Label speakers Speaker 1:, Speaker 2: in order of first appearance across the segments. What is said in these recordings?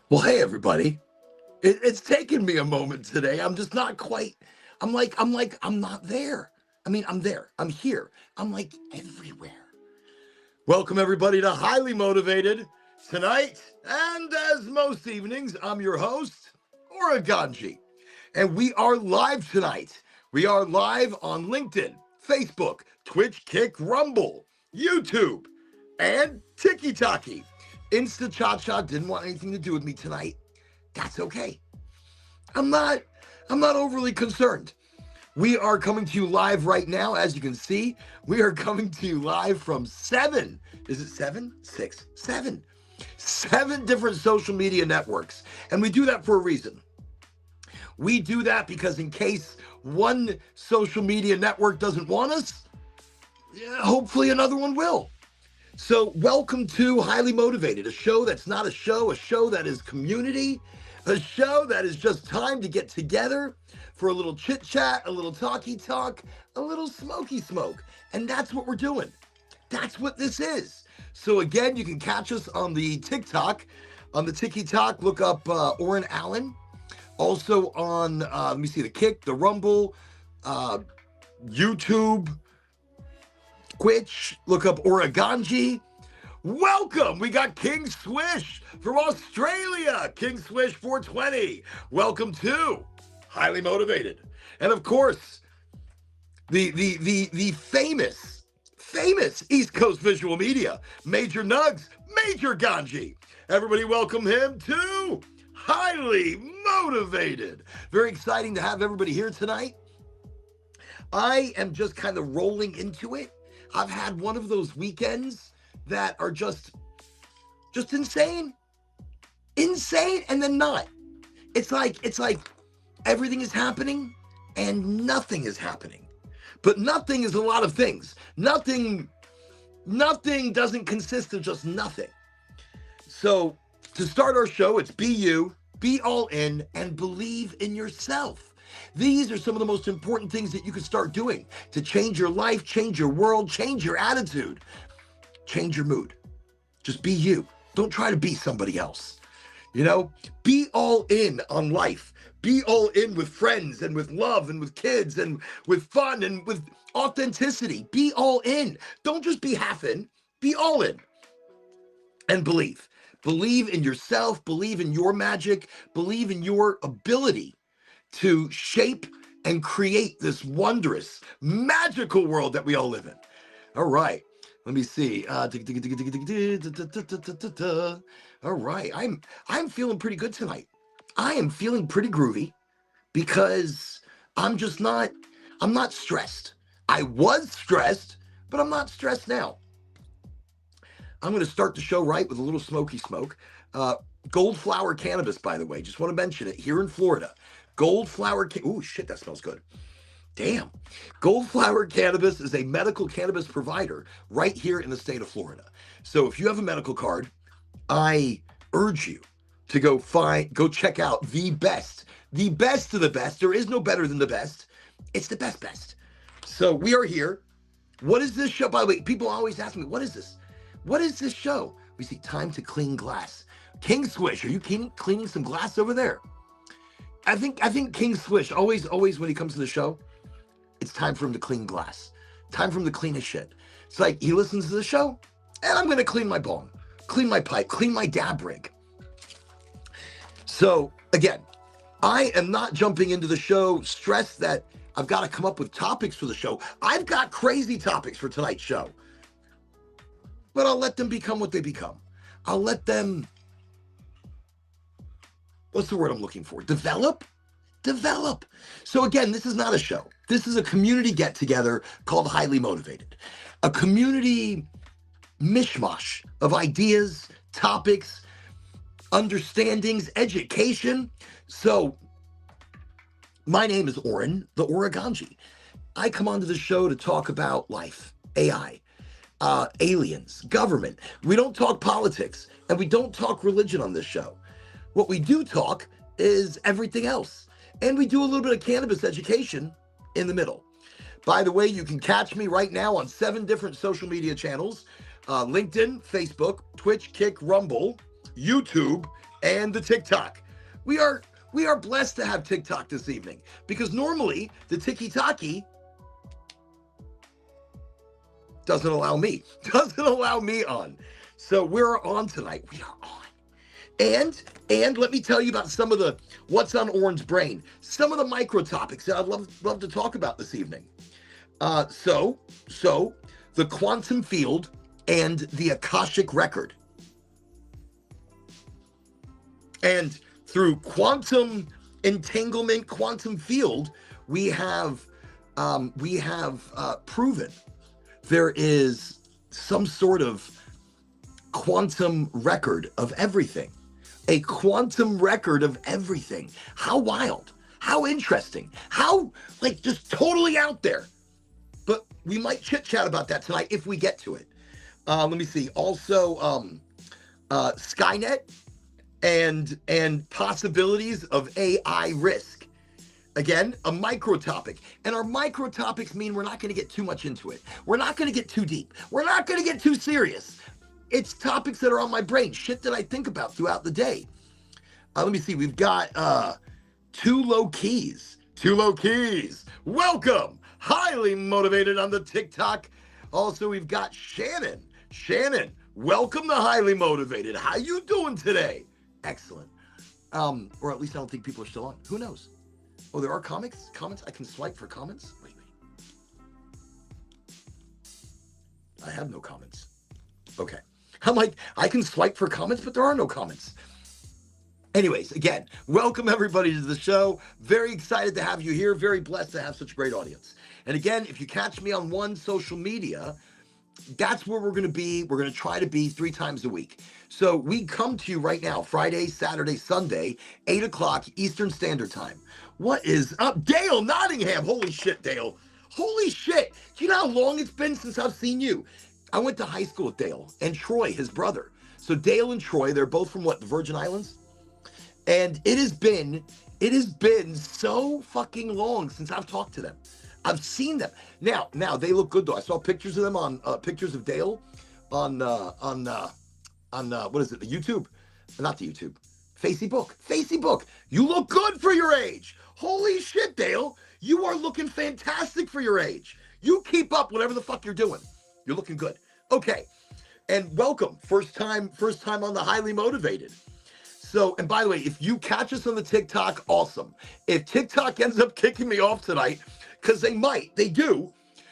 Speaker 1: Well, hey everybody. It's taken me a moment today. I'm just not quite. I'm not there. I mean, I'm there. I'm here. I'm like everywhere. Welcome everybody to Highly Motivated tonight, and as most evenings, I'm your host, Oraganji, and we are live tonight. We are live on LinkedIn, Facebook, Twitch, Kick, Rumble, YouTube, and talky-talk. Insta-chat didn't want anything to do with me tonight. That's okay. I'm not overly concerned. We are coming to you live right now. As you can see, we are coming to you live from seven. Is it seven? Six, seven. Seven different social media networks. And we do that for a reason. We do that because in case one social media network doesn't want us, hopefully another one will. So welcome to Highly Motivated, a show that's not a show that is community, a show that is just time to get together for a little chit-chat, a little talky-talk, a little smoky smoke. And that's what we're doing. That's what this is. So again, you can catch us on the TikTok, on the talky-talk, look up Oren Allen. Also on, let me see, the Kick, the Rumble, YouTube, Twitch, look up Oraganji. Welcome. We got King Swish from Australia. King Swish 420. Welcome to Highly Motivated. And of course, the famous East Coast Visual Media, Major Nugs, Major Ganji. Everybody welcome him to Highly Motivated. Very exciting to have everybody here tonight. I am just kind of rolling into it. I've had one of those weekends that are just insane, and then not. It's like everything is happening and nothing is happening. But nothing is a lot of things. Nothing doesn't consist of just nothing. So to start our show, it's be you, be all in, and believe in yourself. These are some of the most important things that you can start doing to change your life, change your world, change your attitude, change your mood. Just be you. Don't try to be somebody else. Be all in on life. Be all in with friends and with love and with kids and with fun and with authenticity. Be all in. Don't just be half in. Be all in. And believe. Believe in yourself. Believe in your magic. Believe in your ability to shape and create this wondrous, magical world that we all live in. All right, let me see. All right, I'm feeling pretty good tonight. I am feeling pretty groovy because I'm not stressed. I was stressed, but I'm not stressed now. I'm going to start the show right with a little smoky smoke. Gold flower cannabis, by the way, just want to mention it, here in Florida. Gold flower, ooh, shit, that smells good. Damn. Gold flower cannabis is a medical cannabis provider right here in the state of Florida. So if you have a medical card, I urge you to go check out the best of the best. There is no better than the best. It's the best. So we are here. What is this show? By the way, people always ask me, what is this? What is this show? We see time to clean glass. King Swish, are you cleaning some glass over there? I think King Swish always when he comes to the show, it's time for him to clean glass. Time for him to clean his shit. It's like he listens to the show, and I'm going to clean my bong, clean my pipe, clean my dab rig. So again, I am not jumping into the show stressed that I've got to come up with topics for the show. I've got crazy topics for tonight's show, but I'll let them become what they become. I'll let them, what's the word I'm looking for? Develop. So again, this is not a show. This is a community get-together called Highly Motivated. A community mishmash of ideas, topics, understandings, education. So my name is Oren, the Oraganji. I come onto the show to talk about life, AI, aliens, government. We don't talk politics, and we don't talk religion on this show. What we do talk is everything else. And we do a little bit of cannabis education in the middle. By the way, you can catch me right now on 7 different social media channels. LinkedIn, Facebook, Twitch, Kick, Rumble, YouTube, and the TikTok. We are blessed to have TikTok this evening because normally the tiki-talkie doesn't allow me on. So we're on tonight. We are on. And let me tell you about some of the what's on Oran's brain, some of the micro topics that I'd love to talk about this evening. So the quantum field and the Akashic record. And through quantum entanglement, quantum field, we have proven there is some sort of quantum record of everything. A quantum record of everything. How wild, how interesting, how like just totally out there. But we might chit-chat about that tonight if we get to it. Let me see. Also, Skynet and possibilities of AI risk. Again, a micro topic. And our micro topics mean we're not going to get too much into it. We're not going to get too deep. We're not going to get too serious. It's topics that are on my brain, shit that I think about throughout the day. Let me see. We've got two low keys. Welcome. Highly motivated on the TikTok. Also, we've got Shannon. Welcome to Highly Motivated. How you doing today? Excellent. Or at least I don't think people are still on. Who knows? Oh, there are comments? I can swipe for comments? Wait. I have no comments. Okay. I'm like, I can swipe for comments, but there are no comments. Anyways, again, welcome everybody to the show. Very excited to have you here. Very blessed to have such a great audience. And again, if you catch me on one social media, that's where we're going to be. We're going to try to be 3 times a week. So we come to you right now, Friday, Saturday, Sunday, 8 o'clock Eastern Standard Time. What is up? Dale Nottingham. Holy shit, Dale. Holy shit. Do you know how long it's been since I've seen you? I went to high school with Dale and Troy, his brother. So Dale and Troy, they're both from what, the Virgin Islands? And it has been so fucking long since I've talked to them. I've seen them. Now they look good though. I saw pictures of them on pictures of Dale on what is it? The YouTube? Not the YouTube. Facebook. You look good for your age. Holy shit, Dale. You are looking fantastic for your age. You keep up whatever the fuck you're doing. You're looking good. Okay. And welcome. First time on the Highly Motivated. So, and by the way, if you catch us on the TikTok, awesome. If TikTok ends up kicking me off tonight, because they do,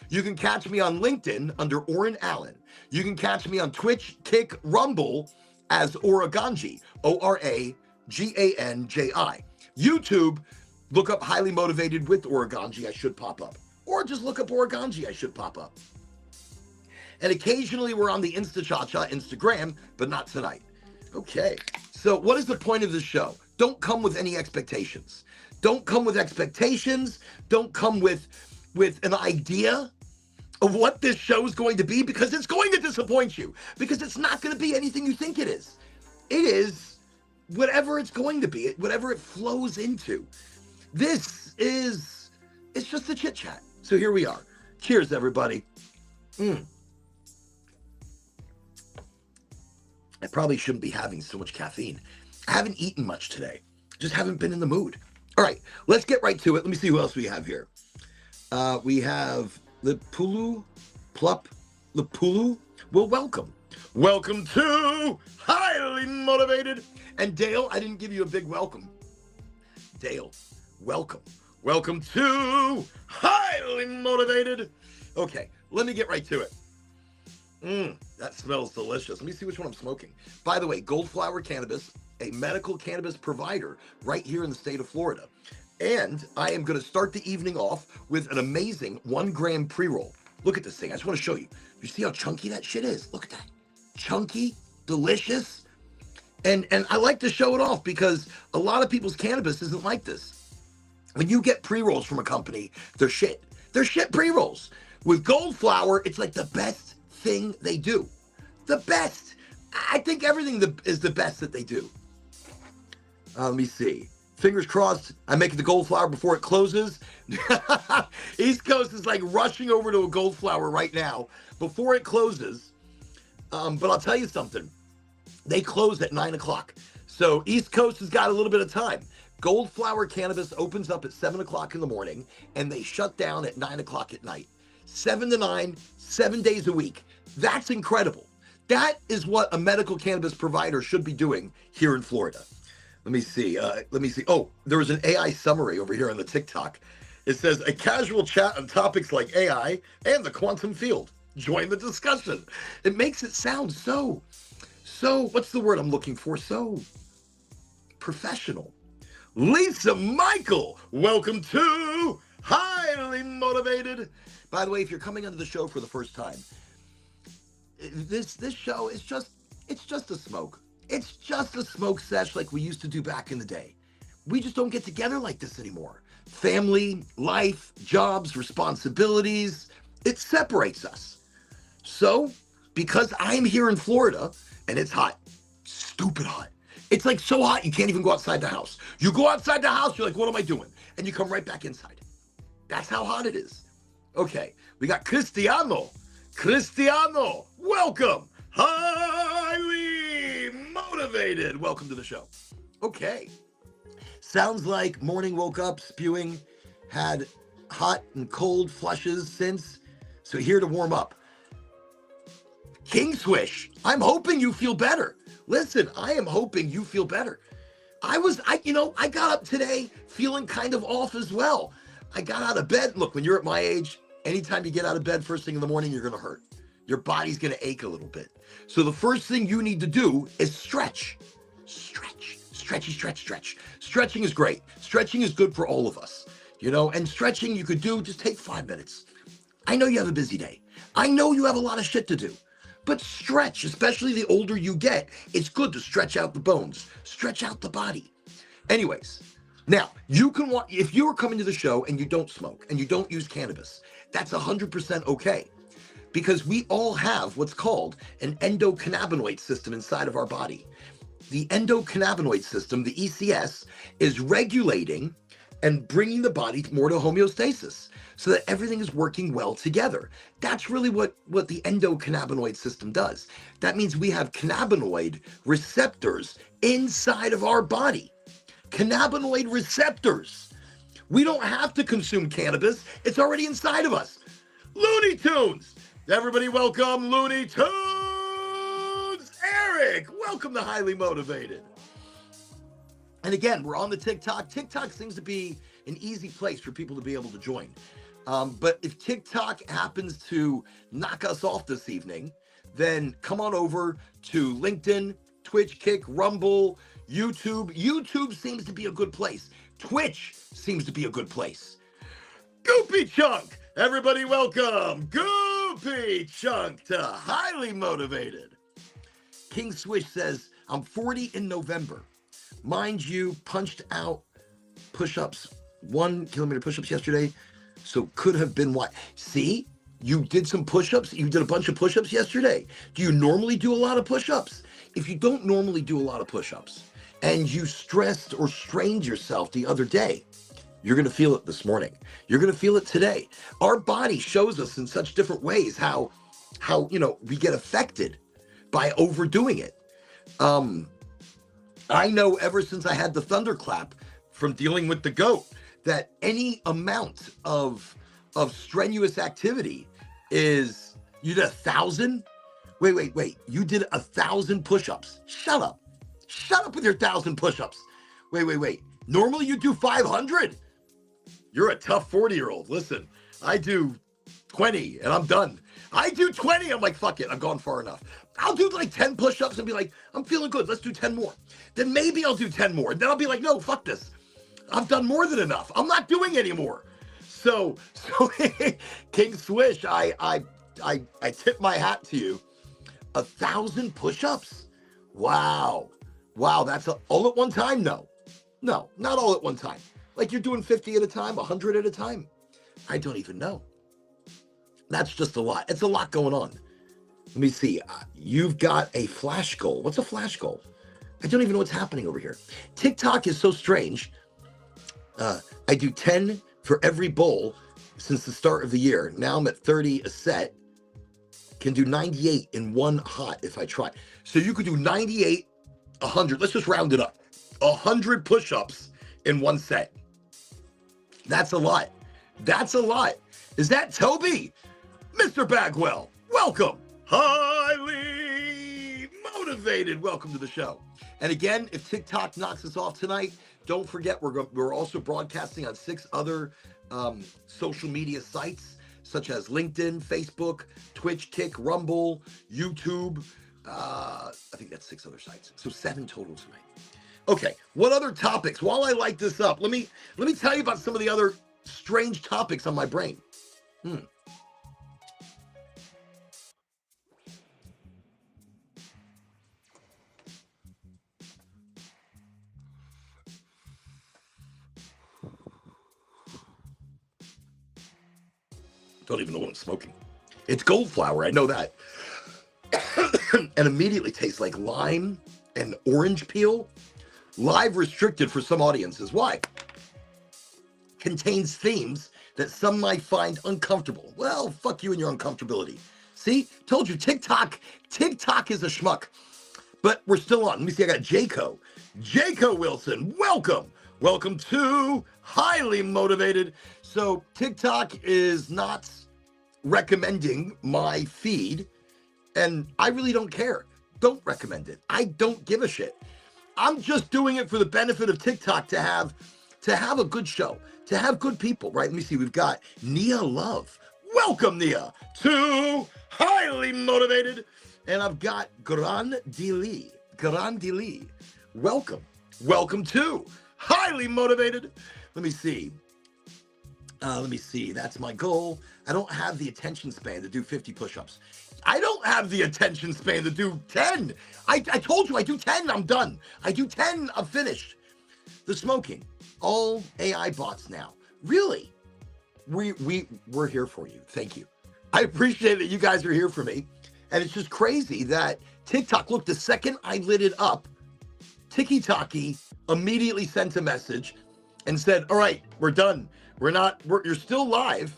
Speaker 1: you can catch me on LinkedIn under Oran Allen. You can catch me on Twitch, Kick, Rumble as Oraganji, Oraganji. YouTube, look up Highly Motivated with Oraganji, I should pop up. Or just look up Oraganji, I should pop up. And occasionally we're on the Instagram, but not tonight. Okay, so what is the point of this show? Don't come with any expectations. Don't come with an idea of what this show is going to be, because it's going to disappoint you, because it's not going to be anything you think it is. It is whatever it's going to be, whatever it flows into. It's just a chit chat. So here we are. Cheers, everybody. I probably shouldn't be having so much caffeine. I haven't eaten much today. Just haven't been in the mood. All right, let's get right to it. Let me see who else we have here. We have Lipulu. Well, welcome. Welcome to Highly Motivated. And Dale, I didn't give you a big welcome. Dale, welcome. Welcome to Highly Motivated. Okay, let me get right to it. That smells delicious. Let me see which one I'm smoking. By the way, Goldflower Cannabis, a medical cannabis provider right here in the state of Florida. And I am going to start the evening off with an amazing 1 gram pre-roll. Look at this thing. I just want to show you. You see how chunky that shit is? Look at that. Chunky, delicious. And I like to show it off because a lot of people's cannabis isn't like this. When you get pre-rolls from a company, they're shit. They're shit pre-rolls. With Goldflower, it's like the best thing they do. The best. I think everything is the best that they do. Let me see. Fingers crossed, I make it to Goldflower before it closes. East Coast is like rushing over to a Goldflower right now before it closes. But I'll tell you something. They close at 9 o'clock. So East Coast has got a little bit of time. Goldflower Cannabis opens up at 7 o'clock in the morning and they shut down at 9 o'clock at night. 7 to 9, 7 days a week. That's incredible. That is what a medical cannabis provider should be doing here in Florida. Let me see. Oh, there was an AI summary over here on the TikTok. It says, a casual chat on topics like AI and the quantum field. Join the discussion. It makes it sound so, what's the word I'm looking for? So professional. Lisa Michael, welcome to Highly Motivated. By the way, if you're coming onto the show for the first time, this show is just a smoke. It's just a smoke sesh like we used to do back in the day. We just don't get together like this anymore. Family, life, jobs, responsibilities, it separates us. So, because I'm here in Florida and it's hot, stupid hot. It's like so hot you can't even go outside the house. You go outside the house, you're like, what am I doing? And you come right back inside. That's how hot it is. Okay, we got Cristiano. Cristiano, welcome. Highly motivated. Welcome to the show. Okay. Sounds like morning woke up spewing, had hot and cold flushes since, so here to warm up. King Swish, I'm hoping you feel better. Listen, I am hoping you feel better. I got up today feeling kind of off as well. I got out of bed. Look, when you're at my age, anytime you get out of bed first thing in the morning, you're going to hurt. Your body's going to ache a little bit. So the first thing you need to do is stretch. Stretch. Stretching is great. Stretching is good for all of us, and stretching you could do, just take 5 minutes. I know you have a busy day. I know you have a lot of shit to do, but stretch, especially the older you get, it's good to stretch out the bones, stretch out the body. Anyways, now if you are coming to the show and you don't smoke and you don't use cannabis, that's 100% okay. Because we all have what's called an endocannabinoid system inside of our body. The endocannabinoid system, the ECS, is regulating and bringing the body more to homeostasis so that everything is working well together. That's really what the endocannabinoid system does. That means we have cannabinoid receptors inside of our body. Cannabinoid receptors. We don't have to consume cannabis. It's already inside of us. Looney Tunes. Everybody welcome Looney Tunes. Eric, welcome to Highly Motivated. And again, we're on the TikTok. TikTok seems to be an easy place for people to be able to join. But if TikTok happens to knock us off this evening, then come on over to LinkedIn, Twitch, Kick, Rumble, YouTube. YouTube seems to be a good place. Twitch seems to be a good place. Goopy Chunk, everybody welcome Goopy Chunk to Highly Motivated. King Swish says, I'm 40 in November. Mind you, punched out push-ups, 1 kilometer push-ups yesterday, so could have been what? See, you did some push-ups, you did a bunch of push-ups yesterday. Do you normally do a lot of push-ups? If you don't normally do a lot of push-ups and you stressed or strained yourself the other day, you're going to feel it this morning. You're going to feel it today. Our body shows us in such different ways how we get affected by overdoing it. I know ever since I had the thunderclap from dealing with the goat that any amount of strenuous activity is, you did 1,000? Wait. You did 1,000 push-ups. Shut up with your 1,000 push-ups. Wait. Normally you do 500. You're a tough 40-year-old. Listen, I do 20 and I'm done. I do 20. I'm like, fuck it. I've gone far enough. I'll do like 10 push-ups and be like, I'm feeling good. Let's do 10 more. Then maybe I'll do 10 more. And then I'll be like, no, fuck this. I've done more than enough. I'm not doing anymore. So King Swish, I tip my hat to you. 1,000 push-ups. Wow. That's all at one time? No, not all at one time. Like you're doing 50 at a time, 100 at a time. I don't even know. That's just a lot. It's a lot going on. Let me see. You've got a flash goal. What's a flash goal? I don't even know what's happening over here. TikTok is so strange. I do 10 for every bowl since the start of the year. Now I'm at 30 a set. Can do 98 in one hot if I try. So you could do 98 100. Let's just round it up. 100 push-ups in one set. That's a lot. That's a lot. Is that Toby? Mr. Bagwell, welcome. Highly motivated. Welcome to the show. And again, if TikTok knocks us off tonight, don't forget we're also broadcasting on 6 other social media sites, such as LinkedIn, Facebook, Twitch, Kick, Rumble, YouTube. I think that's 6 other sites. So 7 total tonight. Okay, what other topics? While I light this up, let me tell you about some of the other strange topics on my brain. Don't even know what I'm smoking. It's gold flower, I know that. And immediately tastes like lime and orange peel. Live restricted for some audiences. Why? Contains themes that some might find uncomfortable. Well, fuck you and your uncomfortability. See? Told you, TikTok is a schmuck. But we're still on. Let me see, I got Jaco. Jaco Wilson, welcome. Welcome to Highly Motivated. So TikTok is not recommending my feed, and I really don't care. Don't recommend it. I don't give a shit. I'm just doing it for the benefit of TikTok to have a good show, to have good people, right? Let me see. We've got Nia Love. Welcome, Nia, to Highly Motivated. And I've got Gran Dili. Gran Dili. Welcome. Welcome to Highly Motivated. Let me see. That's my goal. I don't have the attention span to do 50 push-ups. I don't have the attention span to do 10. I told you I do 10, I'm done. I do 10, I'm finished. The smoking, all AI bots now. Really? We're here for you. Thank you. I appreciate that you guys are here for me. And it's just crazy that TikTok, look, the second I lit it up, Tiki-Taki immediately sent a message and said, all right, we're done. You're still live,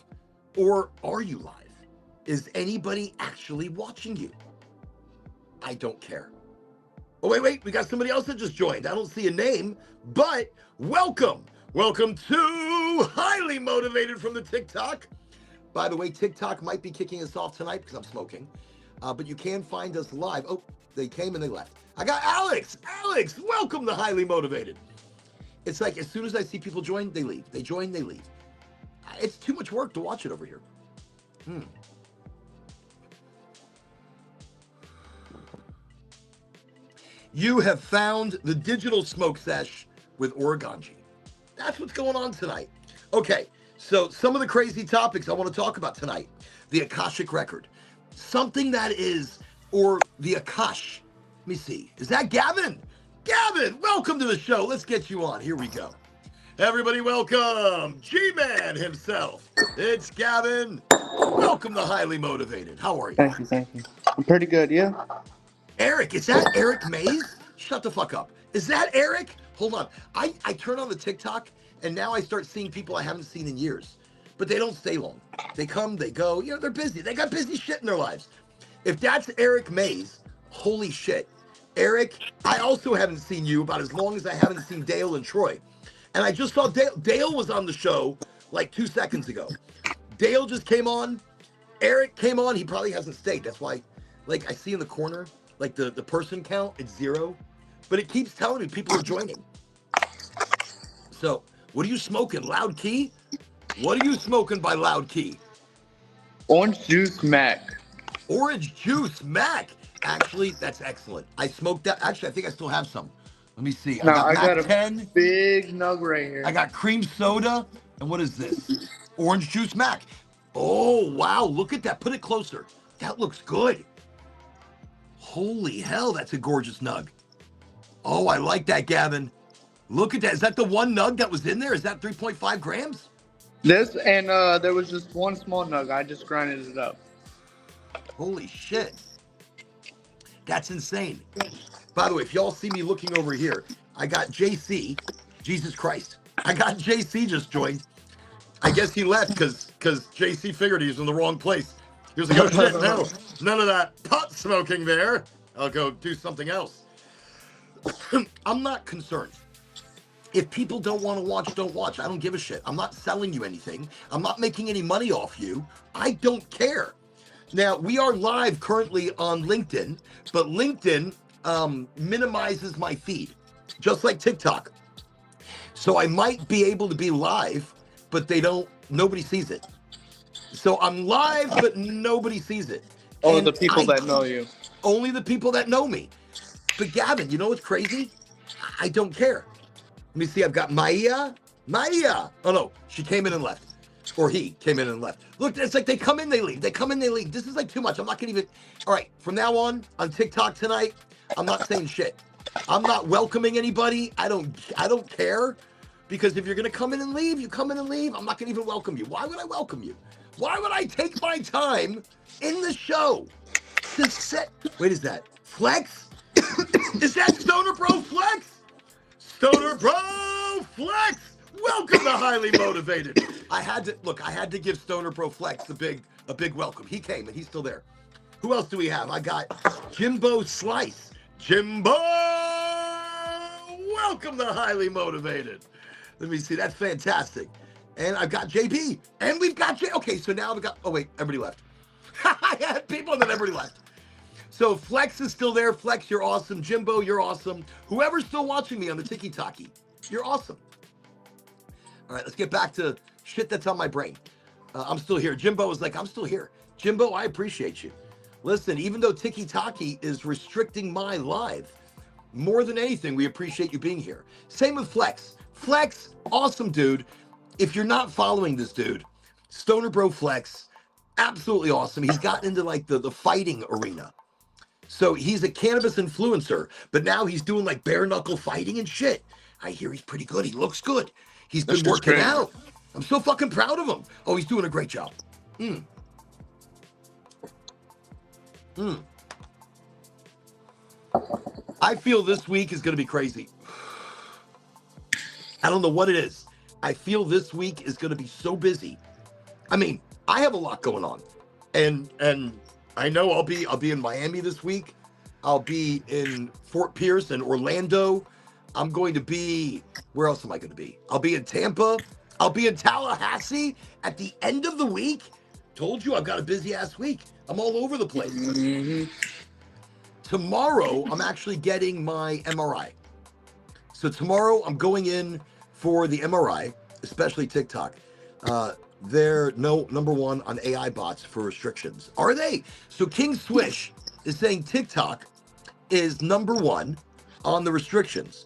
Speaker 1: or are you live? Is anybody actually watching you? I don't care. Oh, wait, we got somebody else that just joined. I don't see a name, but welcome. Welcome to Highly Motivated from the TikTok. By the way, TikTok might be kicking us off tonight because I'm smoking, but you can find us live. Oh, they came and they left. I got Alex. Alex, welcome to Highly Motivated. It's like as soon as I see people join, they leave. They join, they leave. It's too much work to watch it over here. You have found the digital smoke sesh with Oraganji. That's what's going on tonight. Okay, so some of the crazy topics I want to talk about tonight. The Akashic Record. Something that is, or the Akash. Let me see. Is that Gavin? Gavin, welcome to the show. Let's get you on. Here we go. Everybody welcome G-Man himself. It's Gavin. Welcome to Highly Motivated. How are you?
Speaker 2: Thank you. I'm pretty good, yeah?
Speaker 1: Eric, is that Eric Mays? Shut the fuck up. Is that Eric? Hold on. I turn on the TikTok, and now I start seeing people I haven't seen in years. But they don't stay long. They come, they go. You know, they're busy. They got busy shit in their lives. If that's Eric Mays, holy shit. Eric, I also haven't seen you about as long as I haven't seen Dale and Troy. And I just saw Dale. Dale was on the show like 2 seconds ago. Dale just came on. Eric came on. He probably hasn't stayed. That's why, like, I see in the corner, like the person count, it's 0. But it keeps telling me people are joining. So, what are you smoking? Loud Key? What are you smoking by Loud Key?
Speaker 2: Orange Juice Mac.
Speaker 1: Orange Juice Mac. Actually, that's excellent. I smoked that. Actually, I think I still have some. Let me see.
Speaker 2: I got a
Speaker 1: 10.
Speaker 2: big nug right here.
Speaker 1: I got cream soda. And what is this? Orange Juice Mac. Oh, wow. Look at that. Put it closer. That looks good. Holy hell, that's a gorgeous nug. Oh, I like that, Gavin. Look at that. Is that the one nug that was in there? Is that 3.5 grams?
Speaker 2: This, and there was just one small nug. I just grinded it up.
Speaker 1: Holy shit. That's insane. By the way, if y'all see me looking over here, I got JC. Jesus Christ. I got JC just joined. I guess he left because JC figured he was in the wrong place. He was like, oh shit, no. None of that pot smoking there. I'll go do something else. I'm not concerned. If people don't want to watch, don't watch. I don't give a shit. I'm not selling you anything. I'm not making any money off you. I don't care. Now, we are live currently on LinkedIn, but LinkedIn minimizes my feed, just like TikTok. So I might be able to be live, but nobody sees it. So I'm live, but nobody sees it.
Speaker 2: Oh, the people that know you.
Speaker 1: Only the people that know me. But Gavin, you know what's crazy? I don't care. Let me see, I've got Maya. Oh no, she came in and left. Or he came in and left. Look, it's like they come in, they leave. They come in, they leave. This is like too much. I'm not gonna even. All right, from now on TikTok tonight, I'm not saying shit. I'm not welcoming anybody. I don't care. Because if you're gonna come in and leave, you come in and leave. I'm not gonna even welcome you. Why would I welcome you? Why would I take my time in the show to set? Wait, is that Flex? Is that Stoner Bro Flex? Stoner Bro Flex! Welcome to Highly Motivated. I had to give Stoner Bro Flex a big welcome. He came and he's still there. Who else do we have? I got Jimbo Slice. Jimbo! Welcome to Highly Motivated. Let me see, that's fantastic. And I've got JB, and we've got okay, so now we've got, oh wait, everybody left. I had people and then everybody left. So Flex is still there. Flex, you're awesome. Jimbo, you're awesome. Whoever's still watching me on the Tiki-Talkie, you're awesome. All right, let's get back to shit that's on my brain. I'm still here. Jimbo is like, I'm still here. Jimbo, I appreciate you. Listen, even though Tiki-Talkie is restricting my live, more than anything, we appreciate you being here. Same with Flex. Flex, awesome dude. If you're not following this dude, Stoner Bro Flex, absolutely awesome. He's gotten into like the fighting arena. So he's a cannabis influencer, but now he's doing like bare knuckle fighting and shit. I hear he's pretty good. He looks good. He's been working out. I'm so fucking proud of him. Oh, he's doing a great job. I feel this week is going to be crazy. I don't know what it is. I feel this week is going to be so busy. I mean, I have a lot going on, and I know I'll be in Miami this week. I'll be in Fort Pierce and Orlando. I'm going to be, where else am I going to be? I'll be in Tampa. I'll be in Tallahassee at the end of the week. Told you I've got a busy ass week. I'm all over the place. Tomorrow, I'm actually getting my MRI. So tomorrow I'm going in for the MRI, especially TikTok. They're number one on AI bots for restrictions. Are they? So King Swish is saying TikTok is number one on the restrictions.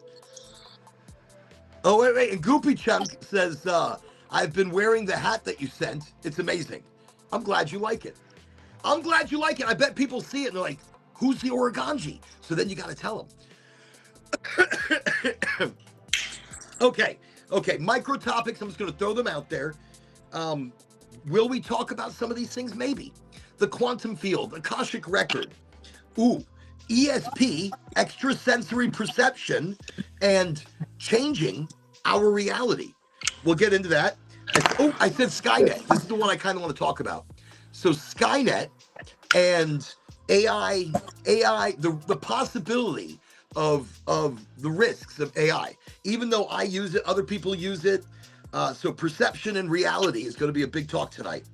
Speaker 1: Oh, wait. And Goopy Chunk says, I've been wearing the hat that you sent. It's amazing. I'm glad you like it. I bet people see it and they're like, who's the Oraganji? So then you got to tell them. Okay. Micro topics. I'm just going to throw them out there. Will we talk about some of these things? Maybe. The quantum field, Akashic record. ESP, extrasensory perception, and changing our reality. We'll get into that. I said Skynet. This is the one I kind of want to talk about. So Skynet and AI, the possibility of the risks of AI. Even though I use it, other people use it. So perception and reality is going to be a big talk tonight.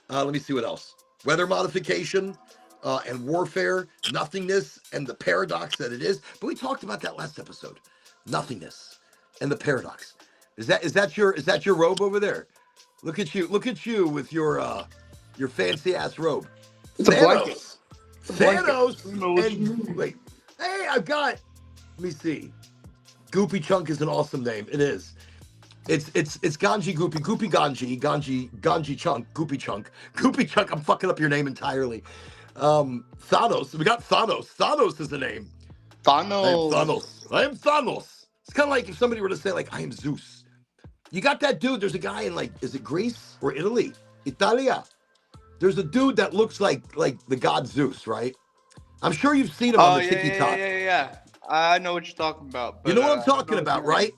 Speaker 1: Let me see what else. Weather modification and warfare, nothingness and the paradox that it is. But we talked about that last episode. Nothingness and the paradox. Is that your robe over there? Look at you with your fancy ass robe.
Speaker 2: It's a blanket.
Speaker 1: Thanos. And wait, hey, I've got. Let me see. Goopy Chunk is an awesome name. It is. It's Ganji Goopy Ganji Chunk Goopy Chunk. I'm fucking up your name entirely. Thanos. We got Thanos. Thanos is the name.
Speaker 2: Thanos.
Speaker 1: I am Thanos. It's kind of like if somebody were to say like I am Zeus. You got that dude. There's a guy in like, is it Greece or Italy? Italia. There's a dude that looks like the god Zeus, right? I'm sure you've seen him on the Tiki-Talk.
Speaker 2: Yeah. I know what you're talking about.
Speaker 1: You know what I'm talking about, right?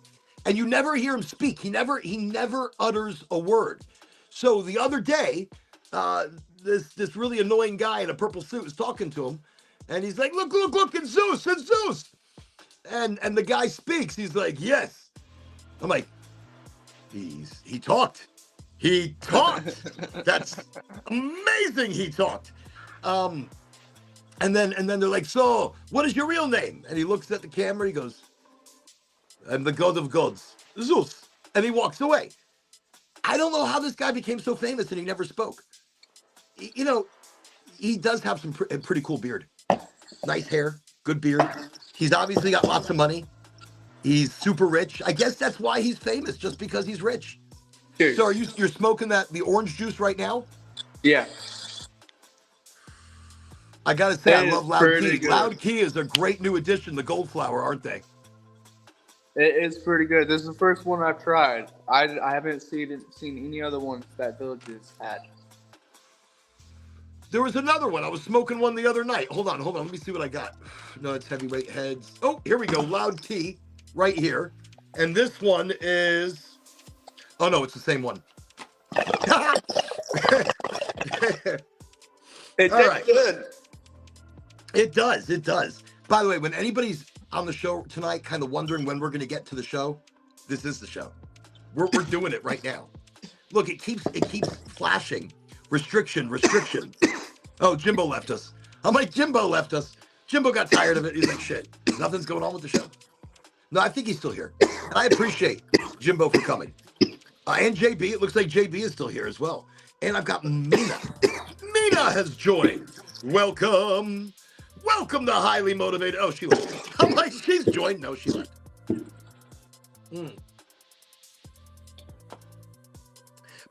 Speaker 1: And you never hear him speak. He never utters a word. So the other day, this really annoying guy in a purple suit was talking to him, And he's like, look, it's Zeus. And the guy speaks. He's like, yes. I'm like, he talked. He talked. That's amazing. He talked. And then they're like, so what is your real name? And he looks at the camera. He goes, I'm the god of gods, Zeus. And he walks away. I don't know how this guy became so famous and he never spoke. You know, he does have some pretty cool beard. Nice hair, good beard. He's obviously got lots of money. He's super rich. I guess that's why he's famous, just because he's rich.
Speaker 2: Cheers.
Speaker 1: So you're smoking the orange juice right now?
Speaker 2: Yeah.
Speaker 1: I gotta say, I
Speaker 2: It
Speaker 1: love
Speaker 2: is
Speaker 1: Loud
Speaker 2: pretty
Speaker 1: Key.
Speaker 2: good.
Speaker 1: Loud Key is a great new addition to Goldflower, aren't they?
Speaker 2: It is pretty good. This is the first one I've tried. I haven't seen any other ones that Villages had.
Speaker 1: There was another one. I was smoking one the other night. Hold on. Let me see what I got. No, it's heavyweight heads. Oh, here we go. Loud Key right here. And this one is... Oh, no, it's the same one.
Speaker 2: It
Speaker 1: All
Speaker 2: tastes
Speaker 1: right.
Speaker 2: good.
Speaker 1: It does. By the way, when anybody's on the show tonight kind of wondering when we're going to get to the show, this is the show. We're doing it right now. Look, it keeps flashing. Restriction. Oh, Jimbo left us. I'm like, Jimbo left us. Jimbo got tired of it. He's like, shit, nothing's going on with the show. No, I think he's still here. And I appreciate Jimbo for coming. And JB, it looks like JB is still here as well. And I've got Mina. Mina has joined. Welcome to Highly Motivated. Oh, she left. I'm like, she's joined. No, she left. But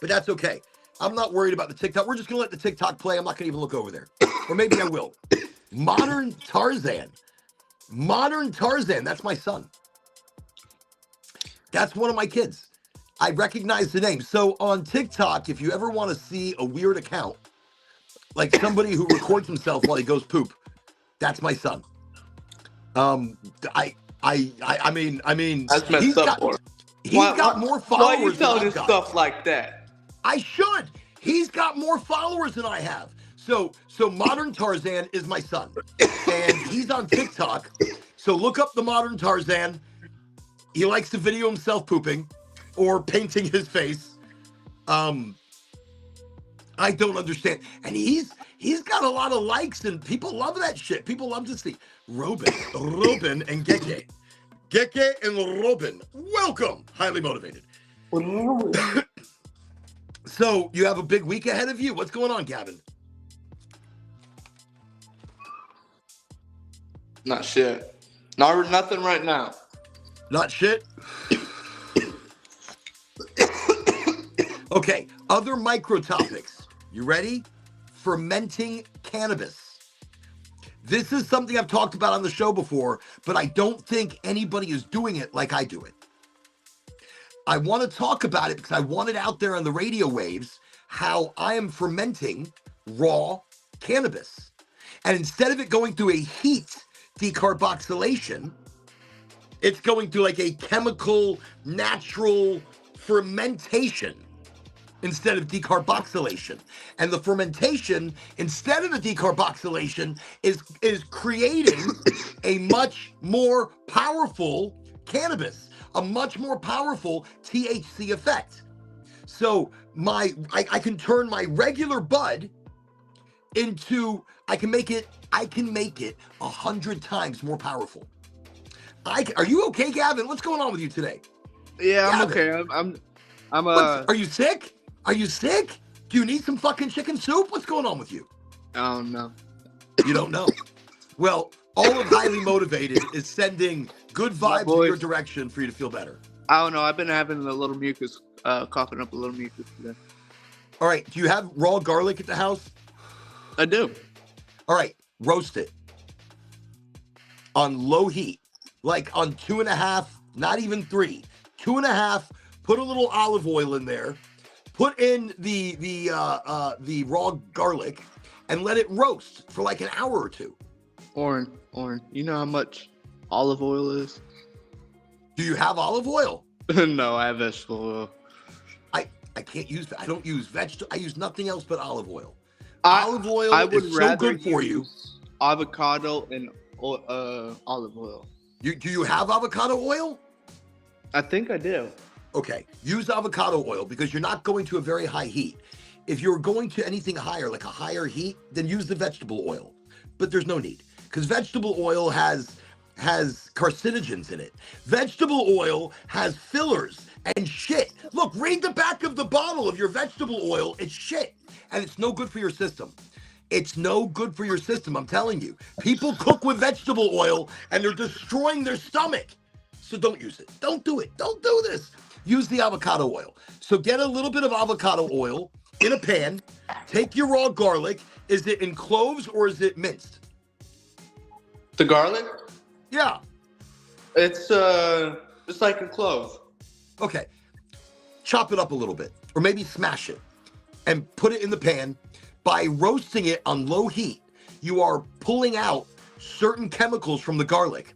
Speaker 1: that's okay. I'm not worried about the TikTok. We're just going to let the TikTok play. I'm not going to even look over there. Or maybe I will. Modern Tarzan. That's my son. That's one of my kids. I recognize the name. So on TikTok, if you ever want to see a weird account, like somebody who records himself while he goes poop, that's my son. I mean,
Speaker 2: That's messed up.
Speaker 1: He's got more followers.
Speaker 2: Why are you telling us stuff like that?
Speaker 1: I should. He's got more followers than I have. So Modern Tarzan is my son, and he's on TikTok. So look up the Modern Tarzan. He likes to video himself pooping or painting his face. I don't understand. And he's got a lot of likes, and people love that shit. People love to see Robin and Geke. Geke and Robin. Welcome, Highly Motivated. So you have a big week ahead of you. What's going on, Gavin?
Speaker 2: Not shit. Nothing right now.
Speaker 1: Not shit? Okay, other micro topics. You ready? Fermenting cannabis. This is something I've talked about on the show before, but I don't think anybody is doing it like I do it. I want to talk about it because I want it out there on the radio waves, how I am fermenting raw cannabis. And instead of it going through a heat decarboxylation, it's going through like a chemical, natural fermentation instead of decarboxylation. And the fermentation, instead of the decarboxylation, is creating a much more powerful cannabis, a much more powerful THC effect. So I can turn my regular bud into, I can make it 100 times more powerful. Are you okay, Gavin? What's going on with you today?
Speaker 2: Yeah, I'm
Speaker 1: Gavin,
Speaker 2: okay.
Speaker 1: are you sick? Are you sick? Do you need some fucking chicken soup? What's going on with you?
Speaker 2: I don't know.
Speaker 1: You don't know. Well, all of Highly Motivated is sending good vibes in your direction for you to feel better.
Speaker 2: I don't know. I've been having a little mucus, coughing up a little mucus today.
Speaker 1: All right. Do you have raw garlic at the house?
Speaker 2: I do.
Speaker 1: All right. Roast it on low heat, like on 2.5, not even 3, 2.5. Put a little olive oil in there. Put in the raw garlic and let it roast for like an hour or two.
Speaker 2: Oren, you know how much olive oil is?
Speaker 1: Do you have olive oil?
Speaker 2: No, I have vegetable oil.
Speaker 1: I don't use vegetable. I use nothing else but olive oil.
Speaker 2: Olive oil
Speaker 1: is so good for you.
Speaker 2: avocado and olive oil.
Speaker 1: Do you have avocado oil?
Speaker 2: I think I do.
Speaker 1: Okay, use avocado oil because you're not going to a very high heat. If you're going to anything higher, like a higher heat, then use the vegetable oil. But there's no need because vegetable oil has carcinogens in it. Vegetable oil has fillers and shit. Look, read the back of the bottle of your vegetable oil. It's shit, and it's no good for your system. It's no good for your system, I'm telling you. People cook with vegetable oil, and they're destroying their stomach. So don't use it. Don't do it. Don't do this. Use the avocado oil. So get a little bit of avocado oil in a pan. Take your raw garlic. Is it in cloves or is it minced?
Speaker 2: The garlic?
Speaker 1: Yeah.
Speaker 2: It's like a clove.
Speaker 1: Okay. Chop it up a little bit, or maybe smash it, and put it in the pan. By roasting it on low heat, you are pulling out certain chemicals from the garlic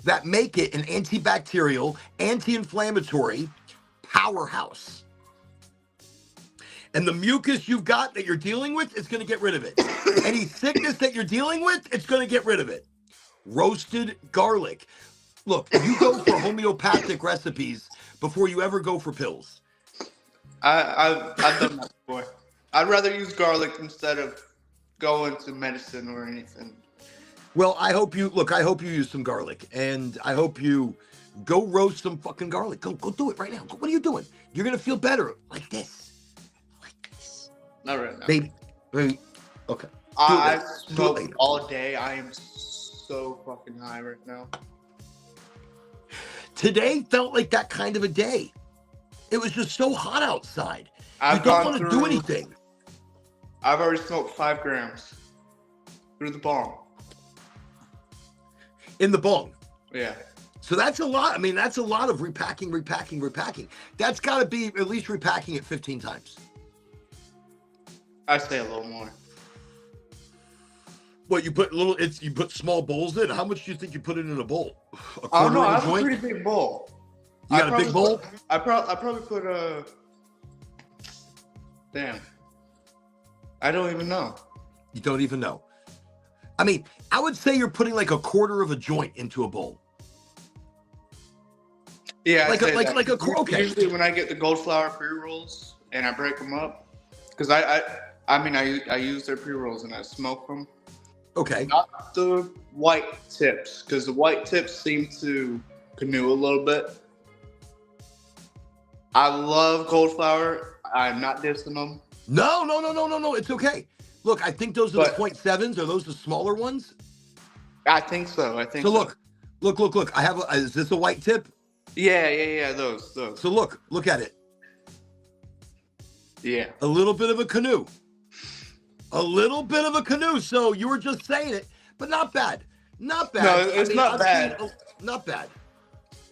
Speaker 1: that make it an antibacterial, anti-inflammatory powerhouse. And the mucus you've got that you're dealing with, it's going to get rid of it. Any sickness that you're dealing with, it's going to get rid of it. Roasted garlic. Look, you go for homeopathic recipes before you ever go for pills.
Speaker 2: I've done that before. I'd rather use garlic instead of going to medicine or anything.
Speaker 1: Well, I hope you use some garlic, and I hope you go roast some fucking garlic. Go do it right now. What are you doing? You're gonna feel better like this.
Speaker 2: Not right now.
Speaker 1: Baby. Okay.
Speaker 2: I smoked all day. I am so fucking high right now.
Speaker 1: Today felt like that kind of a day. It was just so hot outside.
Speaker 2: You
Speaker 1: don't want to do anything.
Speaker 2: I've already smoked 5 grams through the bong.
Speaker 1: In the bong.
Speaker 2: Yeah.
Speaker 1: So that's a lot. I mean, that's a lot of repacking. That's got to be at least repacking it 15 times.
Speaker 2: I say a little more.
Speaker 1: What, you put small bowls in? How much do you think you put it in a bowl?
Speaker 2: Oh no, I have a pretty big bowl.
Speaker 1: You got a big bowl?
Speaker 2: I probably put a... Damn. I don't even know.
Speaker 1: You don't even know. I mean, I would say you're putting like a quarter of a joint into a bowl.
Speaker 2: Yeah,
Speaker 1: okay.
Speaker 2: Usually when I get the gold flower pre-rolls and I break them up, because I use their pre-rolls and I smoke them.
Speaker 1: Okay.
Speaker 2: Not the white tips, because the white tips seem to canoe a little bit. I love gold flower. I'm not dissing them.
Speaker 1: No. It's okay. Look, I think those are the 0.7s. Are those the smaller ones?
Speaker 2: I think so. So
Speaker 1: look. Is this a white tip?
Speaker 2: Yeah. Those.
Speaker 1: So look at it.
Speaker 2: Yeah.
Speaker 1: A little bit of a canoe. So you were just saying it, but not bad. Not bad.
Speaker 2: No, it's not bad.
Speaker 1: Not bad.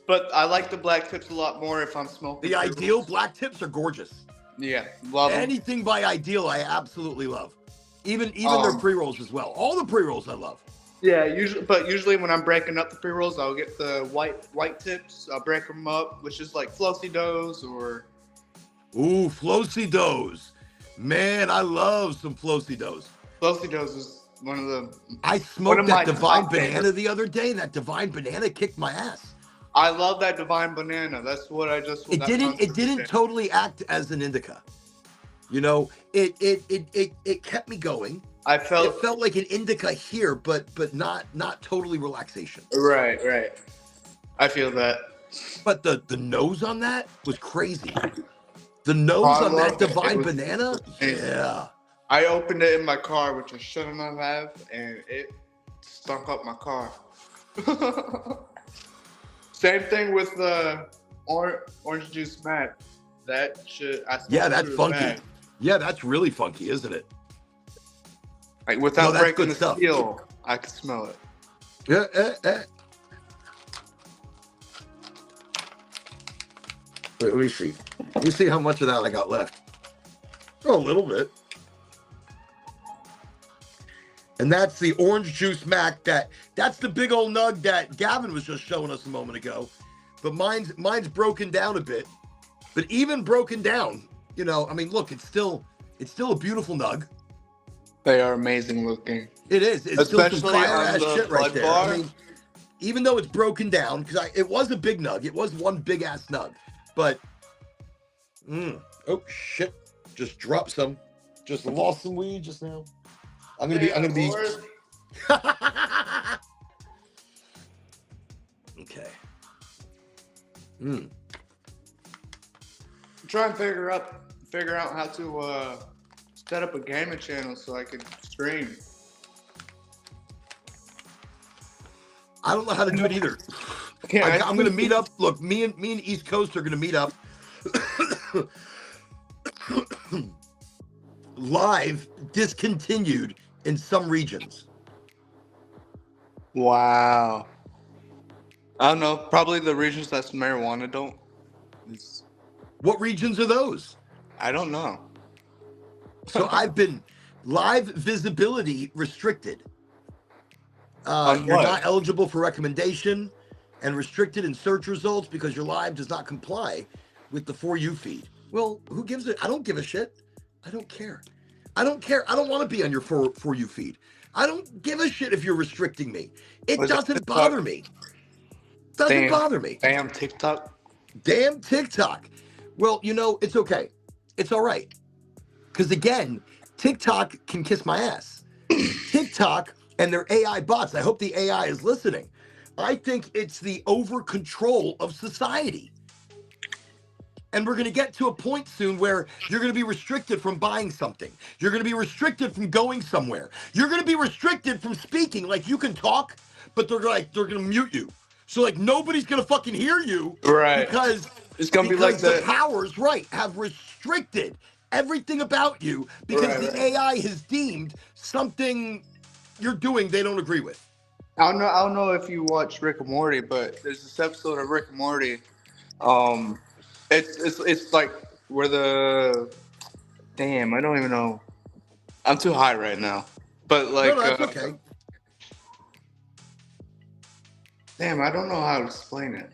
Speaker 2: But I like the black tips a lot more if I'm smoking.
Speaker 1: The Ideal black tips are gorgeous.
Speaker 2: Yeah, love them.
Speaker 1: Anything by Ideal, I absolutely love. Even their pre-rolls as well. All the pre-rolls I love.
Speaker 2: Yeah, usually when I'm breaking up the pre-rolls, I'll get the white tips. I'll break them up, which is like Flossy Doughs or...
Speaker 1: Ooh, Flossy Doughs. Man, I love some Flossy Doughs.
Speaker 2: Flossy Doughs is one of the...
Speaker 1: I smoked that Divine Banana the other day. That Divine Banana kicked my ass.
Speaker 2: I love that Divine Banana. That's what I just...
Speaker 1: It didn't totally act as an indica. You know, it kept me going. It felt like an indica here, but not totally relaxation.
Speaker 2: Right. I feel that.
Speaker 1: But the nose on that was crazy. The nose on that Divine Banana, yeah.
Speaker 2: I opened it in my car, which I shouldn't have, and it stunk up my car. Same thing with the orange juice mat. That shit.
Speaker 1: That's funky. Yeah, that's really funky, isn't it?
Speaker 2: Like without breaking the seal, I can smell it.
Speaker 1: Yeah. Wait, let me see. Let me see how much of that I got left. Oh, a little bit. And that's the orange juice mac. That's the big old nug that Gavin was just showing us a moment ago. But mine's broken down a bit. But even broken down, you know, I mean, look, it's still a beautiful nug.
Speaker 2: They are amazing looking.
Speaker 1: It is. It's still some
Speaker 2: especially
Speaker 1: fire
Speaker 2: on
Speaker 1: ass
Speaker 2: the
Speaker 1: shit right
Speaker 2: blood
Speaker 1: there.
Speaker 2: bar.
Speaker 1: I mean, even though it's broken down, because it was a big nug. It was one big ass nug. But oh shit. Just dropped some. Just lost some weed just now. I'm gonna be okay.
Speaker 2: I'm trying to figure out how to set up a gaming channel so I can stream.
Speaker 1: I don't know how to do it either.
Speaker 2: Yeah,
Speaker 1: I'm gonna meet up. Look, me and East Coast are gonna meet up live, discontinued in some regions.
Speaker 2: Wow. I don't know. Probably the regions that's marijuana don't.
Speaker 1: What regions are those?
Speaker 2: I don't know.
Speaker 1: So I've been live visibility restricted.
Speaker 2: On
Speaker 1: You're
Speaker 2: what?
Speaker 1: not eligible for recommendation and restricted in search results because your live does not comply with the For You feed. Well, who gives it? I don't give a shit. I don't care. I don't care. I don't want to be on your For You feed. I don't give a shit if you're restricting me. It doesn't bother me. Doesn't bother me.
Speaker 2: Damn TikTok.
Speaker 1: Damn TikTok. Well, you know, it's okay. It's all right. Because again, TikTok can kiss my ass. TikTok and their AI bots, I hope the AI is listening. I think it's the over control of society. And we're going to get to a point soon where you're going to be restricted from buying something. You're going to be restricted from going somewhere. You're going to be restricted from speaking. Like, you can talk, but they're going to mute you. So, like, nobody's going to fucking hear you.
Speaker 2: Right.
Speaker 1: Because
Speaker 2: it's going to be like
Speaker 1: the powers, right, have restricted everything about you because the AI has deemed something you're doing they don't agree with.
Speaker 2: I don't know if you watch Rick and Morty, but there's this episode of Rick and Morty. It's like where the damn, I don't even know. I'm too high right now. But like
Speaker 1: no, that's okay.
Speaker 2: Damn, I don't know how to explain it.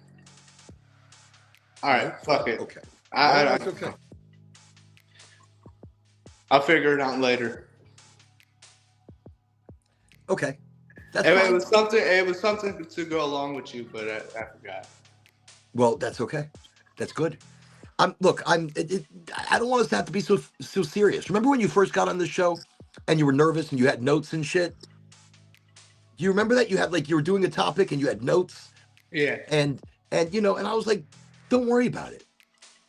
Speaker 2: All right, fuck it.
Speaker 1: Okay.
Speaker 2: That's
Speaker 1: okay.
Speaker 2: I'll figure it out later.
Speaker 1: Okay. That's
Speaker 2: it
Speaker 1: fine.
Speaker 2: was something to go along with you, but I forgot.
Speaker 1: Well, that's okay. That's good. I don't want us to have to be so serious. Remember when you first got on the show and you were nervous and you had notes and shit? Do you remember that? You had you were doing a topic and you had notes?
Speaker 2: Yeah.
Speaker 1: And you know, and I was like, don't worry about it.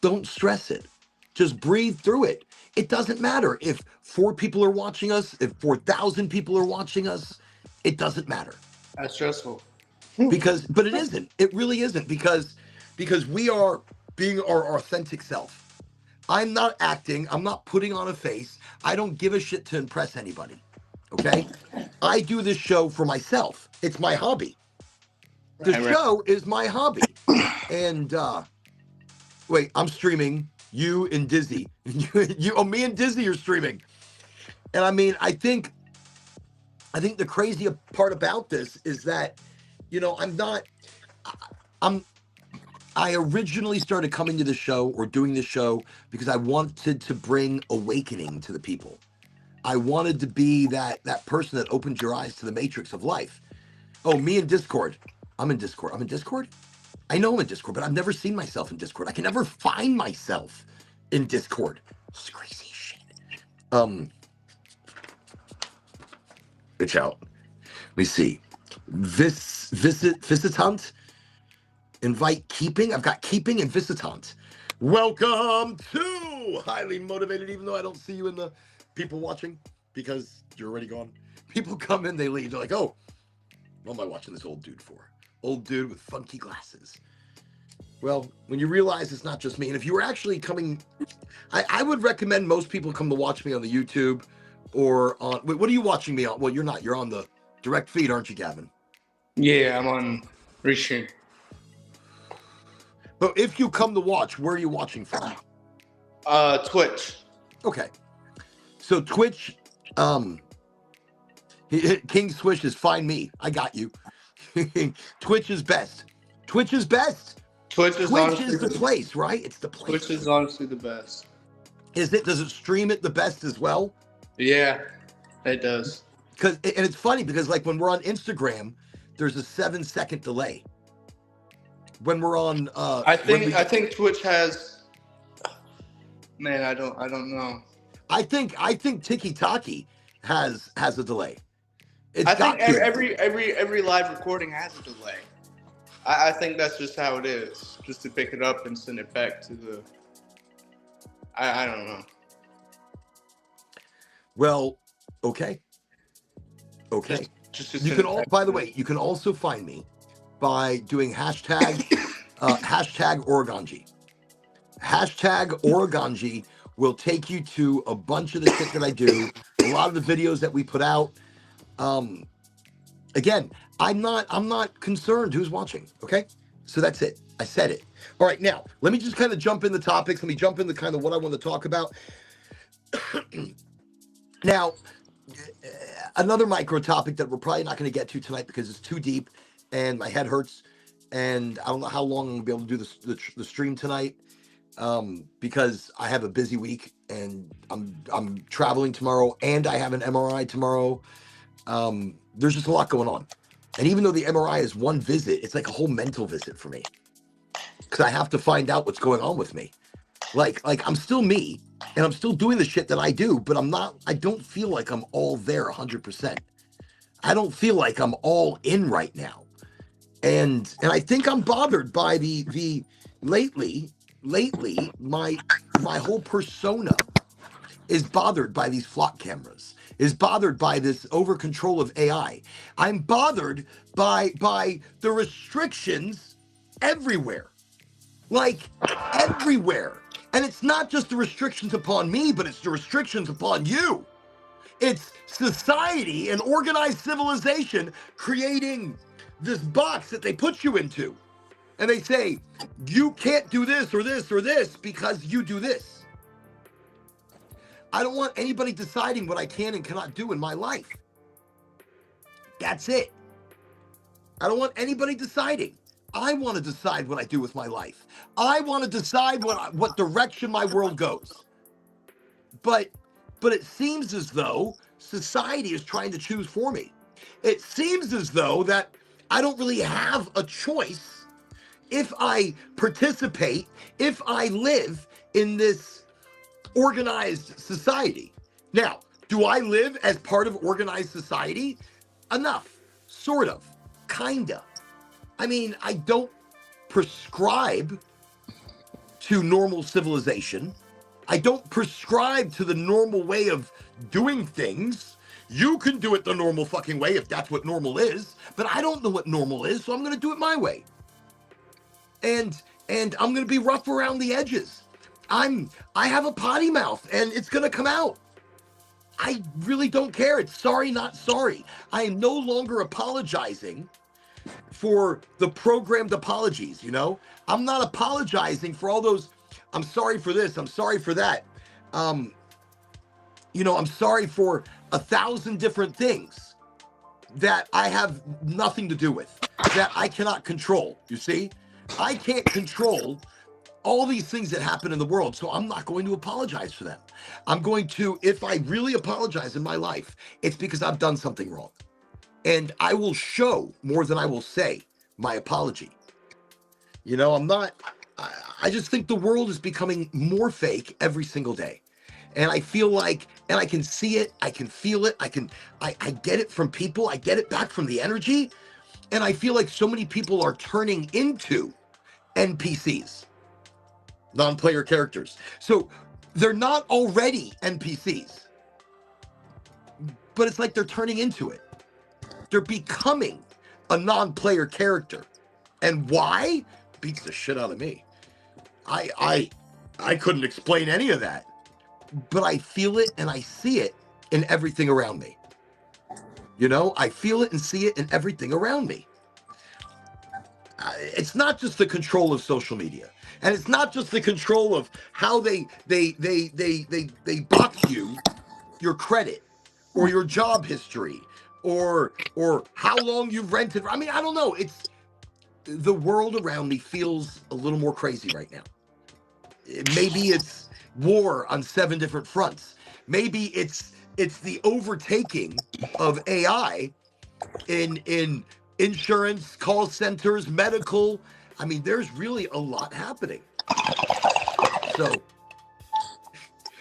Speaker 1: Don't stress it. Just breathe through it. It doesn't matter if 4 people are watching us, if 4,000 people are watching us. It doesn't matter.
Speaker 2: That's stressful.
Speaker 1: But it isn't. It really isn't because we are being our authentic self. I'm not acting. I'm not putting on a face. I don't give a shit to impress anybody. Okay? I do this show for myself. It's my hobby. The show is my hobby. And wait, I'm streaming. You and Dizzy. Me and Dizzy are streaming. And I mean, I think the crazy part about this is that, you know, I originally started coming to the show or doing this show because I wanted to bring awakening to the people. I wanted to be that person that opens your eyes to the matrix of life. Oh, me in Discord. I'm in Discord. I know I'm in Discord, but I've never seen myself in Discord. I can never find myself in Discord. It's crazy shit. Bitch out. Let me see. Visitant. Invite keeping. I've got keeping and visitant. Welcome to Highly Motivated, even though I don't see you in the people watching because you're already gone. People come in, they leave. They're like, oh, what am I watching this old dude for? Old dude with funky glasses. Well, when you realize it's not just me, and if you were actually coming, I would recommend most people come to watch me on the YouTube or on, wait, what are you watching me on? Well, you're not. You're on the direct feed, aren't you, Gavin?
Speaker 2: Yeah, I'm on Restream.
Speaker 1: But if you come to watch, where are you watching from?
Speaker 2: Twitch.
Speaker 1: Okay. So Twitch, King Swish is find me. I got you. Twitch is best. Twitch is best.
Speaker 2: Twitch is
Speaker 1: the place, right? It's the place.
Speaker 2: Twitch is honestly the best.
Speaker 1: Is it? Does it stream it the best as well?
Speaker 2: Yeah, it does.
Speaker 1: because and it's funny because like when we're on Instagram, there's a 7-second delay. When we're on,
Speaker 2: I think Twitch has. Man, I don't know.
Speaker 1: I think Tiki-Taki has a delay. It's
Speaker 2: I think
Speaker 1: got to.
Speaker 2: every live recording has a delay. I think that's just how it is. Just to pick it up and send it back to the. I don't know.
Speaker 1: Well, okay.
Speaker 2: Just
Speaker 1: You can all. By the way, you can also find me by doing hashtag Oraganji. Hashtag Oraganji will take you to a bunch of the shit that I do, a lot of the videos that we put out. Again, I'm not concerned who's watching. Okay, so that's it. I said it. All right, now let me just kind of jump in the topics. Let me jump into kind of what I want to talk about. Now, another micro topic that we're probably not going to get to tonight because it's too deep and my head hurts, and I don't know how long I'm going to be able to do the stream tonight, because I have a busy week and I'm traveling tomorrow and I have an MRI tomorrow. There's just a lot going on, and even though the MRI is one visit, it's like a whole mental visit for me because I have to find out what's going on with me. Like I'm still me and I'm still doing the shit that I do, but I don't feel like I'm all there 100%. I don't feel like I'm all in right now. And I think I'm bothered by the lately my whole persona is bothered by these flock cameras, is bothered by this over control of AI. I'm bothered by the restrictions everywhere. Like everywhere. And it's not just the restrictions upon me, but it's the restrictions upon you. It's society and organized civilization creating this box that they put you into. And they say, you can't do this or this or this because you do this. I don't want anybody deciding what I can and cannot do in my life. That's it. I don't want anybody deciding. I want to decide what I do with my life. I want to decide what direction my world goes. But it seems as though society is trying to choose for me. It seems as though that I don't really have a choice if I participate, if I live in this organized society. Now, do I live as part of organized society? Enough, sort of, kinda. I mean, I don't prescribe to normal civilization. I don't prescribe to the normal way of doing things. You can do it the normal fucking way if that's what normal is, but I don't know what normal is, so I'm going to do it my way. And I'm going to be rough around the edges. I have a potty mouth and it's going to come out. I really don't care. It's sorry, not sorry. I am no longer apologizing for the programmed apologies, you know? I'm not apologizing for all those, I'm sorry for this, I'm sorry for that. You know, I'm sorry for 1,000 different things that I have nothing to do with, that I cannot control, you see? I can't control all these things that happen in the world, so I'm not going to apologize for them. I'm going to, if I really apologize in my life, it's because I've done something wrong. And I will show more than I will say my apology. You know, I just think the world is becoming more fake every single day. And I feel like, and I can see it, I can feel it, I get it from people, I get it back from the energy. And I feel like so many people are turning into NPCs, non-player characters. So they're not already NPCs, but it's like they're turning into it. They're becoming a non-player character. And why? Beats the shit out of me. I couldn't explain any of that. But I feel it and I see it in everything around me. You know, I feel it and see it in everything around me. It's not just the control of social media. And it's not just the control of how they box you, your credit, or your job history, or how long you've rented. I mean, I don't know. It's the world around me feels a little more crazy right now. Maybe it's war on 7 different fronts. Maybe it's it's the overtaking of AI in insurance, call centers, medical. I mean, there's really a lot happening. So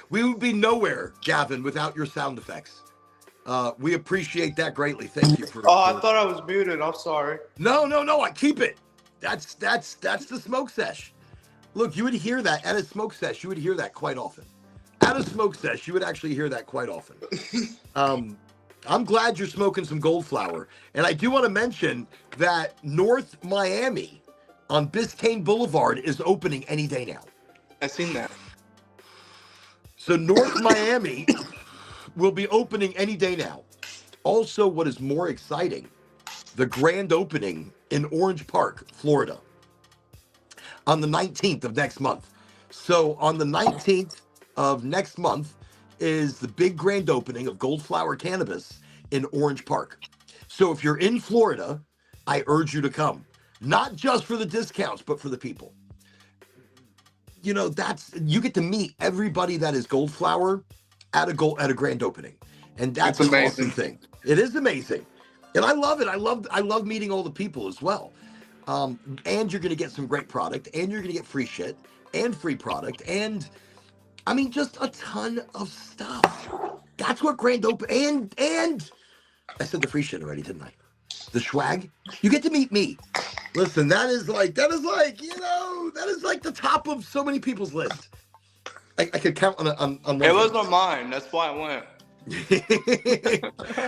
Speaker 1: we would be nowhere, Gavin, without your sound effects. We appreciate that greatly. Thank you for.
Speaker 2: Oh, I thought I was muted. I'm sorry.
Speaker 1: No, I keep it. That's the smoke sesh. Look, you would hear that at a smoke sesh. You would hear that quite often. At a smoke sesh, you would actually hear that quite often. I'm glad you're smoking some gold flower. And I do want to mention that North Miami on Biscayne Boulevard is opening any day now.
Speaker 2: I've seen that.
Speaker 1: So North Miami will be opening any day now. Also, what is more exciting, the grand opening in Orange Park, Florida, on the 19th of next month. So on the 19th of next month is the big grand opening of Gold Flower Cannabis in Orange Park. So if you're in Florida, I urge you to come, not just for the discounts, but for the people. You know, you get to meet everybody that is Gold Flower at a grand opening, and that's an awesome thing. It is amazing, and I love it. I love meeting all the people as well. And you're gonna get some great product, and you're gonna get free shit and free product, and I mean just a ton of stuff. That's what grand open and I said the free shit already, didn't I? The swag. You get to meet me. Listen, that is like the top of so many people's list. I could count on
Speaker 2: It was on mine. That's why I went.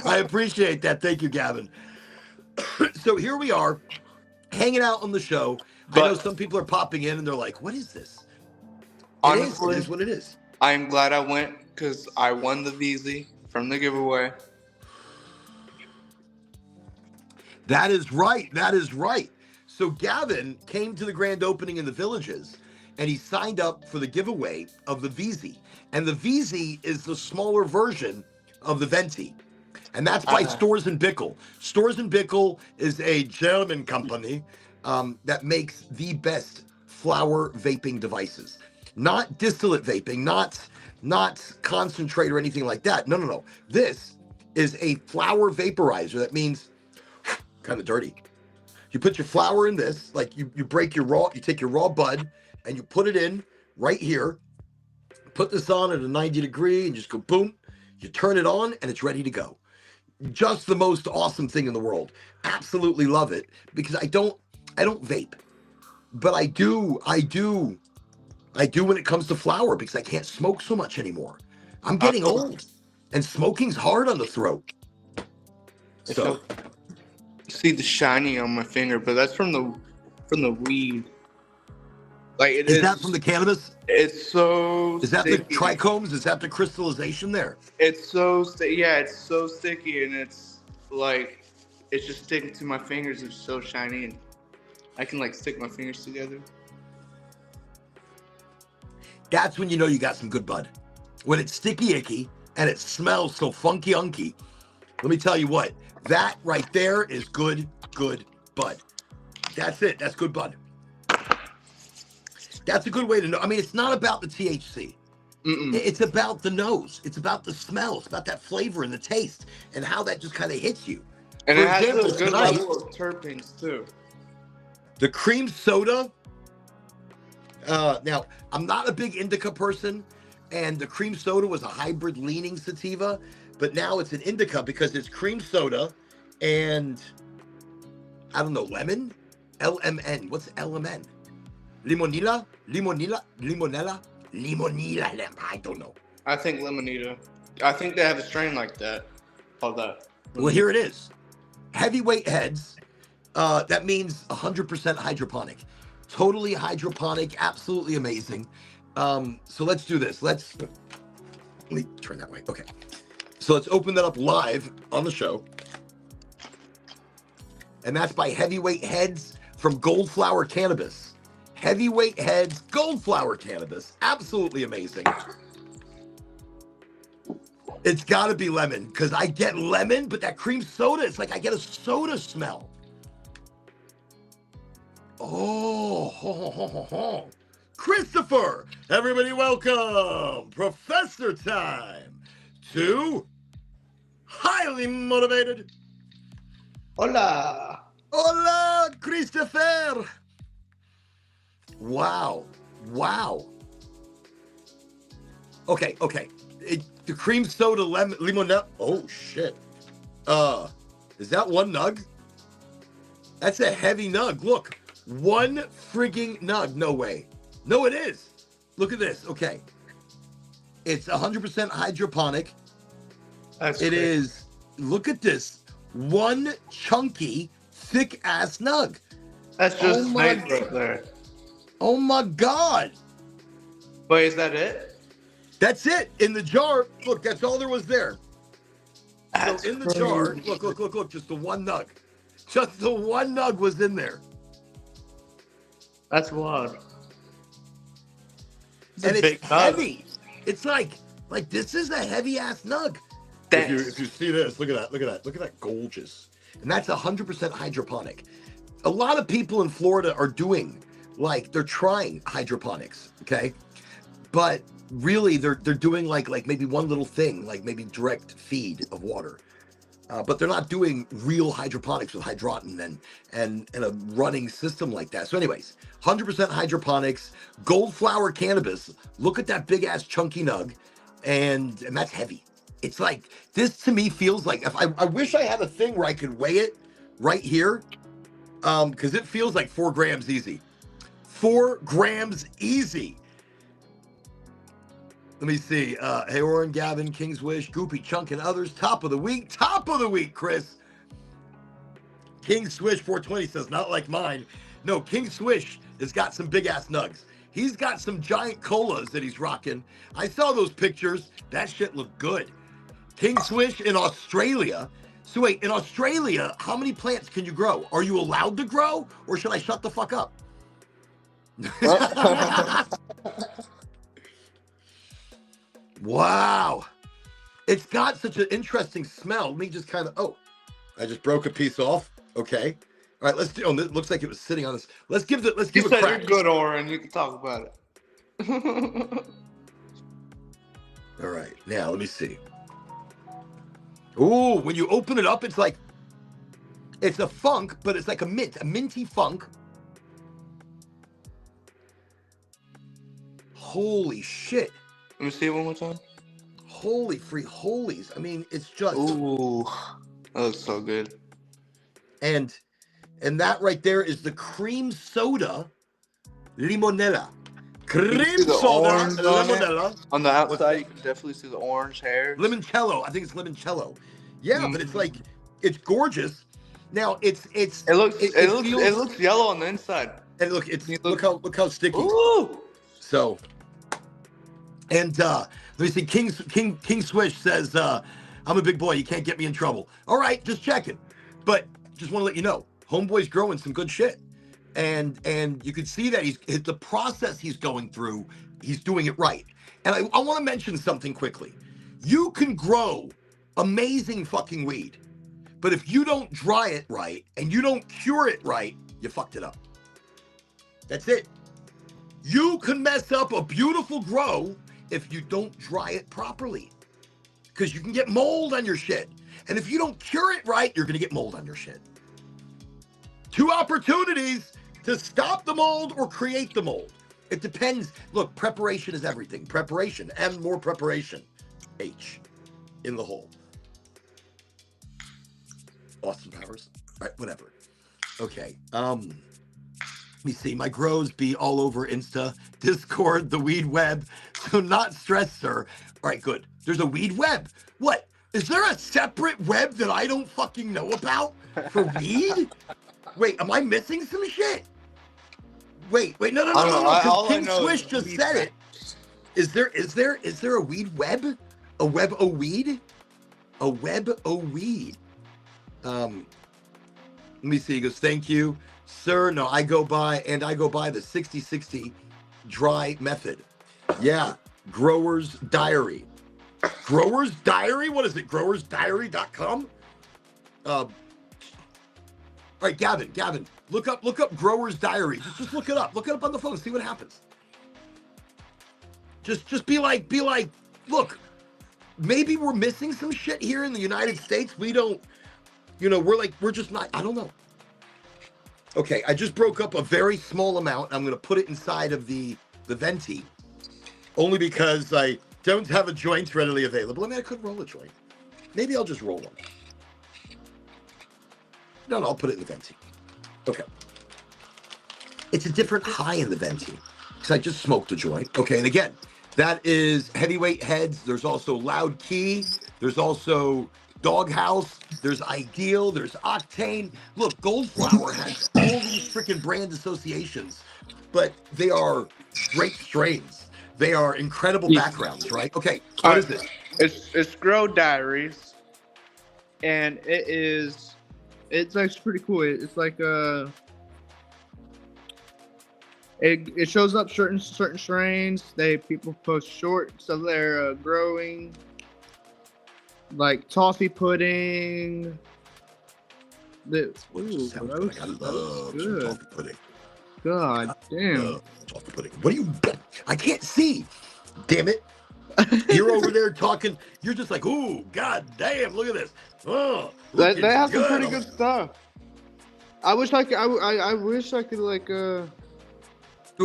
Speaker 1: I appreciate that. Thank you, Gavin. So here we are, hanging out on the show. I know some people are popping in and they're like, "What is this?"
Speaker 2: Honestly,
Speaker 1: it is what it is.
Speaker 2: I'm glad I went because I won the VZ from the giveaway.
Speaker 1: That is right. So Gavin came to the grand opening in the Villages, and he signed up for the giveaway of the VZ. And the VZ is the smaller version of the Venti. And that's by Stores and Bickle. Stores and Bickle is a German company that makes the best flower vaping devices. Not distillate vaping, not concentrate or anything like that. No. This is a flower vaporizer. That means kind of dirty. You put your flower in this, like you take your raw bud and you put it in right here, put this on at a 90 degree and just go boom, you turn it on and it's ready to go. Just the most awesome thing in the world. Absolutely love it because I don't vape, but I do when it comes to flower because I can't smoke so much anymore. I'm getting old and smoking's hard on the throat. So
Speaker 2: see the shiny on my finger, but that's from the weed. Like
Speaker 1: is that from the cannabis?
Speaker 2: It's so.
Speaker 1: Is that
Speaker 2: sticky.
Speaker 1: the trichomes? Is that the crystallization there?
Speaker 2: It's so it's so sticky, and it's like it's just sticking to my fingers. It's so shiny, and I can like stick my fingers together.
Speaker 1: That's when you know you got some good bud. When it's sticky icky and it smells so funky unky. Let me tell you what. That right there is good bud. That's it. That's good bud. That's a good way to know. I mean, it's not about the THC. It's about the nose. It's about the smell. It's about that flavor and the taste and how that just kind of hits you.
Speaker 2: And it has a good level of terpenes too.
Speaker 1: The cream soda. Now, I'm not a big indica person, and the cream soda was a hybrid leaning sativa. But now it's an indica because it's cream soda and, I don't know, lemon? LMN. What's LMN? Limonilla? I don't know.
Speaker 2: I think Limonita. I think they have a strain like that. Called that.
Speaker 1: Well, here it is. Heavyweight heads. That means 100% hydroponic. Totally hydroponic. Absolutely amazing. So let's do this. Let me turn that way. Okay. So let's open that up live on the show. And that's by Heavyweight Heads from Gold Flower Cannabis. Heavyweight Heads, Gold Flower Cannabis. Absolutely amazing. It's got to be lemon because I get lemon, but that cream soda, it's like I get a soda smell. Oh, ho, ho, ho, ho. Christopher, everybody welcome. Professor time to highly motivated.
Speaker 2: Hola.
Speaker 1: Hola, Christopher. Wow. Wow. Okay. The cream soda limonette. Oh shit. Is that one nug? That's a heavy nug. Look, one frigging nug. No way. No, it is. Look at this. Okay. It's 100% hydroponic.
Speaker 2: That's
Speaker 1: It
Speaker 2: great.
Speaker 1: is. Look at this. One chunky, thick ass nug.
Speaker 2: That's just
Speaker 1: my-
Speaker 2: snake right there.
Speaker 1: Oh my God.
Speaker 2: Wait, is that it?
Speaker 1: That's it. In the jar. Look, that's all there was there.
Speaker 2: That's
Speaker 1: So in the
Speaker 2: crazy.
Speaker 1: jar, look. Just the one nug. Just the one nug was in there.
Speaker 2: That's
Speaker 1: And
Speaker 2: a big
Speaker 1: it's
Speaker 2: nug.
Speaker 1: heavy. It's like this is a heavy ass nug. If you see this, look at that gorgeous. And that's 100% hydroponic. A lot of people in Florida are doing, like, they're trying hydroponics, okay? But really they're doing like maybe one little thing, like maybe direct feed of water. But they're not doing real hydroponics with hydroton and a running system like that. So anyways, 100% hydroponics, gold flower cannabis. Look at that big ass chunky nug, and that's heavy. It's like, this to me feels like, if I wish I had a thing where I could weigh it right here, because it feels like 4 grams easy. 4 grams easy. Let me see. Hey, Oren, Gavin, King's Wish, Goopy, Chunk, and others. Top of the week, Chris. King Swish 420 says, not like mine. No, King Swish has got some big ass nugs. He's got some giant colas that he's rocking. I saw those pictures. That shit looked good. King Swish in Australia. So wait, in Australia, how many plants can you grow? Are you allowed to grow, or should I shut the fuck up? Wow. It's got such an interesting smell. Let me just kind of, oh, I just broke a piece off. Okay. All right, let's do, oh, it looks like it was sitting on this. Let's give it a
Speaker 2: said
Speaker 1: crack.
Speaker 2: you're good, Oren. You can talk about it.
Speaker 1: All right, now let me see. Ooh, when you open it up, it's like, it's a funk, but it's like a minty funk. Holy shit.
Speaker 2: Let me see it one more time.
Speaker 1: Holy free holies. I mean, it's just.
Speaker 2: Ooh, that looks so good.
Speaker 1: And that right there is the cream soda limonella. Cream soda limonella.
Speaker 2: On the outside, you can definitely see the orange hair.
Speaker 1: Limoncello. I think it's limoncello. Yeah, but it's like, it's gorgeous. Now it
Speaker 2: looks yellow on the inside.
Speaker 1: And look, look how sticky.
Speaker 2: Ooh.
Speaker 1: So, and let me see. King Swish says, I'm a big boy. You can't get me in trouble. All right, just checking. But just want to let you know, homeboy's growing some good shit. And you can see that the process he's going through, he's doing it right. And I want to mention something quickly. You can grow amazing fucking weed, but if you don't dry it right and you don't cure it right, you fucked it up. That's it. You can mess up a beautiful grow if you don't dry it properly, because you can get mold on your shit. And if you don't cure it right, you're going to get mold on your shit. 2 opportunities to stop the mold or create the mold. It depends. Look, preparation is everything. Preparation and more preparation. H in the hole. Austin Powers. All right, whatever. Okay. Let me see. My grows be all over Insta, Discord, the weed web. So not stressed, sir. All right, good. There's a weed web. What? Is there a separate web that I don't fucking know about for weed? Wait, am I missing some shit? Wait, no. Because King Swish just said it. Is there a weed web? A web o weed? A web o weed. Let me see. He goes, thank you, sir. No, I go by the 60/60 dry method. Yeah, Grower's Diary. Grower's Diary? What is it? GrowersDiary.com? All right, Gavin, look up Grower's Diary. Just look it up. Look it up on the phone. See what happens. Just be like, look, maybe we're missing some shit here in the United States. We don't, we're just not, I don't know. Okay, I just broke up a very small amount. I'm going to put it inside of the venti, only because I don't have a joint readily available. I mean, I could roll a joint. Maybe I'll just roll one. No, I'll put it in the venti. Okay. It's a different high in the venti because I just smoked a joint. Okay, and again, that is heavyweight heads. There's also loud key. There's also Doghouse, there's Ideal, there's Octane. Look, Goldflower has all these freaking brand associations, but they are great strains. They are incredible backgrounds, right? Okay, what is this?
Speaker 2: It's Grow Diaries, and it's actually pretty cool. It's like it shows up certain strains. People post shorts of their growing. Like toffee pudding. I
Speaker 1: love some toffee pudding.
Speaker 2: God damn.
Speaker 1: Toffee pudding. What do you? I can't see. Damn it. You're over there talking. You're just like, ooh, god damn, look at this. Oh,
Speaker 2: they have some pretty good stuff. I wish I could. I wish I could like
Speaker 1: do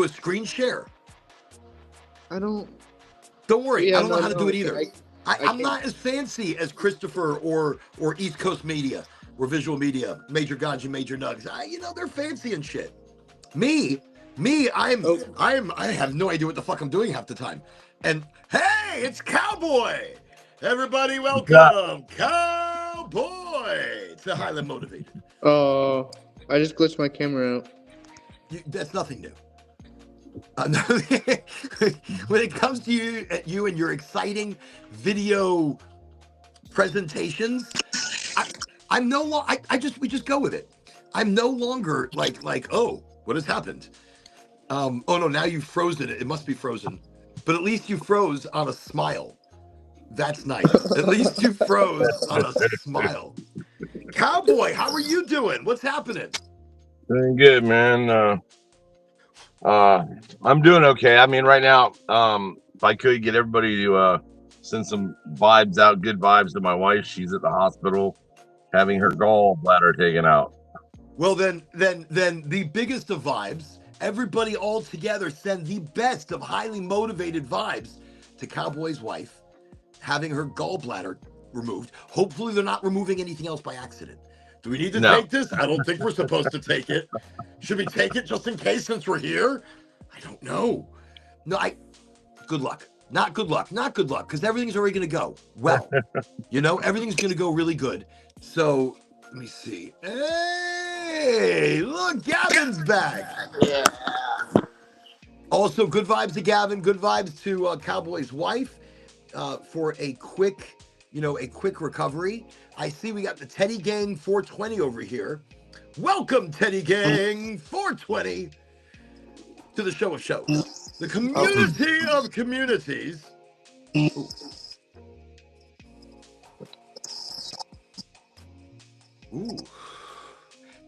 Speaker 1: a screen share.
Speaker 2: Don't
Speaker 1: worry. I don't know how to do it either. I'm not as fancy as Christopher or East Coast Media or Visual Media, Major Ganji, Major Nugs. They're fancy and shit. Me, I have no idea what the fuck I'm doing half the time. And hey, it's Cowboy. Everybody, welcome, Cowboy to Highly Motivated.
Speaker 2: Oh, I just glitched my camera out.
Speaker 1: That's nothing new. When it comes to you and your exciting video presentations, I'm no longer. We just go with it. I'm no longer like oh, what has happened? Oh no, now you've frozen it. It must be frozen, but at least you froze on a smile. That's nice. At least you froze on a smile. Cowboy, how are you doing? What's happening?
Speaker 3: Doing good, man. I'm doing okay. I mean, right now, if I could get everybody to send some vibes out, good vibes to my wife. She's at the hospital having her gallbladder taken out.
Speaker 1: Well, then the biggest of vibes. Everybody all together send the best of highly motivated vibes to Cowboy's wife having her gallbladder removed. Hopefully, they're not removing anything else by accident. Do we need to take this? I don't think we're supposed to take it. Should we take it just in case since we're here? I don't know. No, good luck. Not good luck. Not good luck, because everything's already going to go well. Everything's going to go really good. So, let me see. Hey, look, Gavin's back.
Speaker 2: Yeah.
Speaker 1: Also, good vibes to Gavin. Good vibes to Cowboy's wife for a quick recovery. I see we got the Teddy Gang 420 over here. Welcome, Teddy Gang 420, to the show of shows. The community of communities. Ooh.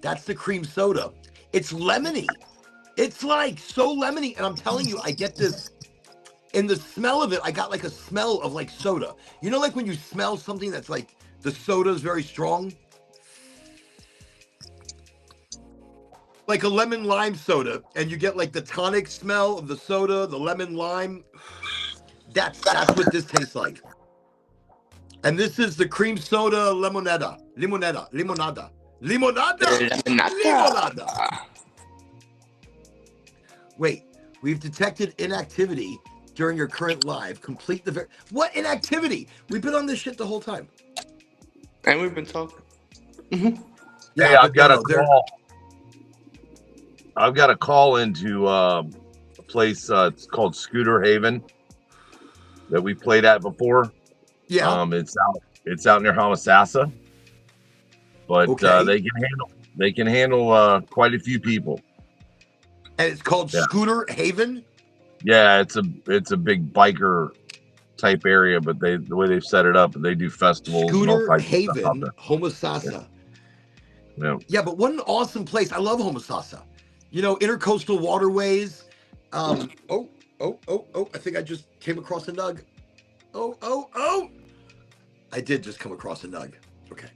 Speaker 1: That's the cream soda. It's lemony. It's like so lemony. And I'm telling you, I get this. In the smell of it, I got like a smell of like soda. Like when you smell something that's like the soda is very strong? Like a lemon lime soda, and you get like the tonic smell of the soda, the lemon lime. That's what this tastes like. And this is the cream soda limonada. Wait, we've detected inactivity during your current live. Complete the what inactivity? We've been on this shit the whole time.
Speaker 2: And we've been talking.
Speaker 3: Mm-hmm. Yeah, hey, I've got a call. I've got a call into a place. It's called Scooter Haven that we played at before.
Speaker 1: Yeah.
Speaker 3: It's out near Homosassa, but okay. They can handle quite a few people.
Speaker 1: And it's called Scooter Haven.
Speaker 3: Yeah, it's a big biker type area, but the way they've set it up, they do festivals.
Speaker 1: Scooter Haven, Homosassa.
Speaker 3: Yeah,
Speaker 1: but what an awesome place! I love Homosassa. Intercoastal waterways. I think I just came across a nug. Oh! I did just come across a nug. Okay.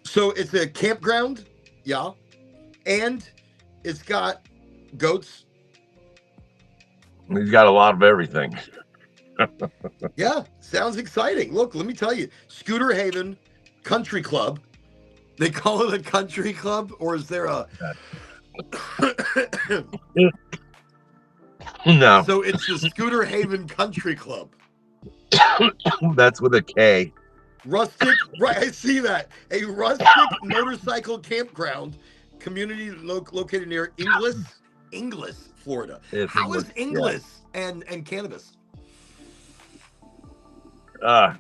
Speaker 1: So it's a campground, yeah, and it's got goats.
Speaker 3: He's got a lot of everything.
Speaker 1: Yeah, sounds exciting. Look, let me tell you, Scooter Haven Country Club. They call it a country club, or is there a?
Speaker 3: No,
Speaker 1: So it's the Scooter Haven Country Club.
Speaker 3: that's with a K.
Speaker 1: Rustic, right? I see that. A rustic motorcycle campground community located near Inglis, Florida.
Speaker 3: It's
Speaker 1: How is
Speaker 3: Inglis,
Speaker 1: and cannabis?
Speaker 3: I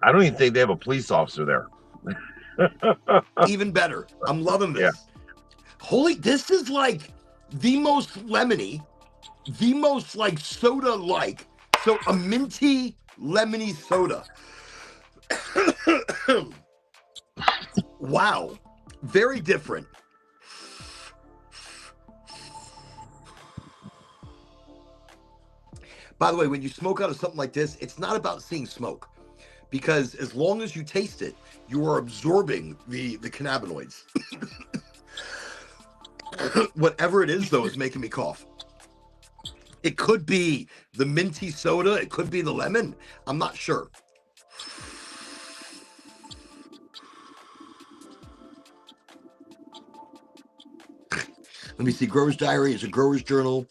Speaker 3: don't even think they have a police officer there.
Speaker 1: Even better. I'm loving this.
Speaker 3: Yeah.
Speaker 1: This is like the most lemony, the most like soda-like. So a minty, lemony soda. Wow. Very different. By the way, when you smoke out of something like this, it's not about seeing smoke, because as long as you taste it, you are absorbing the cannabinoids. Whatever it is, though, is making me cough. It could be the minty soda. It could be the lemon. I'm not sure. Let me see. Growers Diary is a growers journal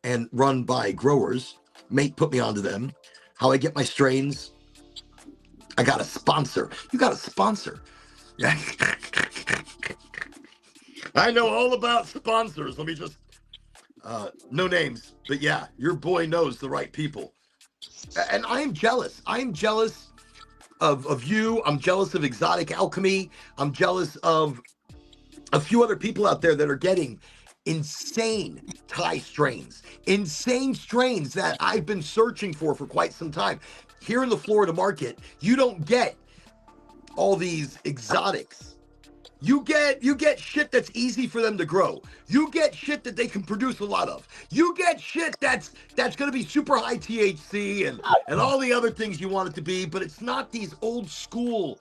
Speaker 1: and run by growers. Mate put me onto them. How I get my strains. I got a sponsor. You got a sponsor. I know all about sponsors. Let me just, no names, but yeah, your boy knows the right people. And I am jealous. I am jealous of you. I'm jealous of Exotic Alchemy. I'm jealous of a few other people out there that are getting insane Thai strains, insane strains that I've been searching for quite some time. Here in the Florida market, you don't get all these exotics. You get shit that's easy for them to grow. You get shit that they can produce a lot of. You get shit that's going to be super high THC and all the other things you want it to be, but it's not these old school,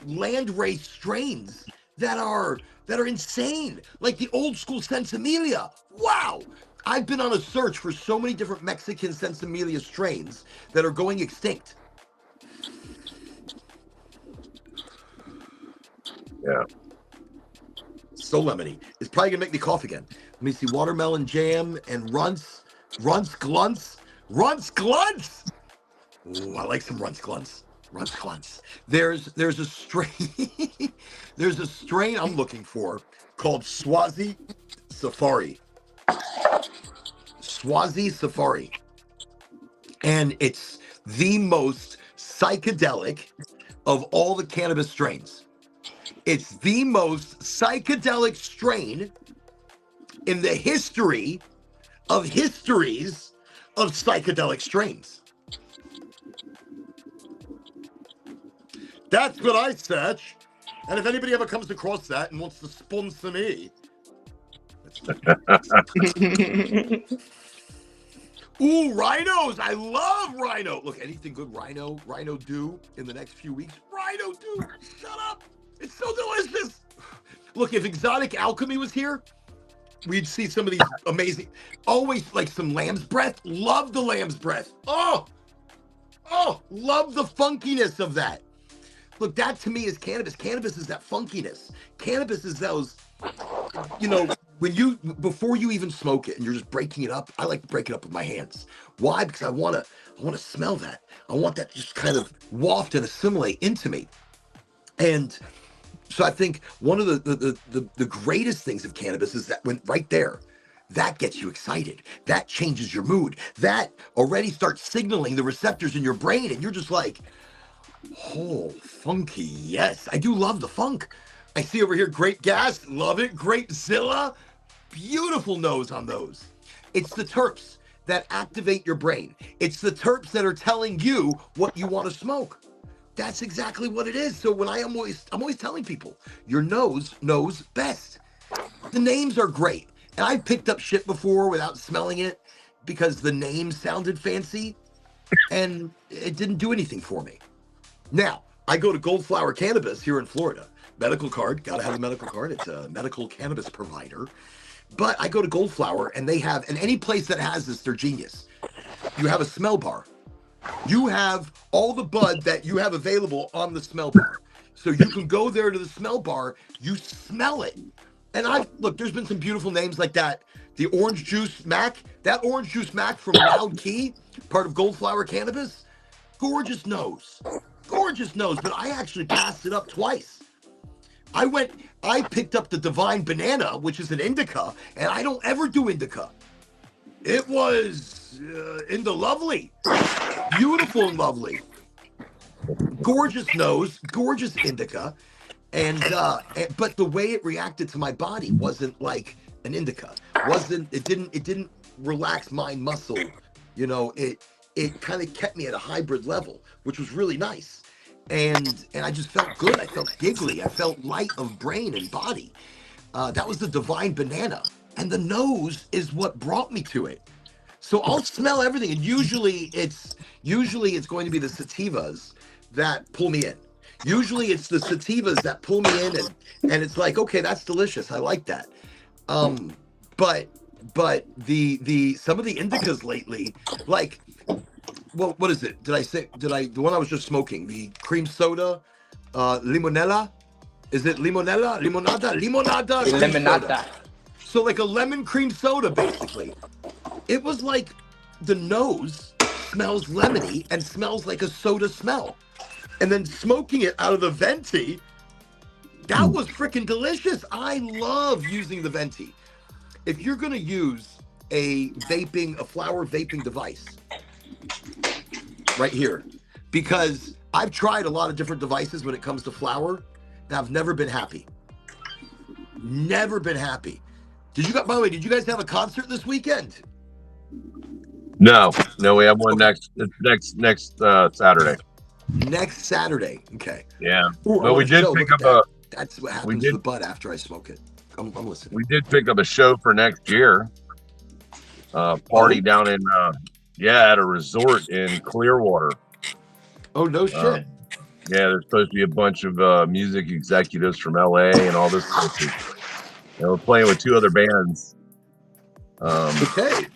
Speaker 1: land race strains that are insane, like the old school Sensimilia. Wow. I've been on a search for so many different Mexican Sensimilia strains that are going extinct.
Speaker 3: Yeah.
Speaker 1: So lemony. It's probably gonna make me cough again. Let me see. Watermelon jam and runts glunts. Ooh, I like some runts glunts. There's a strain. There's a strain I'm looking for called Swazi Safari. And it's the most psychedelic of all the cannabis strains. It's the most psychedelic strain in the history of histories of psychedelic strains. That's what I search. And if anybody ever comes across that and wants to sponsor me. Ooh, rhinos. I love rhino. Look, anything good rhino do in the next few weeks. Rhino do. Shut up. It's so delicious. Look, if Exotic Alchemy was here, we'd see some of these amazing, always like some lamb's breath. Love the lamb's breath. Oh, love the funkiness of that. Look, that to me is cannabis. Cannabis is that funkiness. Cannabis is those, before you even smoke it and you're just breaking it up. I like to break it up with my hands. Why? Because I want to smell that. I want that to just kind of waft and assimilate into me. And so I think one of the greatest things of cannabis is that when right there, that gets you excited. That changes your mood. That already starts signaling the receptors in your brain, and you're just like, oh, funky. Yes, I do love the funk. I see over here, Great Gas, love it. Great Zilla, beautiful nose on those. It's the terps that activate your brain. It's the terps that are telling you what you want to smoke. That's exactly what it is. So when I'm always telling people, your nose knows best. The names are great. And I've picked up shit before without smelling it. because the name sounded fancy, and it didn't do anything for me. Now, I go to Goldflower Cannabis here in Florida. Medical card, gotta have a medical card. It's a medical cannabis provider. But I go to Goldflower, and they have, and any place that has this, they're genius. You have a smell bar. You have all the bud that you have available on the smell bar. So you can go there to the smell bar, you smell it. And look, there's been some beautiful names like that. The Orange Juice Mac, that Orange Juice Mac from Loud Key, part of Goldflower Cannabis, gorgeous nose, but I actually passed it up twice. I picked up the Divine Banana, which is an indica, and I don't ever do indica. It was in the lovely, beautiful and lovely, gorgeous nose, gorgeous indica, but the way it reacted to my body wasn't like an indica. It didn't relax my muscle. You know, it kind of kept me at a hybrid level, which was really nice. And I just felt good. I felt giggly. I felt light of brain and body. That was the Divine Banana. And the nose is what brought me to it. So I'll smell everything. And usually it's going to be the sativas that pull me in. Usually it's the sativas that pull me in, and it's like, okay, that's delicious. I like that. But the some of the indicas lately, like, well, what is it? The one I was just smoking, the cream soda, limonella? Is it limonella? Limonada?
Speaker 2: Limonada.
Speaker 1: So like a lemon cream soda, basically. It was like the nose smells lemony and smells like a soda smell. And then smoking it out of the venti, that was freaking delicious. I love using the venti. If you're gonna use a flower vaping device, right here, because I've tried a lot of different devices when it comes to flower, and I've never been happy. Never been happy. By the way, did you guys have a concert this weekend?
Speaker 3: No, we have one next Saturday.
Speaker 1: Next Saturday, okay.
Speaker 3: Yeah,
Speaker 1: Ooh,
Speaker 3: but we did pick up
Speaker 1: That's what happens to the bud after I smoke it. I'm listening.
Speaker 3: We did pick up a show for next year. Party down in at a resort in Clearwater.
Speaker 1: Oh, no shit.
Speaker 3: Yeah, there's supposed to be a bunch of music executives from LA and all this stuff. And we're playing with 2 other bands.
Speaker 1: Okay.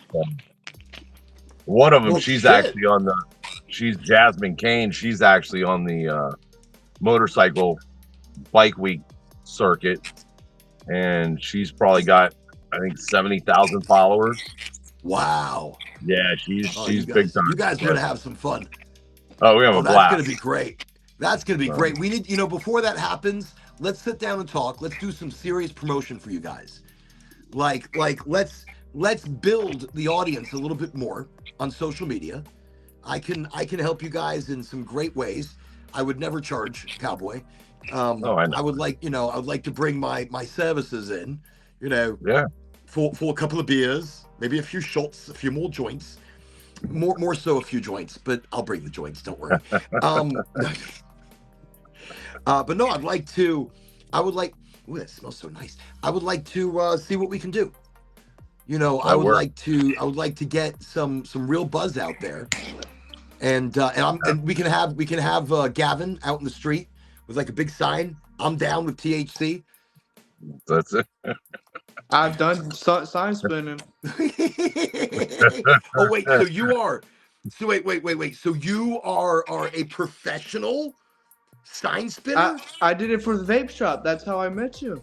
Speaker 3: One of them, she's Jasmine Kane. She's actually on the motorcycle bike week circuit, and she's probably got, I think, 70,000 followers.
Speaker 1: Wow.
Speaker 3: Yeah, she's big time.
Speaker 1: You guys are gonna have some fun.
Speaker 3: Oh, we have a blast.
Speaker 1: That's gonna be great. That's gonna be great. We need, before that happens, let's sit down and talk. Let's do some serious promotion for you guys. Like let's build the audience a little bit more on social media. I can help you guys in some great ways. I would never charge, Cowboy. I know. I would like to bring my services in, for a couple of beers, maybe a few shots, a few more joints, more so a few joints, but I'll bring the joints, don't worry. But no, ooh, that smells so nice. I would like to see what we can do. I would like to get some real buzz out there. And we can have Gavin out in the street with like a big sign. I'm down with THC.
Speaker 3: That's it.
Speaker 2: I've done sign spinning.
Speaker 1: Oh wait, so you are? So wait. So you are a professional sign spinner?
Speaker 2: I did it for the vape shop. That's how I met you.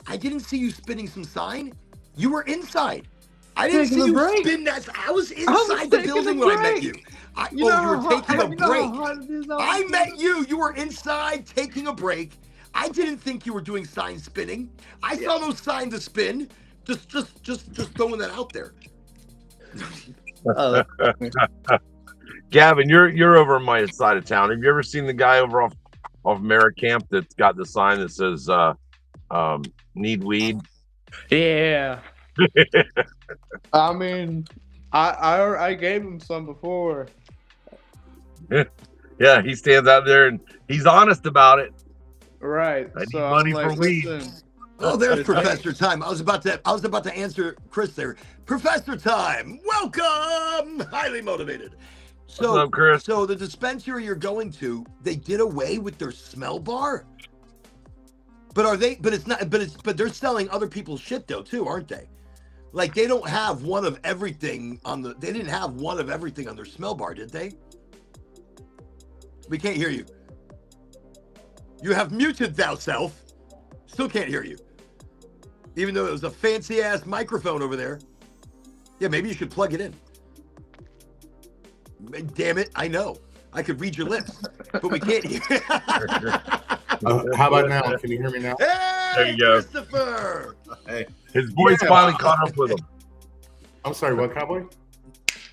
Speaker 1: I didn't see you spinning some sign. You were inside. I didn't see you spin that. I was inside the building when I met you. You were taking a break. I met you. You were inside taking a break. I didn't think you were doing sign spinning. I saw no sign to spin. Just throwing that out there.
Speaker 3: Gavin, you're over on my side of town. Have you ever seen the guy over off Merritt Camp that's got the sign that says "Need weed"?
Speaker 2: Yeah. I mean, I gave him some before.
Speaker 3: Yeah, he stands out there and he's honest about it.
Speaker 2: Right.
Speaker 3: I need money for weed.
Speaker 1: Oh, there's Professor Time. I was about to answer Chris there. Professor Time, welcome. Highly motivated. So,
Speaker 3: What's up, Chris?
Speaker 1: So the dispensary you're going to, they did away with their smell bar. But are they? But it's not. But they're selling other people's shit though too, aren't they? Like they don't have one of everything on the. They didn't have one of everything on their smell bar, did they? We can't hear you. You have muted thyself. Still can't hear you. Even though it was a fancy ass microphone over there. Yeah, maybe you should plug it in. Damn it, I know. I could read your lips, but we can't hear.
Speaker 4: How about now? Can you hear me now?
Speaker 1: Hey,
Speaker 3: There you go.
Speaker 1: Christopher.
Speaker 4: Hey.
Speaker 3: His voice finally caught up with him.
Speaker 4: I'm sorry, what, Cowboy?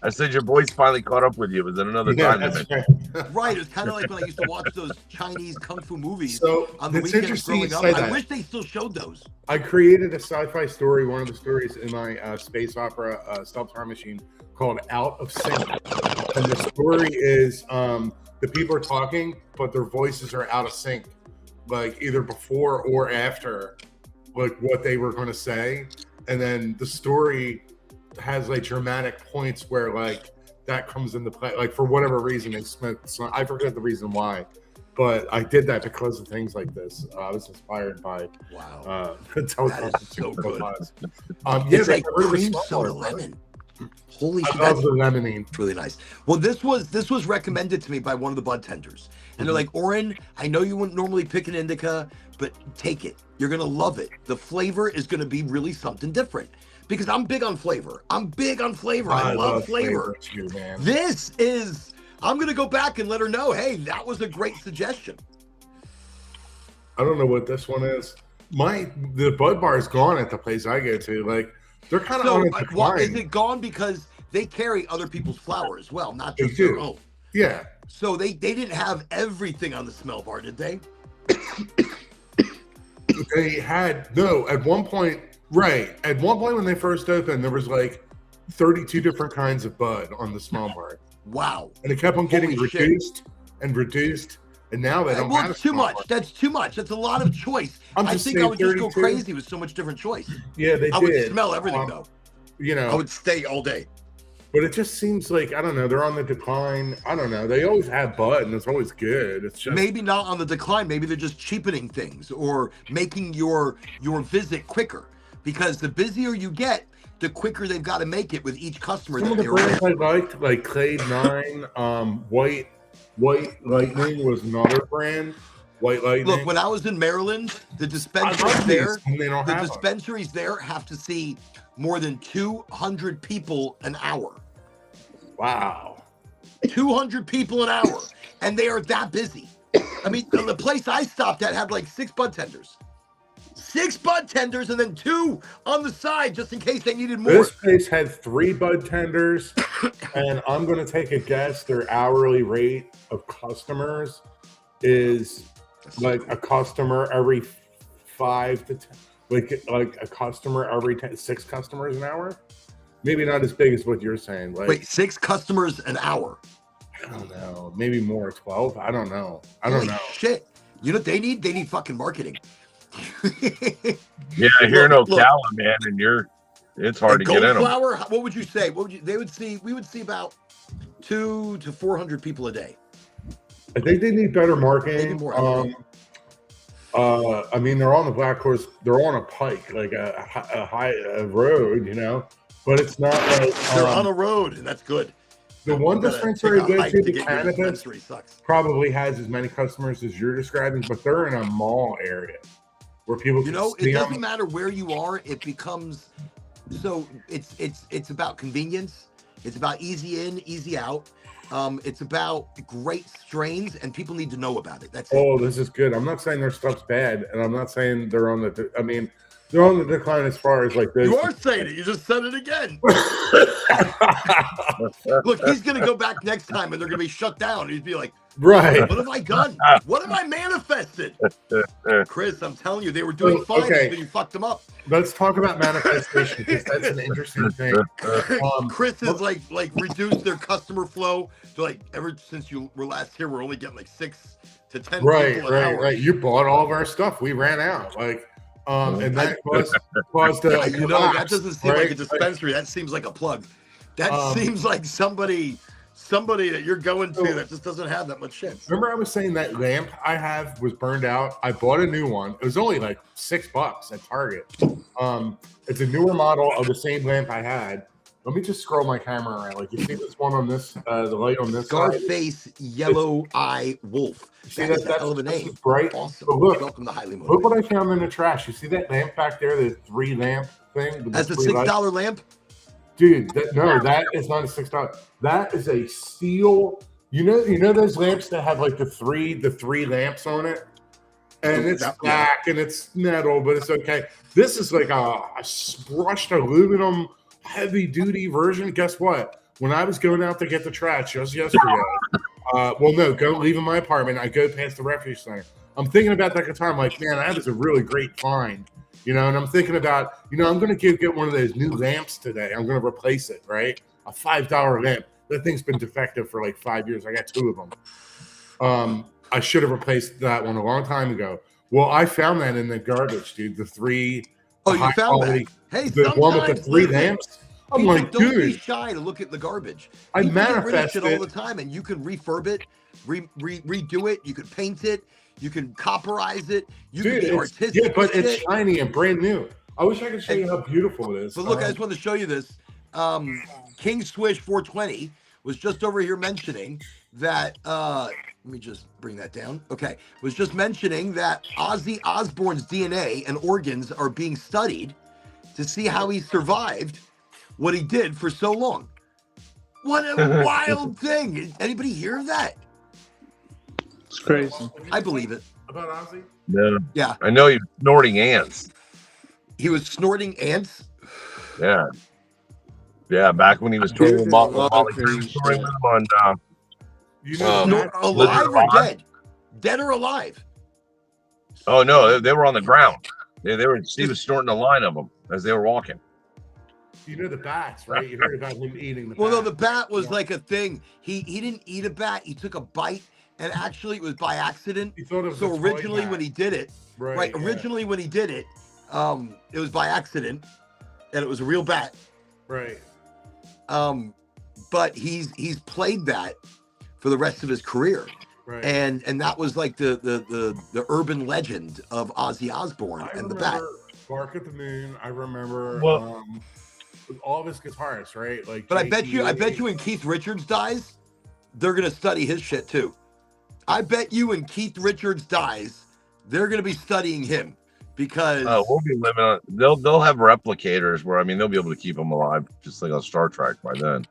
Speaker 3: I said your voice finally caught up with you. Was it another time?
Speaker 4: That's right.
Speaker 1: Right, it's kind of like when I used to watch those Chinese kung fu movies
Speaker 4: So
Speaker 1: on the
Speaker 4: it's
Speaker 1: weekends
Speaker 4: interesting you
Speaker 1: growing up.
Speaker 4: say
Speaker 1: I
Speaker 4: that.
Speaker 1: wish they still showed those.
Speaker 4: I created a sci-fi story, one of the stories in my space opera self-time machine called Out of Sync. And the story is the people are talking, but their voices are out of sync, like either before or after like what they were going to say. And then the story has like dramatic points where like that comes into play, like for whatever reason they smoked. So I forget the reason why, but I did that because of things like this. I was inspired by
Speaker 1: Wow.
Speaker 4: that
Speaker 1: is so good.
Speaker 4: It's
Speaker 1: like cream soda lemon. Holy shit,
Speaker 4: I love the lemonine.
Speaker 1: It's really nice. Well, this was recommended to me by one of the bud tenders. And they're like, Oren, I know you wouldn't normally pick an indica, but take it. You're going to love it. The flavor is going to be really something different. Because I'm big on flavor. I love flavor.
Speaker 4: Too, man.
Speaker 1: This is, I'm going to go back and let her know, hey, that was a great suggestion.
Speaker 4: I don't know what this one is. The Bud Bar is gone at the place I go to. Like, they're kind of on a decline.
Speaker 1: Well, is it gone because they carry other people's flour as well, not just their own?
Speaker 4: Yeah.
Speaker 1: So they didn't have everything on the smell bar, did they?
Speaker 4: They had, no, at one point, right. At one point when they first opened, there was like 32 different kinds of bud on the smell bar.
Speaker 1: Wow.
Speaker 4: And it kept on getting
Speaker 1: Holy
Speaker 4: reduced and reduced. And now they don't have
Speaker 1: it's too much. That's too much. That's a lot of choice. I think I would just go crazy with so much different choice.
Speaker 4: Yeah, they did.
Speaker 1: I would smell everything though.
Speaker 4: You know,
Speaker 1: I would stay all day.
Speaker 4: But it just seems like, I don't know, they're on the decline. I don't know. They always have bud and it's always good. It's just
Speaker 1: maybe not on the decline. Maybe they're just cheapening things or making your visit quicker. Because the busier you get, the quicker they've got to make it with each customer.
Speaker 4: Some of the brands I liked, like Clade 9, White Lightning was another brand. White Lightning.
Speaker 1: Look, when I was in Maryland, the dispensaries there have to see more than 200 people an hour.
Speaker 4: Wow.
Speaker 1: 200 people an hour. And they are that busy. I mean, the place I stopped at had like 6 bud tenders. 6 bud tenders and then 2 on the side just in case they needed more.
Speaker 4: This place had 3 bud tenders, and I'm going to take a guess their hourly rate of customers is like a customer every 5 to 10, like a customer every 6 customers an hour. Maybe not as big as what you're saying. Like,
Speaker 1: wait, 6 customers an hour?
Speaker 4: I don't know. Maybe more, 12. I don't know. I don't know.
Speaker 1: Shit. You know what they need? They need fucking marketing.
Speaker 3: Yeah, you're no Ocala, man, and it's hard to get in them.
Speaker 1: Flower, what would you say? We would see about 200 to 400 people a day.
Speaker 4: I think they need better marketing.
Speaker 1: Maybe more.
Speaker 4: I mean, they're on the Black Horse. They're on a pike, like a road, you know. But it's not like
Speaker 1: they're on a road, and that's good.
Speaker 4: The one dispensary I go to, the
Speaker 1: cannabis,
Speaker 4: probably has as many customers as you're describing, but they're in a mall area where people can
Speaker 1: it doesn't matter where you are. It becomes so it's about convenience. It's about easy in, easy out. It's about great strains, and people need to know about it. That's it.
Speaker 4: This is good. I'm not saying their stuff's bad, and I'm not saying they're on the. I mean, they're on the decline as far as like this.
Speaker 1: You are saying it. You just said it again. Look, he's gonna go back next time, and they're gonna be shut down. He'd be like,
Speaker 4: right.
Speaker 1: What have I done? What have I manifested? Chris, I'm telling you, they were doing fine,
Speaker 4: okay.
Speaker 1: but you fucked them up.
Speaker 4: Let's talk about manifestation because that's an interesting thing.
Speaker 1: Chris has like reduced their customer flow to like ever since you were last here, we're only getting like 6 to 10 people an hour.
Speaker 4: Right. You bought all of our stuff. We ran out. Like And that caused the
Speaker 1: You know, that doesn't seem like a
Speaker 4: right?
Speaker 1: dispensary. That seems like a plug. That seems like somebody that you're going to that just doesn't have that much shit.
Speaker 4: Remember, I was saying that lamp I have was burned out. I bought a new one. It was only like $6 at Target. It's a newer model of the same lamp I had. Let me just scroll my camera around. Like, you see this one on this, the light on this
Speaker 1: Scarface Yellow Eye Wolf.
Speaker 4: See
Speaker 1: That's a hell of a
Speaker 4: that's
Speaker 1: name.
Speaker 4: bright.
Speaker 1: Awesome.
Speaker 4: But look,
Speaker 1: Welcome to Highly Motivated.
Speaker 4: look what I found in the trash. You see that lamp back there, the 3 lamp thing?
Speaker 1: That's a $6 lamp?
Speaker 4: Dude, that is not a $6. That is a steel. You know those lamps that have like the three lamps on it, and it's black and it's metal, but it's okay. This is like a brushed aluminum, heavy duty version. Guess what? When I was going out to get the trash just yesterday, leaving my apartment, I go past the refuge center. I'm thinking about that guitar. I'm like, man, that was a really great find. And I'm thinking about, I'm going to get one of those new lamps today. I'm going to replace it, right? A $5 lamp. That thing's been defective for like 5 years. I got 2 of them. I should have replaced that one a long time ago. Well, I found that in the garbage, dude. The 3.
Speaker 1: Oh, you found that? Hey,
Speaker 4: the one with the 3 lamps. I'm like,
Speaker 1: don't
Speaker 4: dude.
Speaker 1: be shy to look at the garbage.
Speaker 4: I
Speaker 1: manifest it all the time, and you can refurb it, redo it. You can paint it. You can copperize it. You can be artistic.
Speaker 4: Yeah, but it's shiny and brand new. I wish I could show you how beautiful it is.
Speaker 1: But look, I just want to show you this. King Swish 420 was just over here mentioning that. Let me just bring that down. Okay, was just mentioning that Ozzy Osbourne's DNA and organs are being studied to see how he survived what he did for so long. What a wild thing! Anybody hear that?
Speaker 2: It's crazy.
Speaker 1: I believe it.
Speaker 4: About Ozzy?
Speaker 3: No.
Speaker 1: Yeah.
Speaker 3: I know he was snorting ants.
Speaker 1: He was snorting ants?
Speaker 3: Yeah. Yeah, back when he was touring with Molly on
Speaker 1: alive or dead? Dead or alive?
Speaker 3: Oh no, they were on the ground. He was snorting a line of them as they were walking.
Speaker 4: You know the bats, right? You heard about him eating the bat.
Speaker 1: Well, no, the bat was like a thing. He didn't eat a bat. He took a bite. And actually, it was by accident.
Speaker 4: He thought it was
Speaker 1: so originally, when he did it, when he did it, it was by accident, and it was a real bat.
Speaker 4: Right.
Speaker 1: But he's played that for the rest of his career.
Speaker 4: Right.
Speaker 1: And that was like the urban legend of Ozzy Osbourne and the bat.
Speaker 4: Bark at the Moon. I remember all of his guitarists, right? Like,
Speaker 1: but I bet you when Keith Richards dies, they're gonna study his shit too. I bet you when Keith Richards dies, they're going to be studying him because
Speaker 3: we'll be living on. They'll have replicators where they'll be able to keep him alive, just like on Star Trek by then.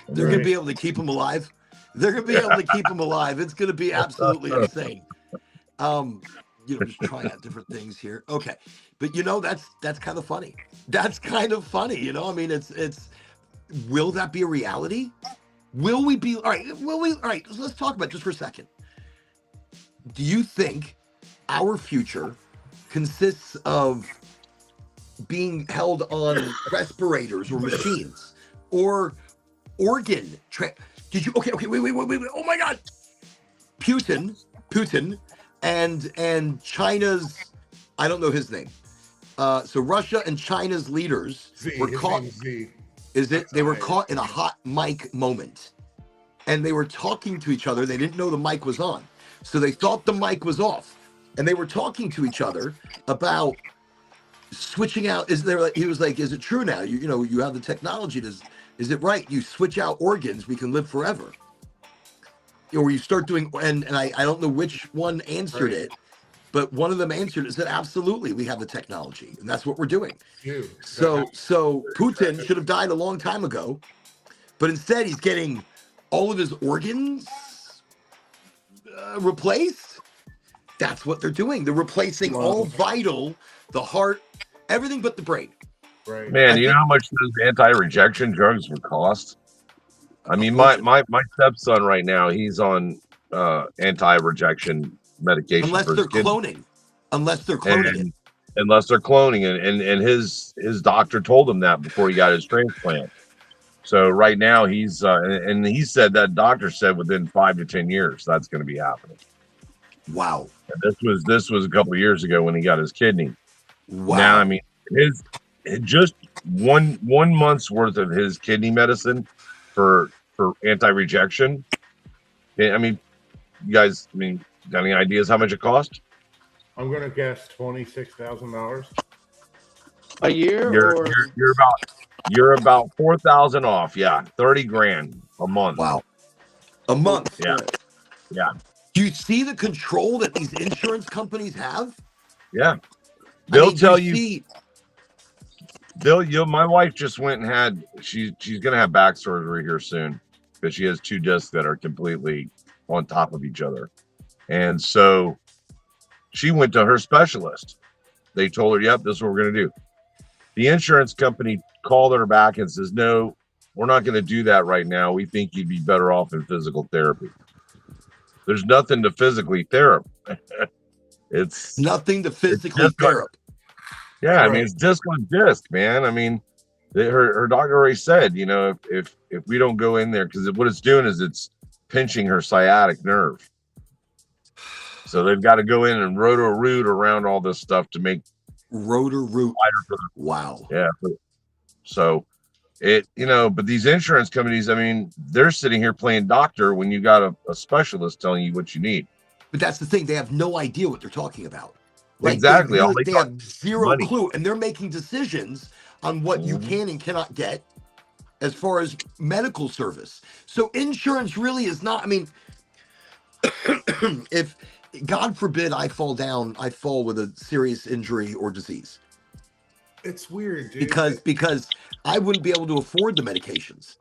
Speaker 1: They're going to be able to keep him alive. They're going to be able to keep him alive. It's going to be absolutely insane. Just trying out different things here. Okay, but that's kind of funny. That's kind of funny. It's. Will that be a reality? Will we be all right? All right. Let's talk about it just for a second. Do you think our future consists of being held on respirators or machines or organ? Did you? Okay. Wait. Oh my God. Putin, and China's. I don't know his name. So Russia and China's leaders were caught. They were caught in a hot mic moment, and they were talking to each other. They didn't know the mic was on. So they thought the mic was off, and they were talking to each other about switching out. He was like, "Is it true now? You have the technology. Is it right? You switch out organs, we can live forever." Or you start doing, and I don't know which one answered it, but one of them answered it, said, "Absolutely, we have the technology, and that's what we're doing." So Putin should have died a long time ago, but instead he's getting all of his organs replaced. That's what they're doing. They're replacing all vital, the heart, everything but the brain.
Speaker 4: Right.
Speaker 3: Man, you know how much those anti-rejection drugs would cost? My stepson right now, he's on anti-rejection medication.
Speaker 1: Unless they're cloning it.
Speaker 3: Unless they're cloning it. And his doctor told him that before he got his transplant. So right now he's and he said that doctor said within 5 to 10 years that's going to be happening.
Speaker 1: Wow.
Speaker 3: And this was a couple of years ago when he got his kidney.
Speaker 1: Wow.
Speaker 3: Now, I mean, his just one month's worth of his kidney medicine for anti-rejection. I mean, you guys, I mean, got any ideas how much it cost?
Speaker 4: I'm gonna guess $26,000.
Speaker 2: A year or
Speaker 3: You're about 4,000 off. Yeah, 30 grand a month.
Speaker 1: Wow. A month.
Speaker 3: Yeah, yeah,
Speaker 1: Do you see the control that these insurance companies have?
Speaker 3: yeah.
Speaker 1: I
Speaker 3: They'll
Speaker 1: mean,
Speaker 3: tell
Speaker 1: you
Speaker 3: you.
Speaker 1: see,
Speaker 3: My wife just went and had. She's gonna have back surgery here soon because she has two discs that are completely on top of each other, and so she went to her specialist. They told her, "Yep, this is what we're gonna do." The insurance company called her back and says, "No, we're not going to do that right now. We think you'd be better off in physical therapy." There's nothing to physically therapy. It's
Speaker 1: nothing to physically therapy.
Speaker 3: Yeah, I mean, it's disc on disc, man. I mean, her doctor already said, you know, if we don't go in there, because what it's doing is it's pinching her sciatic nerve. So they've got to go in and roto-root around all this stuff to make
Speaker 1: roto-root. Wow.
Speaker 3: Yeah. So it, you know, but these insurance companies, I mean, they're sitting here playing doctor when you got a specialist telling you what you need.
Speaker 1: But that's the thing. They have no idea what they're talking about. Like,
Speaker 3: exactly.
Speaker 1: They have zero clue, and they're making decisions on what you can and cannot get as far as medical service. So insurance really is not, I mean, if God forbid I fall with a serious injury or disease.
Speaker 4: It's weird, dude.
Speaker 1: Because I wouldn't be able to afford the medications.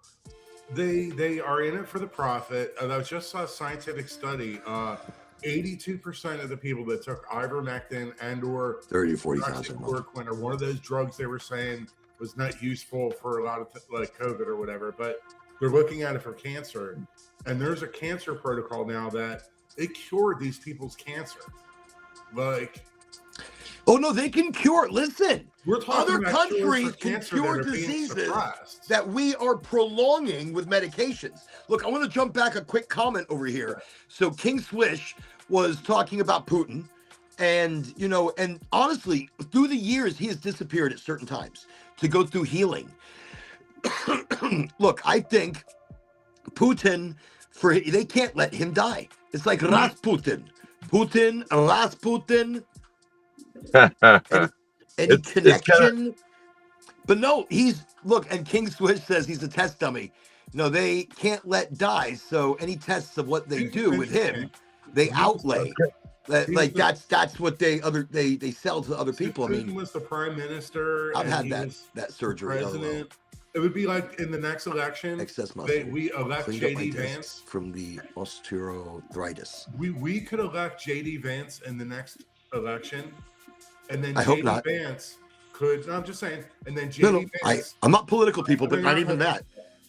Speaker 4: They are in it for the profit. I just saw a scientific study. 82% of the people that took ivermectin and or
Speaker 1: 30 or 40,000
Speaker 4: chloroquine or one of those drugs they were saying was not useful for a lot of like COVID or whatever, but they're looking at it for cancer. And there's a cancer protocol now that it cured these people's cancer. Like,
Speaker 1: oh no, they can cure. Listen,
Speaker 4: we're talking
Speaker 1: other
Speaker 4: about
Speaker 1: countries can cure diseases that we are prolonging with medications. Look, I want to jump back a quick comment over here. So King Swish was talking about Putin, and you know, and honestly, through the years, he has disappeared at certain times to go through healing. Look, I think Putin, they can't let him die. It's like Rasputin, Rasputin. Any connection? But no, and King Swish says he's a test dummy. No, they can't let die. So any tests of what they do with him, they outlay. Like that's what they sell to other people.
Speaker 4: Putin
Speaker 1: I mean,
Speaker 4: was the prime minister.
Speaker 1: I've had that surgery.
Speaker 4: President. It would be like in the next election.
Speaker 1: Excess muscle.
Speaker 4: We elect JD Vance
Speaker 1: from the osteoarthritis.
Speaker 4: We could elect JD Vance in the next election, and then
Speaker 1: I hope not.
Speaker 4: Vance could. No, I'm just saying. And then JD Vance.
Speaker 1: I'm not political, people, but not even that.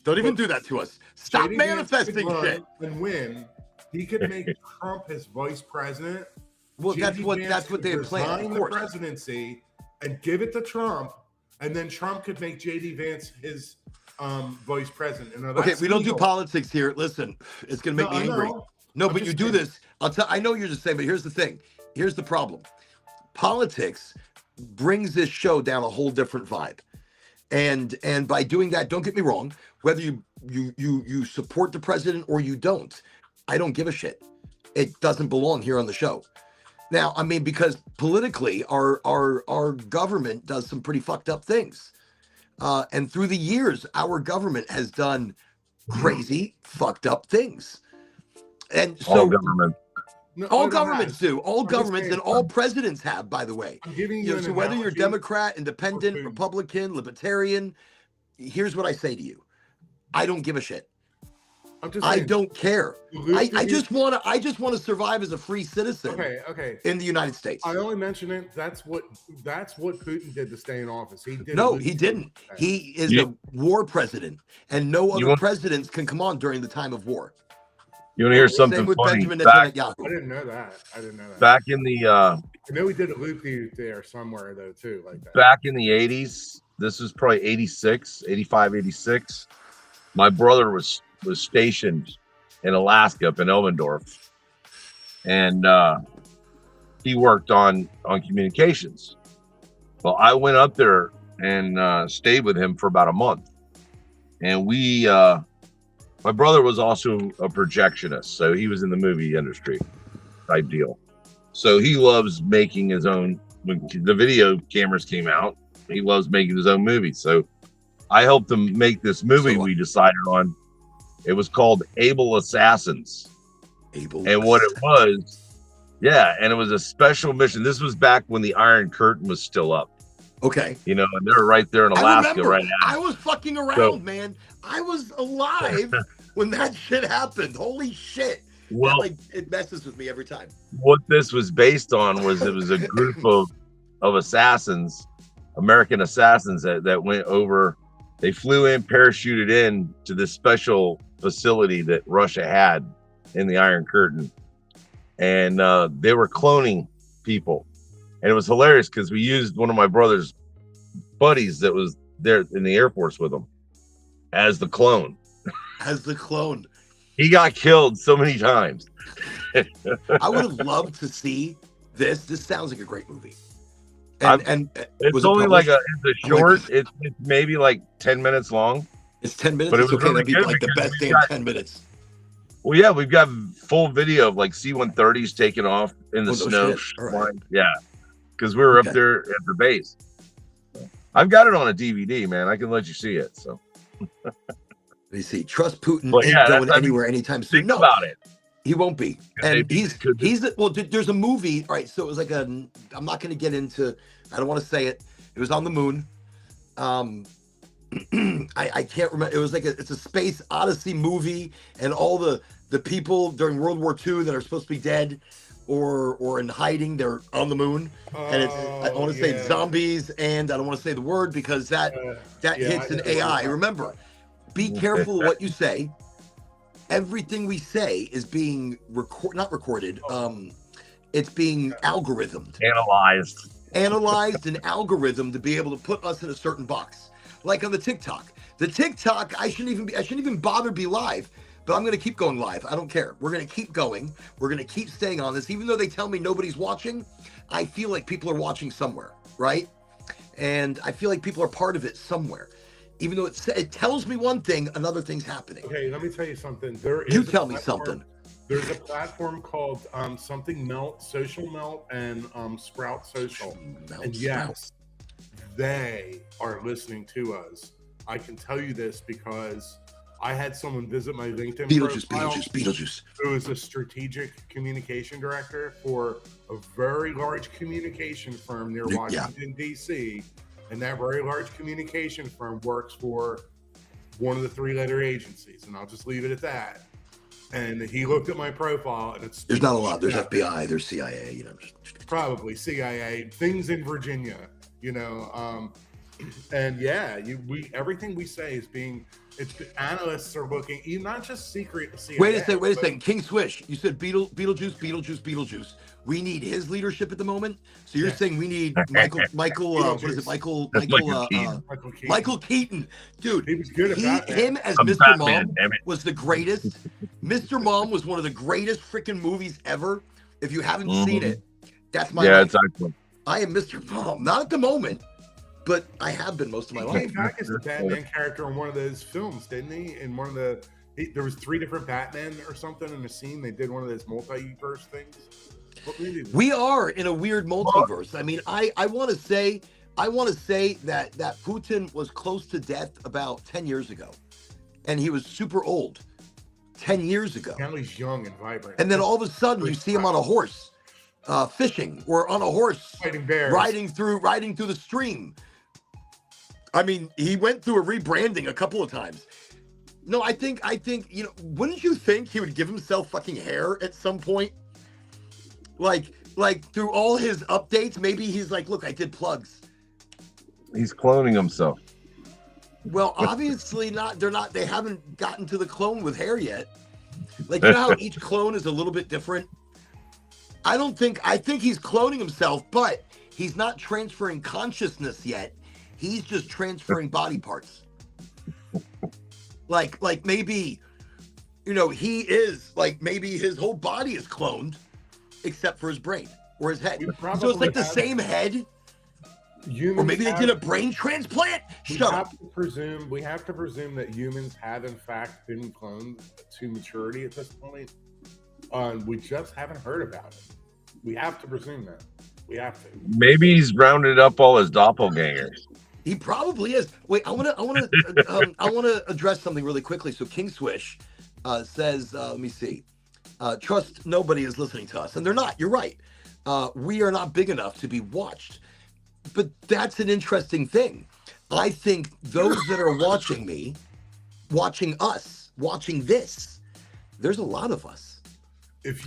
Speaker 1: Don't even do that to us. Stop JD manifesting shit.
Speaker 4: And win. He could make Trump his vice president.
Speaker 1: Well, that's what they planned.
Speaker 4: The presidency and give it to Trump, and then Trump could make JD Vance his vice president.
Speaker 1: Okay, we don't do politics here. Listen, it's gonna make me angry. No, but you do this. I know you're just saying, but here's the thing. Here's the problem. Politics brings this show down a whole different vibe. And by doing that, don't get me wrong, whether you support the president or you don't, I don't give a shit. It doesn't belong here on the show. Now, I mean, because politically, our government does some pretty fucked up things. And through the years, our government has done crazy, fucked up things. And so
Speaker 3: all government.
Speaker 1: No, all governments do. All governments and all presidents have, by the way. So whether you're Democrat, Independent, Republican, Libertarian, here's what I say to you. I don't give a shit. I don't care. I just want to survive as a free citizen.
Speaker 4: Okay.
Speaker 1: In the United States.
Speaker 4: I only mention it. That's what Putin did to stay in office. He didn't. He is a war president, and no other presidents can come on during the time of war.
Speaker 3: You want to hear something funny?
Speaker 4: I didn't know that.
Speaker 3: Back in the
Speaker 4: I know we did a loopy there somewhere though too, like that.
Speaker 3: Back in the 80s, this was probably 86, 85, 86. My brother was stationed in Alaska up in Elmendorf, and he worked on communications. Well, I went up there and stayed with him for about a month. And my brother was also a projectionist, so he was in the movie industry type deal. So he loves making his own. When the video cameras came out, he loves making his own movies. So I helped him make this movie we decided on. It was called Able Assassins. What it was, and it was a special mission. This was back when the Iron Curtain was still up.
Speaker 1: Okay.
Speaker 3: You know, and they're right there in Alaska right now.
Speaker 1: I was fucking around, man. I was alive when that shit happened. Holy shit.
Speaker 3: Well,
Speaker 1: it messes with me every time.
Speaker 3: What this was based on was it was a group of assassins, American assassins that went over. They flew in, parachuted in to this special facility that Russia had in the Iron Curtain. And they were cloning people. And it was hilarious because we used one of my brother's buddies that was there in the Air Force with him as the clone. He got killed so many times.
Speaker 1: I would have loved to see this. This sounds like a great movie. And
Speaker 3: it's only like it's a short. It's maybe like 10 minutes long.
Speaker 1: It's 10 minutes.
Speaker 3: But it was
Speaker 1: okay.
Speaker 3: really
Speaker 1: That'd be
Speaker 3: good
Speaker 1: like the best damn 10 minutes.
Speaker 3: Well, yeah, we've got full video of like C-130s taking off in the snow.
Speaker 1: Right.
Speaker 3: Yeah, because we were up there at the base. I've got it on a DVD, man. I can let you see it. So.
Speaker 1: Let me see. Trust Putin ain't going anywhere anytime soon.
Speaker 3: Think about it.
Speaker 1: He won't be. And he's well, there's a movie. All right. So it was like I'm not going to get into, I don't want to say it. It was on the moon. I can't remember. It was like it's a space odyssey movie, and all the people during World War II that are supposed to be dead or in hiding, they're on the moon. And it's, I want to say zombies, and I don't want to say the word because that hits an AI. Remember, be careful of what you say. Everything we say is being not recorded. It's being algorithmed, analyzed and algorithm to be able to put us in a certain box. Like on the TikTok, I shouldn't even bother be live, but I'm going to keep going live. I don't care. We're going to keep going. We're going to keep staying on this. Even though they tell me nobody's watching, I feel like people are watching somewhere, right? And I feel like people are part of it somewhere. Even though it tells me one thing, another thing's happening.
Speaker 4: Okay, let me tell you something.
Speaker 1: You tell me something.
Speaker 4: There's a platform called something Melt, Social Melt, and Sprout Social. And yes, they are listening to us. I can tell you this because I had someone visit my LinkedIn profile.
Speaker 1: Beetlejuice.
Speaker 4: Who is a strategic communication director for a very large communication firm near Washington, D.C. And that very large communication firm works for one of the 3-letter agencies. And I'll just leave it at that. And he looked at my profile, and there's
Speaker 1: not a lot. There's FBI, there's CIA,
Speaker 4: probably CIA, things in Virginia, and everything we say is being. Analysts are looking, not just secret CIA.
Speaker 1: Wait a second. King Swish, you said Beetlejuice. We need his leadership at the moment. So you're saying we need Michael Keaton. Dude,
Speaker 4: he was good at that.
Speaker 1: Him as Mr. Mom was the greatest. Mr. Mom was one of the greatest freaking movies ever. If you haven't seen it, that's my life.
Speaker 3: It's excellent.
Speaker 1: I am Mr. Mom. Not at the moment, but I have been most of my life.
Speaker 4: He came back as the Batman character in one of those films, didn't he? In one of there was 3 different Batman or something in the scene. They did one of those multiverse things.
Speaker 1: We are in a weird multiverse. I mean, I want to say that Putin was close to death about 10 years ago, and he was super old 10 years ago.
Speaker 4: Now he's young and vibrant.
Speaker 1: And then all of a sudden, you see him on a horse, fishing, or on a horse,
Speaker 4: fighting bears,
Speaker 1: riding through the stream. I mean, he went through a rebranding a couple of times. No, I think, wouldn't you think he would give himself fucking hair at some point? Like through all his updates, maybe he's like, look, I did plugs.
Speaker 3: He's cloning himself.
Speaker 1: Well, obviously not. They haven't gotten to the clone with hair yet. Like, you know how each clone is a little bit different? I think he's cloning himself, but he's not transferring consciousness yet. He's just transferring body parts. Like maybe, he is maybe his whole body is cloned, except for his brain or his head. So it's like the same head,
Speaker 4: humans
Speaker 1: Or maybe they did a brain transplant.
Speaker 4: we
Speaker 1: Shut
Speaker 4: have
Speaker 1: up.
Speaker 4: to presume that humans have in fact been cloned to maturity at this point. We just haven't heard about it. We have to presume that. We have to.
Speaker 3: Maybe he's rounded up all his doppelgangers.
Speaker 1: He probably is. Wait, I want to address something really quickly. So King Swish says, let me see. Trust nobody is listening to us, and they're not. You're right. We are not big enough to be watched. But that's an interesting thing. I think those that are watching me, watching us, watching this, there's a lot of us.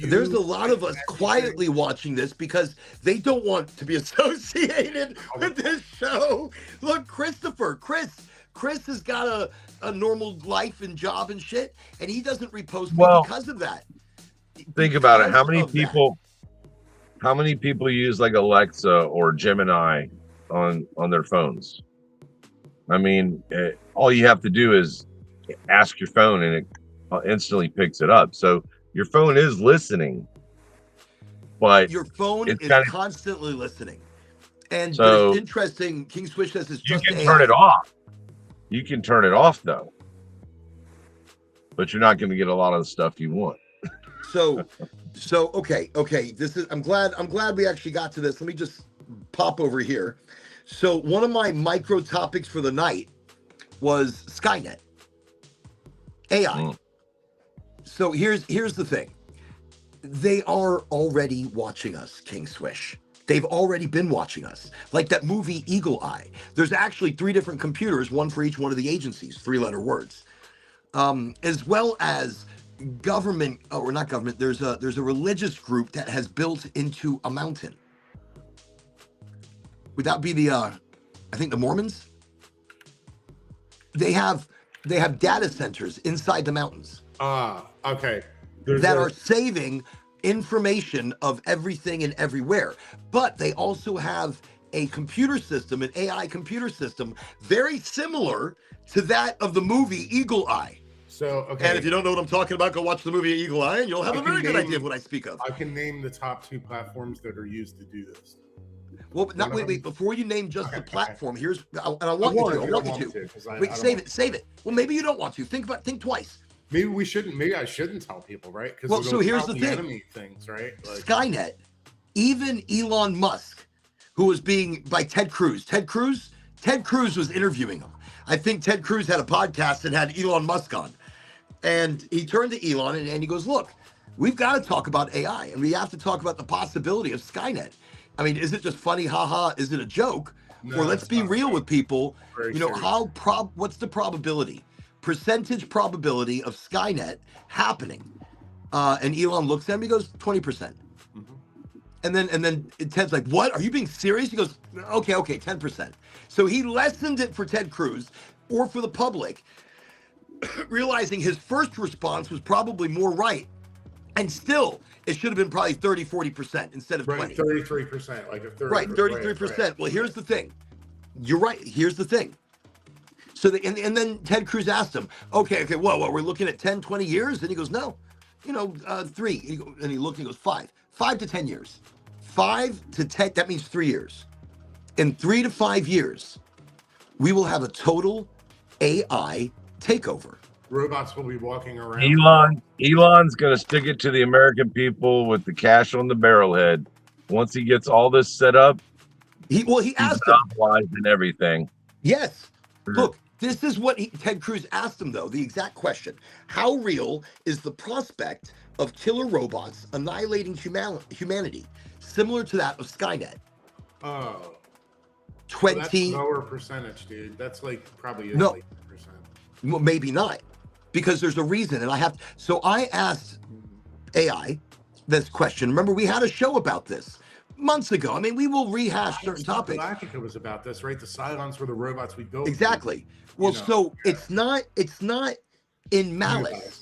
Speaker 1: There's a lot of us quietly watching this because they don't want to be associated with this show. Look, Chris has got a normal life and job and shit, and he doesn't repost me because of that.
Speaker 3: Think about it. How many people use like Alexa or Gemini on their phones? I mean, all you have to do is ask your phone and it instantly picks it up. So your phone is listening, but
Speaker 1: your phone is constantly listening. And
Speaker 3: so
Speaker 1: but it's interesting. King Swish says it's just
Speaker 3: you can turn it off. You can turn it off though, but you're not going to get a lot of the stuff you want.
Speaker 1: So okay. I'm glad we actually got to this. Let me just pop over here. So one of my micro topics for the night was Skynet, AI. So here's the thing. They are already watching us, King Swish. They've already been watching us. Like that movie Eagle Eye. There's actually 3 different computers, one for each one of the agencies, 3-letter words. As well as government, or not government, there's a religious group that has built into a mountain. Would that be the I think the Mormons? They have data centers inside the mountains.
Speaker 4: Okay.
Speaker 1: That are saving information of everything and everywhere. But they also have a computer system, an AI computer system, very similar to that of the movie Eagle Eye.
Speaker 4: So, okay.
Speaker 1: And if you don't know what I'm talking about, go watch the movie Eagle Eye and you'll have a very good idea of what I speak of.
Speaker 4: I can name the top 2 platforms that are used to do this.
Speaker 1: Well, not wait. Before you name just the platform, here's and I want you to. Wait, save it. Well, maybe you don't want to. Think twice.
Speaker 4: Maybe we shouldn't. Maybe I shouldn't tell people, right?
Speaker 1: Well, so here's the thing.
Speaker 4: Enemy things, right? Like,
Speaker 1: Skynet, even Elon Musk, who was being by Ted Cruz. Ted Cruz was interviewing him. I think Ted Cruz had a podcast and had Elon Musk on, and he turned to Elon and he goes, "Look, we've got to talk about AI, and we have to talk about the possibility of Skynet. I mean, is it just funny? Haha, is it a joke?
Speaker 4: No,
Speaker 1: or let's be real with people.
Speaker 4: Very
Speaker 1: What's the probability? Percentage probability of Skynet happening?" And Elon looks at him, he goes, 20%. And then Ted's like, "What? Are you being serious?" He goes, okay, 10%. So he lessened it for Ted Cruz or for the public, realizing his first response was probably more right. And still, it should have been probably 30, 40% instead of 20.
Speaker 4: 33%, like a 30%.
Speaker 1: Right, 33%. Right. Well, here's the thing. You're right. Here's the thing. So and then Ted Cruz asked him, okay, what, we're looking at 10, 20 years? And he goes, no, 3. And he looked and he goes, 5 to 10 years. 5 to 10, that means 3 years. In 3 to 5 years, we will have a total AI takeover.
Speaker 4: Robots will be walking around.
Speaker 3: Elon's going to stick it to the American people with the cash on the barrelhead. Once he gets all this set up,
Speaker 1: he asked him.
Speaker 3: And everything.
Speaker 1: Yes. Look, this is what Ted Cruz asked him, though, the exact question. How real is the prospect of killer robots annihilating humanity, similar to that of Skynet?
Speaker 4: Oh.
Speaker 1: 20.
Speaker 4: That's lower percentage, dude. That's like probably
Speaker 1: no,
Speaker 4: like 10%.
Speaker 1: Well, maybe not, because there's a reason. And so I asked AI this question. Remember, we had a show about this months ago. I mean, we will rehash certain topics.
Speaker 4: Galactica was about this, right? The Cylons were the robots we built.
Speaker 1: Exactly. Well, it's not in malice.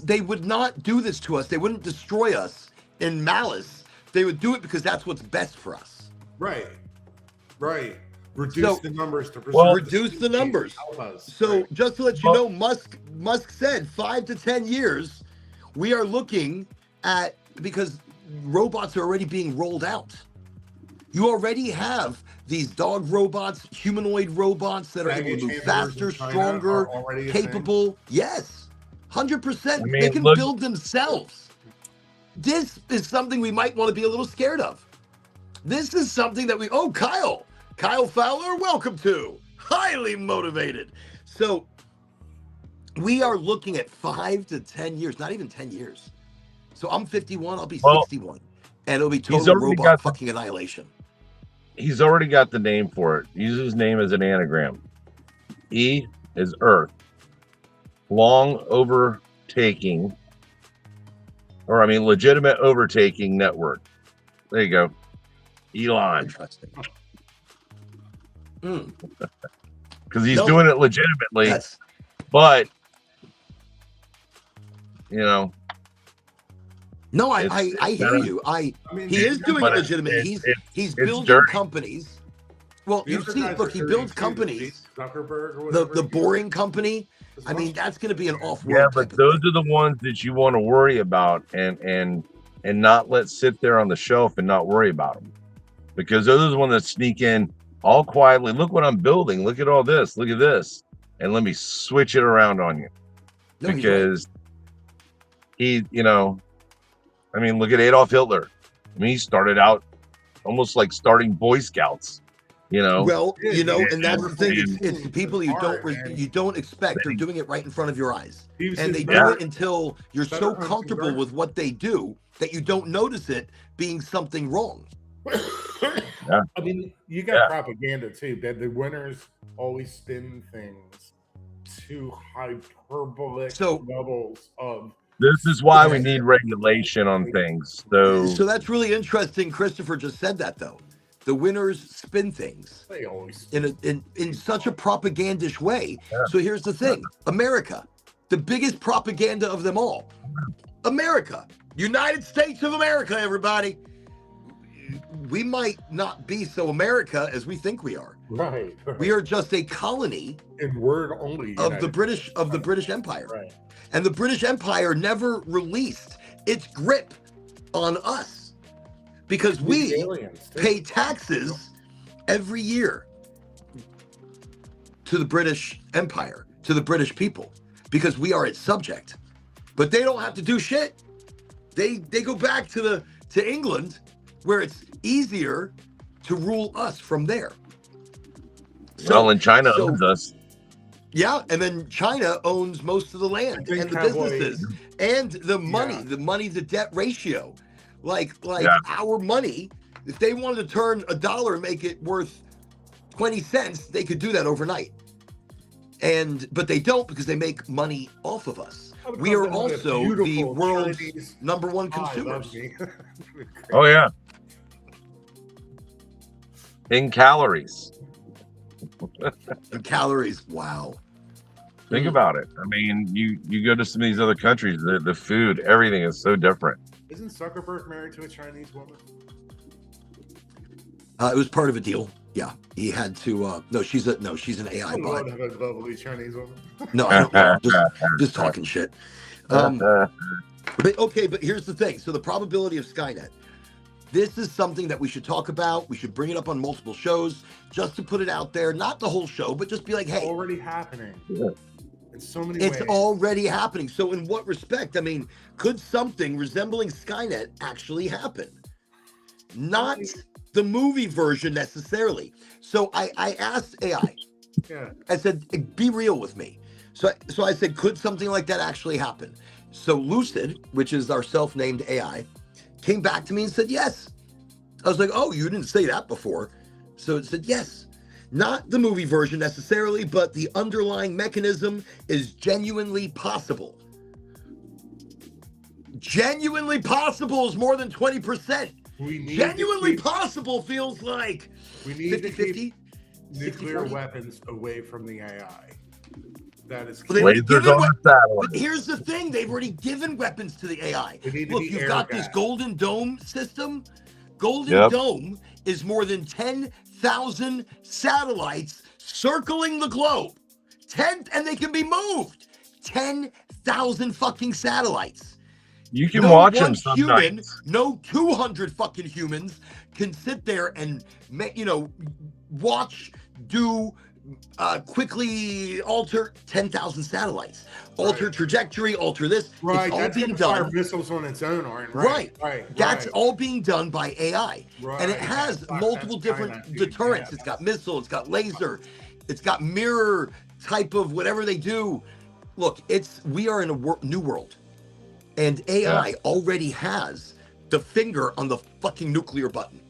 Speaker 1: They would not do this to us. They wouldn't destroy us in malice. They would do it because that's what's best for us.
Speaker 4: Right. Reduce the numbers to
Speaker 1: reduce the numbers. So just to let you know, Musk said 5 to 10 years, we are looking at, because robots are already being rolled out. You already have these dog robots, humanoid robots that are able
Speaker 4: Baggage
Speaker 1: to move
Speaker 4: handlers
Speaker 1: faster,
Speaker 4: in China
Speaker 1: stronger,
Speaker 4: are already a thing.
Speaker 1: capable. Yes, 100%.
Speaker 3: I mean,
Speaker 1: They can
Speaker 3: look-
Speaker 1: build themselves. This is something we might want to be a little scared of. This is something that Kyle Fowler, welcome to Highly Motivated. So we are looking at 5 to 10 years, not even 10 years. So I'm 51, I'll be 61, and it'll be total
Speaker 3: already
Speaker 1: robot
Speaker 3: got
Speaker 1: fucking annihilation.
Speaker 3: He's already got the name for it. Use his name as an anagram. E is Earth. Long overtaking, legitimate overtaking network. There you go. Elon.
Speaker 1: Interesting.
Speaker 3: Because he's doing it legitimately,
Speaker 1: That's
Speaker 3: but, you know.
Speaker 1: no, I hear you. He is doing it legitimately. He's building
Speaker 3: dirty.
Speaker 1: companies. Well,
Speaker 4: The
Speaker 1: you
Speaker 4: other
Speaker 1: see,
Speaker 4: guys
Speaker 1: look,
Speaker 4: are
Speaker 1: he
Speaker 4: dirty
Speaker 1: builds
Speaker 4: too,
Speaker 1: companies.
Speaker 4: Zuckerberg or whatever.
Speaker 1: The boring company. I mean, that's going to be an off-world.
Speaker 3: Yeah, but those are the ones that you want to worry about and not let sit there on the shelf and not worry about them, because those are the ones that sneak in all quietly. Look what I'm building. Look at all this. Look at this, and let me switch it around on you.
Speaker 1: No,
Speaker 3: Because look at Adolf Hitler. I mean, he started out almost like starting Boy Scouts.
Speaker 1: Well, and that's the thing.
Speaker 3: and-
Speaker 1: It's the people you don't expect. They're doing it right in front of your eyes, and they do
Speaker 3: Yeah.
Speaker 1: it until you're so comfortable with what they do that you don't notice it being something wrong.
Speaker 3: Yeah.
Speaker 4: I mean, you got propaganda too. That the winners always spin things to hyperbolic levels of.
Speaker 3: This is why we need regulation on things. So
Speaker 1: that's really interesting. Christopher just said that though. The winners spin things
Speaker 4: They always
Speaker 1: in such a propagandish way.
Speaker 3: Yeah.
Speaker 1: So here's the thing: America, the biggest propaganda of them all. America, United States of America, everybody. We might not be so America as we think we are.
Speaker 4: Right.
Speaker 1: We are just a colony
Speaker 4: in word only
Speaker 1: of the British Empire.
Speaker 4: Right.
Speaker 1: And the British Empire never released its grip on us because we pay taxes every year to the British Empire, to the British people, because we are its subject. But they don't have to do shit. They go back to England, where it's easier to rule us from there.
Speaker 3: and China owns us.
Speaker 1: Yeah, and then China owns most of the land and the businesses and the money to debt ratio. Like our money, if they wanted to turn $1 and make it worth 20 cents, they could do that overnight. But they don't, because they make money off of us. We are also the world's #1 consumers.
Speaker 3: Oh yeah. In calories.
Speaker 1: And calories, wow.
Speaker 3: Think about it. I mean, you go to some of these other countries, the food, everything is so different.
Speaker 4: Isn't Zuckerberg married to a Chinese woman?
Speaker 1: It was part of a deal. Yeah, he had to. No, she's an AI
Speaker 4: I
Speaker 1: bot.
Speaker 4: would have a lovely Chinese woman.
Speaker 1: No, I don't know. Just talking shit. But here's the thing. So the probability of Skynet. This is something that we should talk about. We should bring it up on multiple shows just to put it out there. Not the whole show, but just be like, hey.
Speaker 4: It's already happening.
Speaker 3: Yeah.
Speaker 4: In so many ways.
Speaker 1: It's already happening. So in what respect? I mean, could something resembling Skynet actually happen? Not the movie version necessarily. So I asked AI.
Speaker 4: Yeah.
Speaker 1: I said, be real with me. So I said, could something like that actually happen? So Lucid, which is our self-named AI, came back to me and said, yes. I was like, oh, you didn't say that before. So it said, yes. Not the movie version necessarily, but the underlying mechanism is genuinely possible. Genuinely possible is more than 20%. Genuinely possible feels like
Speaker 4: we need
Speaker 1: 50-50.
Speaker 4: Nuclear weapons away from the AI. That is
Speaker 1: but here's the thing, they've already given weapons to the AI. Look, you've got this Golden Dome system. Golden Dome is more than 10,000 satellites circling the globe. And they can be moved. 10,000 fucking satellites.
Speaker 3: You can watch them
Speaker 1: sometimes. No 200 fucking humans can sit there and watch do quickly alter 10,000 satellites, alter
Speaker 4: Right.
Speaker 1: trajectory, alter this.
Speaker 4: Right,
Speaker 1: It's all
Speaker 4: that's
Speaker 1: being
Speaker 4: gonna fire
Speaker 1: done.
Speaker 4: missiles on its own, Aaron.
Speaker 1: Right.
Speaker 4: Right.
Speaker 1: That's all being done by AI. And it
Speaker 4: Right.
Speaker 1: has
Speaker 4: That's
Speaker 1: multiple different
Speaker 4: Skynet, dude.
Speaker 1: deterrents.
Speaker 4: Yeah,
Speaker 1: It's got missile, it's got laser, it's got mirror type of whatever they do. Look, we are in a new world. And AI already has the finger on the fucking nuclear button.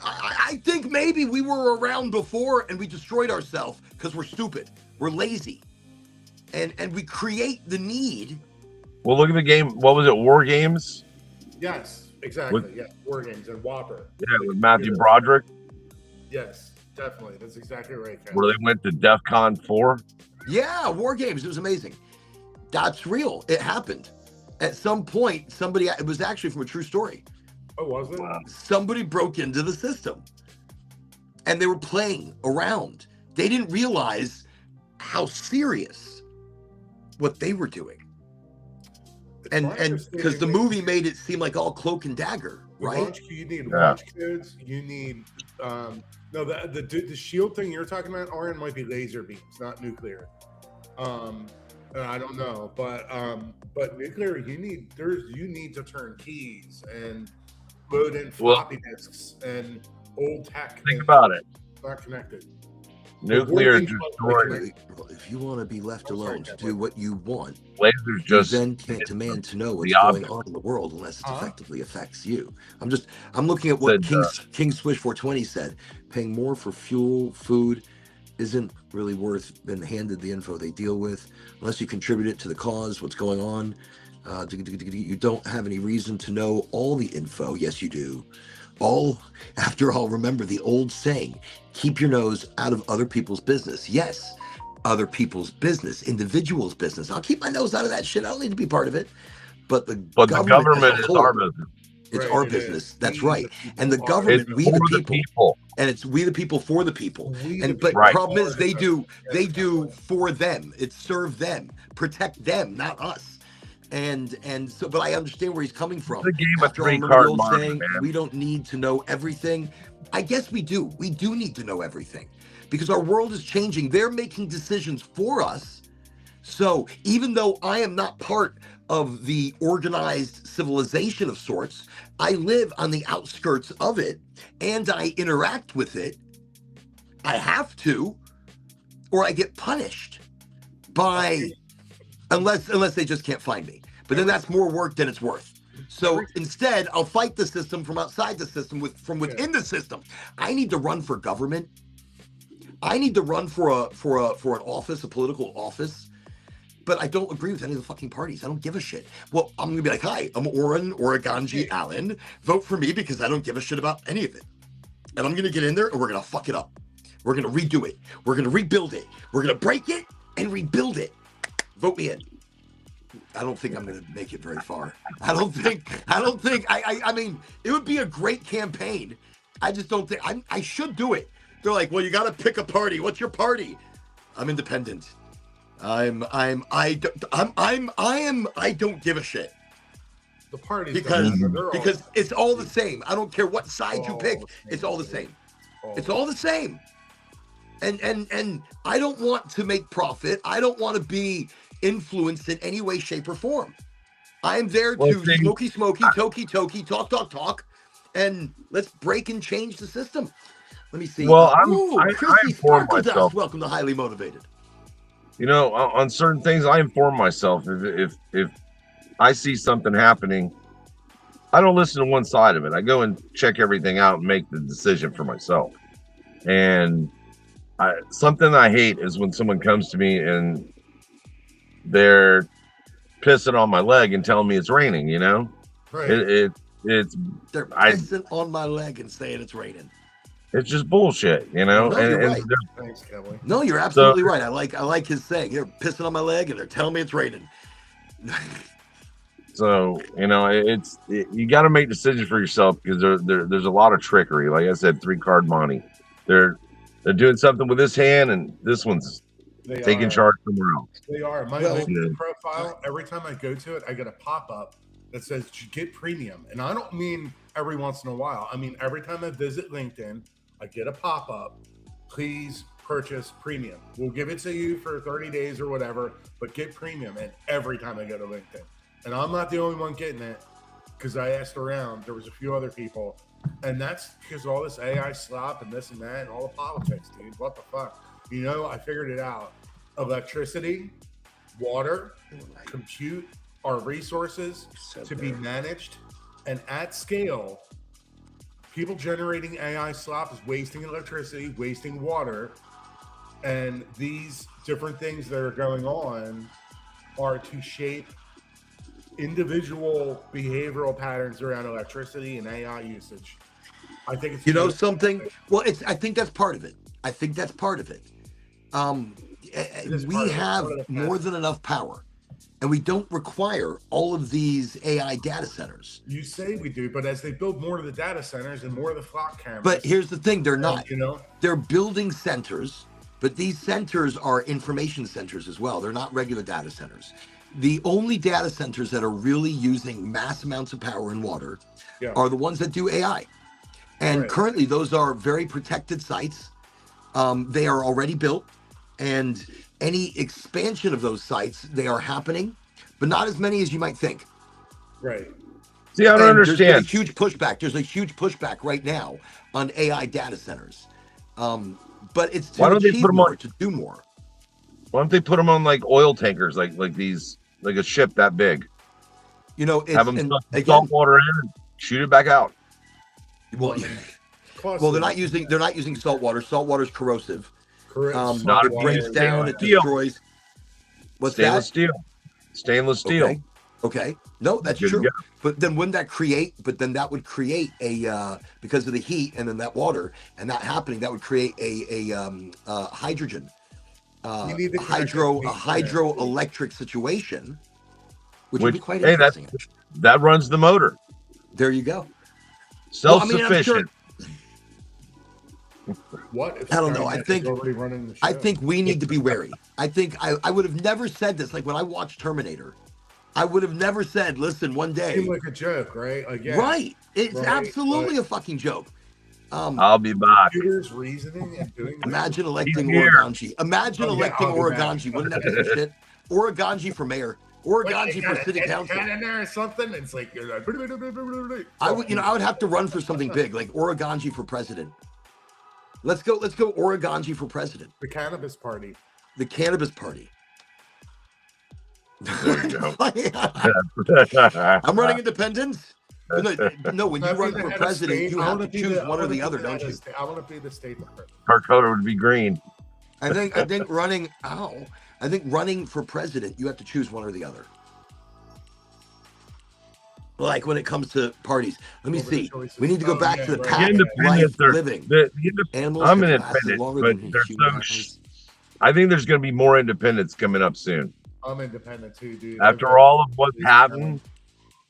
Speaker 1: I think maybe we were around before and we destroyed ourselves because we're stupid. We're lazy. And we create the need.
Speaker 3: Well, look at the game. What was it? War Games?
Speaker 4: Yes, exactly. Yeah, War Games and Whopper.
Speaker 3: Yeah, with Matthew Broderick.
Speaker 4: Yes, definitely. That's exactly right, Ken.
Speaker 3: Where they went to DEF CON 4.
Speaker 1: Yeah, War Games. It was amazing. That's real. It happened. At some point, it was actually from a true story.
Speaker 4: Oh, was it?
Speaker 3: Wow.
Speaker 1: Somebody broke into the system and they were playing around. They didn't realize how serious what they were doing. And because the movie made it seem like all cloak and dagger, right?
Speaker 4: You need launch codes. You need no, the shield thing you're talking about, Aaron, might be laser beams, not nuclear. I don't know, but nuclear, you need to turn keys and load in floppy disks and old tech.
Speaker 3: Think about it.
Speaker 4: Not connected.
Speaker 3: Nuclear destroyed.
Speaker 1: If you want to be left alone to do what you want,
Speaker 3: lasers just
Speaker 1: you then can't demand to know what's going on in the world unless it effectively affects you. I'm looking at what King Swish 420 said. Paying more for fuel, food isn't really worth being handed the info they deal with unless you contribute it to the cause, what's going on. You don't have any reason to know all the info. Yes, you do. After all, remember the old saying, keep your nose out of other people's business. Yes, other people's business, individuals' business. I'll keep my nose out of that shit. I don't need to be part of it. But the government
Speaker 3: is our business.
Speaker 1: It's our business. That's right. And the government, we the people. And it's we the people for the people. But the problem is they do for them. It's serve them, protect them, not us. And so, but I understand where he's coming from.
Speaker 3: It's a game of
Speaker 1: three-card
Speaker 3: saying,
Speaker 1: we don't need to know everything. I guess we do. We do need to know everything because our world is changing. They're making decisions for us. So even though I am not part of the organized civilization of sorts, I live on the outskirts of it and I interact with it. I have to, or I get punished by, unless they just can't find me. But then that's more work than it's worth. So instead, I'll fight the system from outside the system, from within the system. I need to run for government. I need to run for an office, a political office. But I don't agree with any of the fucking parties. I don't give a shit. Well, I'm going to be like, hi, I'm Oraganji Allen. Vote for me because I don't give a shit about any of it. And I'm going to get in there and we're going to fuck it up. We're going to redo it. We're going to rebuild it. We're going to break it and rebuild it. Vote me in. I don't think I'm going to make it very far. I mean, it would be a great campaign. I just don't think I should do it. They're like, well, you got to pick a party. What's your party? I'm independent. I don't give a shit.
Speaker 4: The party
Speaker 1: because it's all the same. I don't care what side you pick. It's all the same. It's all the same. And I don't want to make profit. I don't want to be influenced in any way, shape, or form. I am there to smoky, talky, talk, and let's break and change the system. Let me see.
Speaker 3: Well,
Speaker 1: Chrissy Sparkle Dust, welcome to Highly Motivated.
Speaker 3: You know, on certain things, I inform myself. If I see something happening, I don't listen to one side of it. I go and check everything out and make the decision for myself. And something I hate is when someone comes to me and they're pissing on my leg and telling me it's raining. You know,
Speaker 4: right?
Speaker 3: They're
Speaker 1: pissing on my leg and saying it's raining.
Speaker 3: It's just bullshit, you know.
Speaker 1: No, you're right.
Speaker 4: Thanks, Kelly.
Speaker 1: No, you're absolutely right. I like his saying. They're pissing on my leg and they're telling me it's raining.
Speaker 3: So, you know, you got to make decisions for yourself because there's a lot of trickery. Like I said, 3-card money. They're doing something with this hand and this one's taking charge somewhere else.
Speaker 4: They are. My LinkedIn profile, every time I go to it, I get a pop-up that says get premium. And I don't mean every once in a while. I mean every time I visit LinkedIn I get a pop-up. Please purchase premium. We'll give it to you for 30 days or whatever, but get premium. And every time I go to LinkedIn, and I'm not the only one getting it, because I asked around, there was a few other people, and that's because all this AI slop and this and that and all the politics, dude. What the fuck? You know, I figured it out. Electricity, water, compute are resources to be managed, and at scale, people generating AI slop is wasting electricity, wasting water, and these different things that are going on are to shape individual behavioral patterns around electricity and AI usage. I think it's,
Speaker 1: you know, something. Well, I think that's part of it. I think that's part of it. We have more than enough power, and we don't require all of these AI data centers.
Speaker 4: You say we do, but as they build more of the data centers and more of the flock cameras.
Speaker 1: But here's the thing, they're not.
Speaker 4: You know,
Speaker 1: they're building centers, but these centers are information centers as well. They're not regular data centers. The only data centers that are really using mass amounts of power and water are the ones that do AI. And currently, those are very protected sites. They are already built, and any expansion of those sites, they are happening, but not as many as you might think.
Speaker 4: Right.
Speaker 3: See, I don't understand.
Speaker 1: There's a huge pushback. There's a huge pushback right now on AI data centers. But it's to achieve more, to do more.
Speaker 3: Why don't they put them on like oil tankers, like these, like a ship that big?
Speaker 1: You know,
Speaker 3: have them salt water in and shoot it back out.
Speaker 1: Well, they're not using salt water. Salt water is corrosive.
Speaker 3: Not
Speaker 1: it breaks down. It destroys. What's
Speaker 3: stainless
Speaker 1: that?
Speaker 3: steel. Stainless steel.
Speaker 1: Okay. No, that's true. But then wouldn't that create? But then that would create a because of the heat and then that water and that happening, that would create a hydrogen, a hydroelectric situation, which would be quite interesting.
Speaker 3: That runs the motor.
Speaker 1: There you go.
Speaker 3: Self-sufficient.
Speaker 4: What?
Speaker 1: I don't know. I think we need to be wary. I think I would have never said this. Like when I watched Terminator, I would have never said, "Listen, one day."
Speaker 4: Seemed like a joke, right? Like,
Speaker 1: right. It's absolutely a fucking joke.
Speaker 3: I'll be back.
Speaker 4: Reasoning and doing.
Speaker 1: Imagine electing Oraganji. Imagine electing Oraganji. Wouldn't that be some shit? Oraganji for mayor. Oraganji for city council.
Speaker 4: In there or something. It's like
Speaker 1: I would have to run for something big, like Oraganji for president. Let's go Oraganji for president.
Speaker 4: The Cannabis Party.
Speaker 1: The Cannabis Party.
Speaker 3: There you go.
Speaker 1: I'm running independence. No, when you run for president, you have to choose one or the other, don't you?
Speaker 4: I want to be the state president.
Speaker 3: Our color would be green.
Speaker 1: I think running for president, you have to choose one or the other. Like when it comes to parties, let me see. We need to go back to the path of life living.
Speaker 3: I'm an independent, but I think there's going to be more independence coming up soon.
Speaker 4: I'm independent too, dude.
Speaker 3: After all of what's happened,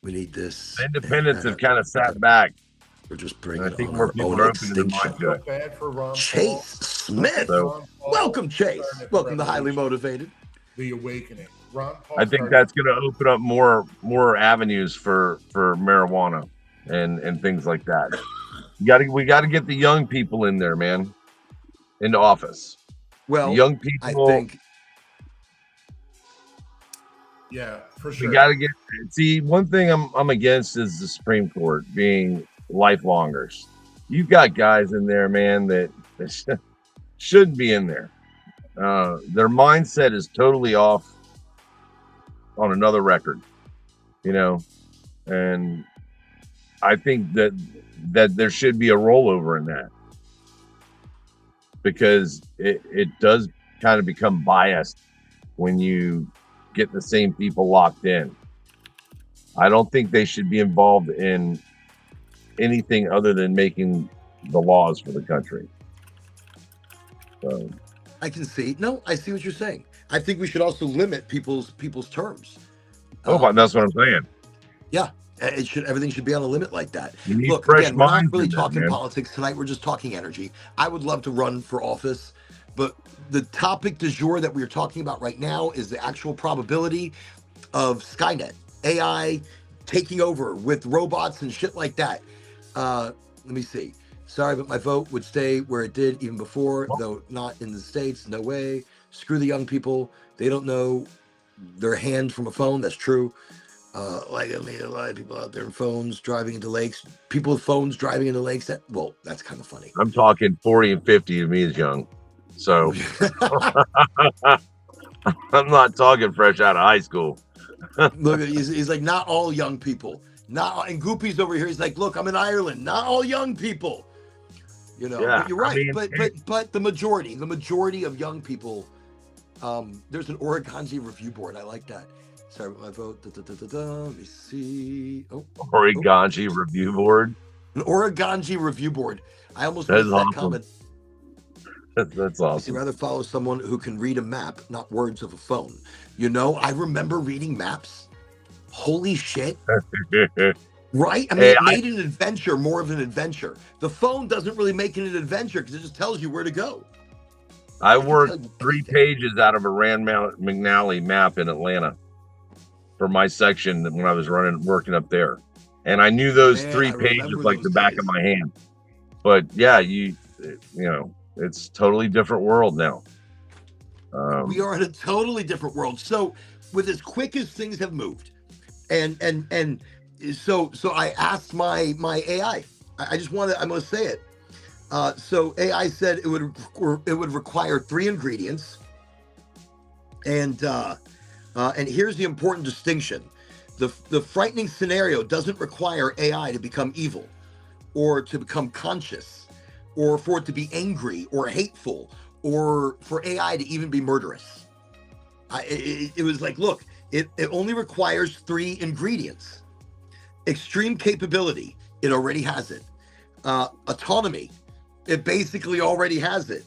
Speaker 1: we need this.
Speaker 3: Independents have kind of sat back.
Speaker 1: We're just bringing.
Speaker 3: I think more people are open to the
Speaker 1: mindset. Chase Smith, welcome, Chase. Welcome to Highly Motivated.
Speaker 4: The Awakening.
Speaker 3: I think that's going to open up more avenues for marijuana and things like that. We got to get the young people in there, man, into office.
Speaker 1: Well,
Speaker 3: the young people.
Speaker 1: I think.
Speaker 4: Yeah, for sure.
Speaker 3: We got to see. One thing I'm against is the Supreme Court being lifelongers. You've got guys in there, man, that shouldn't be in there. Their mindset is totally off on another record, and I think that there should be a rollover in that, because it does kind of become biased when you get the same people locked in. I don't think they should be involved in anything other than making the laws for the country. So
Speaker 1: I can see. No, I see what you're saying. I think we should also limit people's terms.
Speaker 3: That's what I'm saying.
Speaker 1: Yeah, everything should be on a limit like that.
Speaker 3: Look,
Speaker 1: again, we're not really talking politics tonight. We're just talking energy. I would love to run for office, but the topic du jour that we're talking about right now is the actual probability of Skynet, AI taking over with robots and shit like that. Let me see. Sorry, but my vote would stay where it did even before, though not in the States. No way. Screw the young people. They don't know their hand from a phone. That's true. Like, I mean, a lot of people out there in phones driving into lakes. People with phones driving into lakes. That's kind of funny.
Speaker 3: I'm talking 40 and 50 to me is young. So I'm not talking fresh out of high school.
Speaker 1: Look, he's like, not all young people. And Goopy's over here. He's like, look, I'm in Ireland. Not all young people. You know,
Speaker 3: Yeah,
Speaker 1: but you're right.
Speaker 3: I mean,
Speaker 1: but the majority of young people. There's an Oraganji review board. I like that. Sorry about my vote. Let me see.
Speaker 3: Oraganji review board.
Speaker 1: An Oraganji review board. I almost
Speaker 3: That's
Speaker 1: missed that
Speaker 3: awesome.
Speaker 1: comment.
Speaker 3: That's
Speaker 1: I'd
Speaker 3: awesome.
Speaker 1: rather follow someone who can read a map, not words of a phone. You know, I remember reading maps. Holy shit. Right? I mean, it made an adventure more of an adventure. The phone doesn't really make it an adventure because it just tells you where to go.
Speaker 3: I worked 3 pages out of a Rand McNally map in Atlanta for my section when I was working up there. And I knew those 3 pages like the back of my hand. But yeah, you know, it's totally different world now.
Speaker 1: We are in a totally different world. So with as quick as things have moved, and so I asked my AI. I must say it. So AI said it would require 3 ingredients, and here's the important distinction: the frightening scenario doesn't require AI to become evil, or to become conscious, or for it to be angry or hateful, or for AI to even be murderous. It was like, look, it only requires 3 ingredients: extreme capability, it already has it; autonomy, it basically already has it;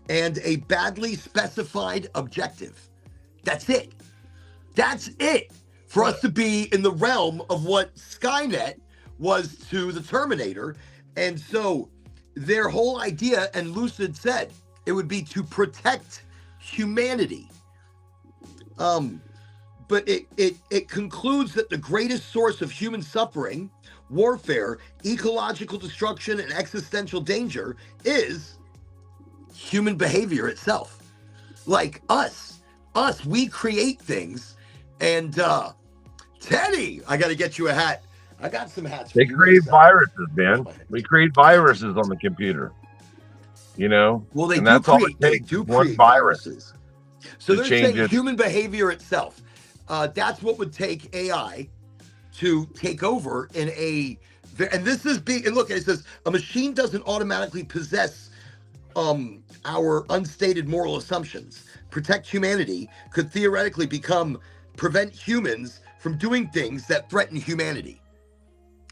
Speaker 1: and a badly specified objective. That's it. That's it for us to be in the realm of what Skynet was to the Terminator. And so their whole idea, and Lucid said, it would be to protect humanity. But it concludes that the greatest source of human suffering, warfare, ecological destruction, and existential danger is human behavior itself. Like us, we create things. And Teddy, I got to get you a hat. I got some hats.
Speaker 3: They create viruses, man. We create viruses on the computer. You know?
Speaker 1: Well, they do create viruses. So they're saying human behavior itself. That's what would take AI to take over and this is big. And look, it says a machine doesn't automatically possess our unstated moral assumptions. Protect humanity could theoretically prevent humans from doing things that threaten humanity.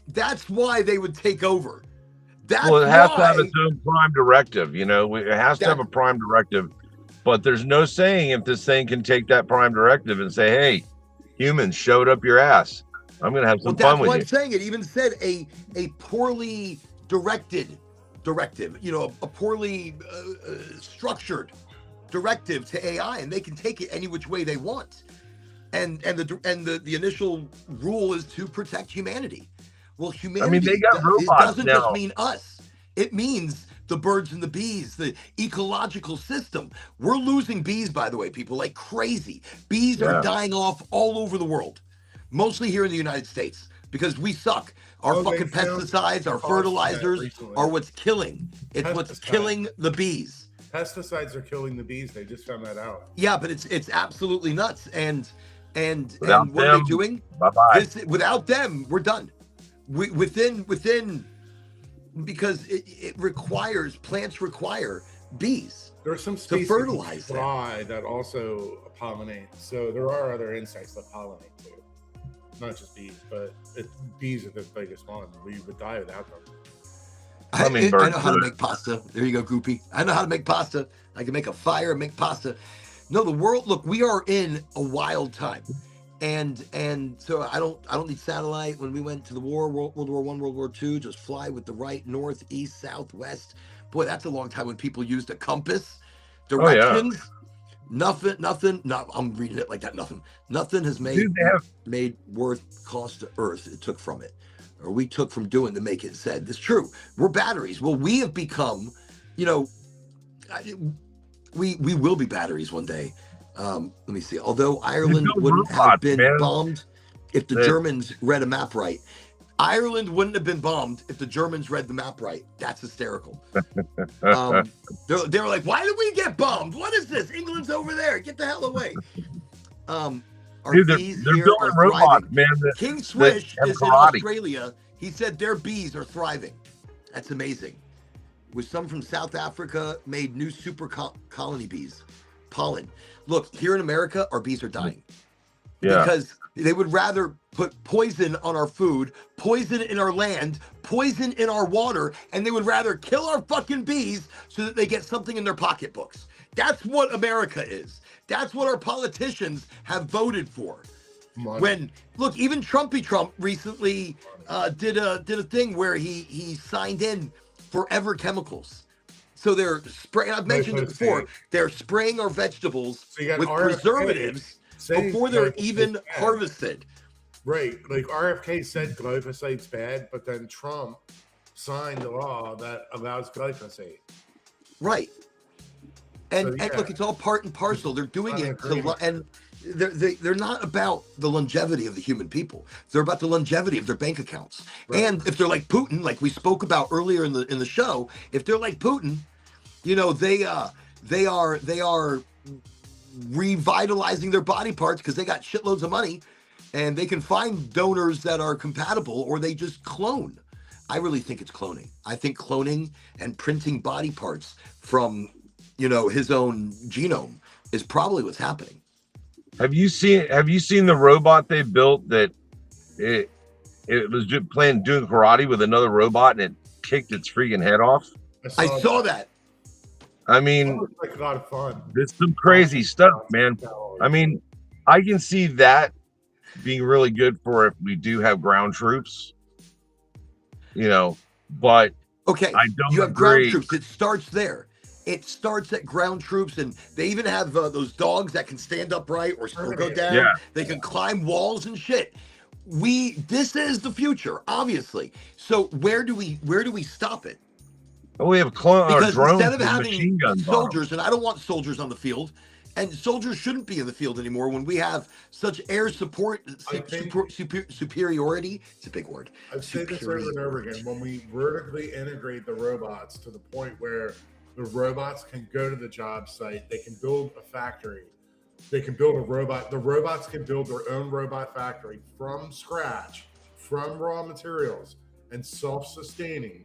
Speaker 1: That's why they would take over.
Speaker 3: It has to have its own prime directive. You know, it has to have a prime directive. But there's no saying if this thing can take that prime directive and say, hey, humans showed up your ass. I'm going to have some fun with you.
Speaker 1: That's what I'm saying. It even said a poorly directed directive, you know, a poorly structured directive to AI, and they can take it any which way they want. And the initial rule is to protect humanity. Well, humanity,
Speaker 3: I mean, they got robots
Speaker 1: it doesn't
Speaker 3: now.
Speaker 1: just mean us. It means the birds and the bees, the ecological system. We're losing bees, by the way, people, like crazy. Bees are dying off all over the world, mostly here in the United States, because we suck. Our fucking pesticides, our fertilizers are what's killing. It's what's killing the bees.
Speaker 4: Pesticides are killing the bees. They just found that out.
Speaker 1: Yeah, but it's absolutely nuts. And what
Speaker 3: them,
Speaker 1: are they doing?
Speaker 3: Bye-bye.
Speaker 1: Without them, we're done. Within because plants require bees.
Speaker 4: There are some species
Speaker 1: to fertilize
Speaker 4: of fly that also pollinate. So there are other insects that pollinate too, not just bees. But bees are the biggest one. We would die without them.
Speaker 1: I know how to make pasta. There you go, Goopy. I know how to make pasta. I can make a fire and make pasta. No, the world. Look, we are in a wild time. And so I don't need satellite. When we went to the war, World War I, World War II, just fly with the right, north, east, south, west. Boy, that's a long time when people used a compass, directions. Nothing. No, I'm reading it like that. Nothing has
Speaker 3: Dude, they have
Speaker 1: made worth cost to Earth it took from it, or we took from doing to make it said. It's true. We're batteries. Well, we have become, you know, we will be batteries one day. Let me see. Although Ireland
Speaker 3: build
Speaker 1: wouldn't have
Speaker 3: robots,
Speaker 1: been
Speaker 3: man.
Speaker 1: bombed if the
Speaker 3: That-
Speaker 1: Germans read a map right. Ireland wouldn't have been bombed if the Germans read the map right. That's hysterical. They're like, why did we get bombed? What is this? England's over there. Get the hell away. Our
Speaker 3: Dude,
Speaker 1: bees
Speaker 3: they're
Speaker 1: here
Speaker 3: building
Speaker 1: are
Speaker 3: robots,
Speaker 1: thriving.
Speaker 3: man.
Speaker 1: King Swish
Speaker 3: have
Speaker 1: is in
Speaker 3: karate.
Speaker 1: Australia. He said their bees are thriving. That's amazing. With some from South Africa, made new super colony bees. Pollen. Look, here in America, our bees are dying.
Speaker 3: Yeah.
Speaker 1: Because they would rather put poison on our food, poison in our land, poison in our water, and they would rather kill our fucking bees so that they get something in their pocketbooks. That's what America is. That's what our politicians have voted for.
Speaker 4: Money.
Speaker 1: When look, even Trump recently did a thing where he signed in Forever Chemicals. So they're spraying. I've mentioned it before. They're spraying our vegetables
Speaker 4: So you got
Speaker 1: with
Speaker 4: RFK
Speaker 1: preservatives before they're even harvested.
Speaker 4: Right. Like RFK said glyphosate's bad, but then Trump signed a law that allows glyphosate.
Speaker 1: Right. And,
Speaker 4: So,
Speaker 1: and look, it's all part and parcel. They're doing it and they're not about the longevity of the human people. They're about the longevity of their bank accounts.
Speaker 4: Right.
Speaker 1: And if they're like Putin, like we spoke about earlier in the show, if they're like Putin, you know, they are revitalizing their body parts because they got shitloads of money and they can find donors that are compatible, or they just clone. I really think it's cloning. I think cloning and printing body parts from, you know, his own genome is probably what's happening.
Speaker 3: Have you seen the robot they built that it was doing karate with another robot and it kicked its freaking head off?
Speaker 1: I saw that.
Speaker 3: I mean,
Speaker 4: That looks like a lot of fun.
Speaker 3: it's some crazy stuff, man. I mean, I can see that being really good for if we do have ground troops, you know, but
Speaker 1: okay,
Speaker 3: I don't
Speaker 1: you have
Speaker 3: agree.
Speaker 1: ground troops. It starts there. It starts at ground troops, and they even have those dogs that can stand upright or go down.
Speaker 3: Yeah.
Speaker 1: They can climb walls and shit. This is the future, obviously. So where do we stop it?
Speaker 3: Oh, we have
Speaker 1: Because
Speaker 3: drones
Speaker 1: instead of
Speaker 3: with
Speaker 1: having
Speaker 3: machine guns on 'em.
Speaker 1: soldiers, and I don't want soldiers on the field, and soldiers shouldn't be in the field anymore when we have such air support, superiority. It's a big word.
Speaker 4: I've said this over and over again. When we vertically integrate the robots to the point where the robots can go to the job site, they can build a factory, they can build a robot. The robots can build their own robot factory from scratch, from raw materials, and self-sustaining.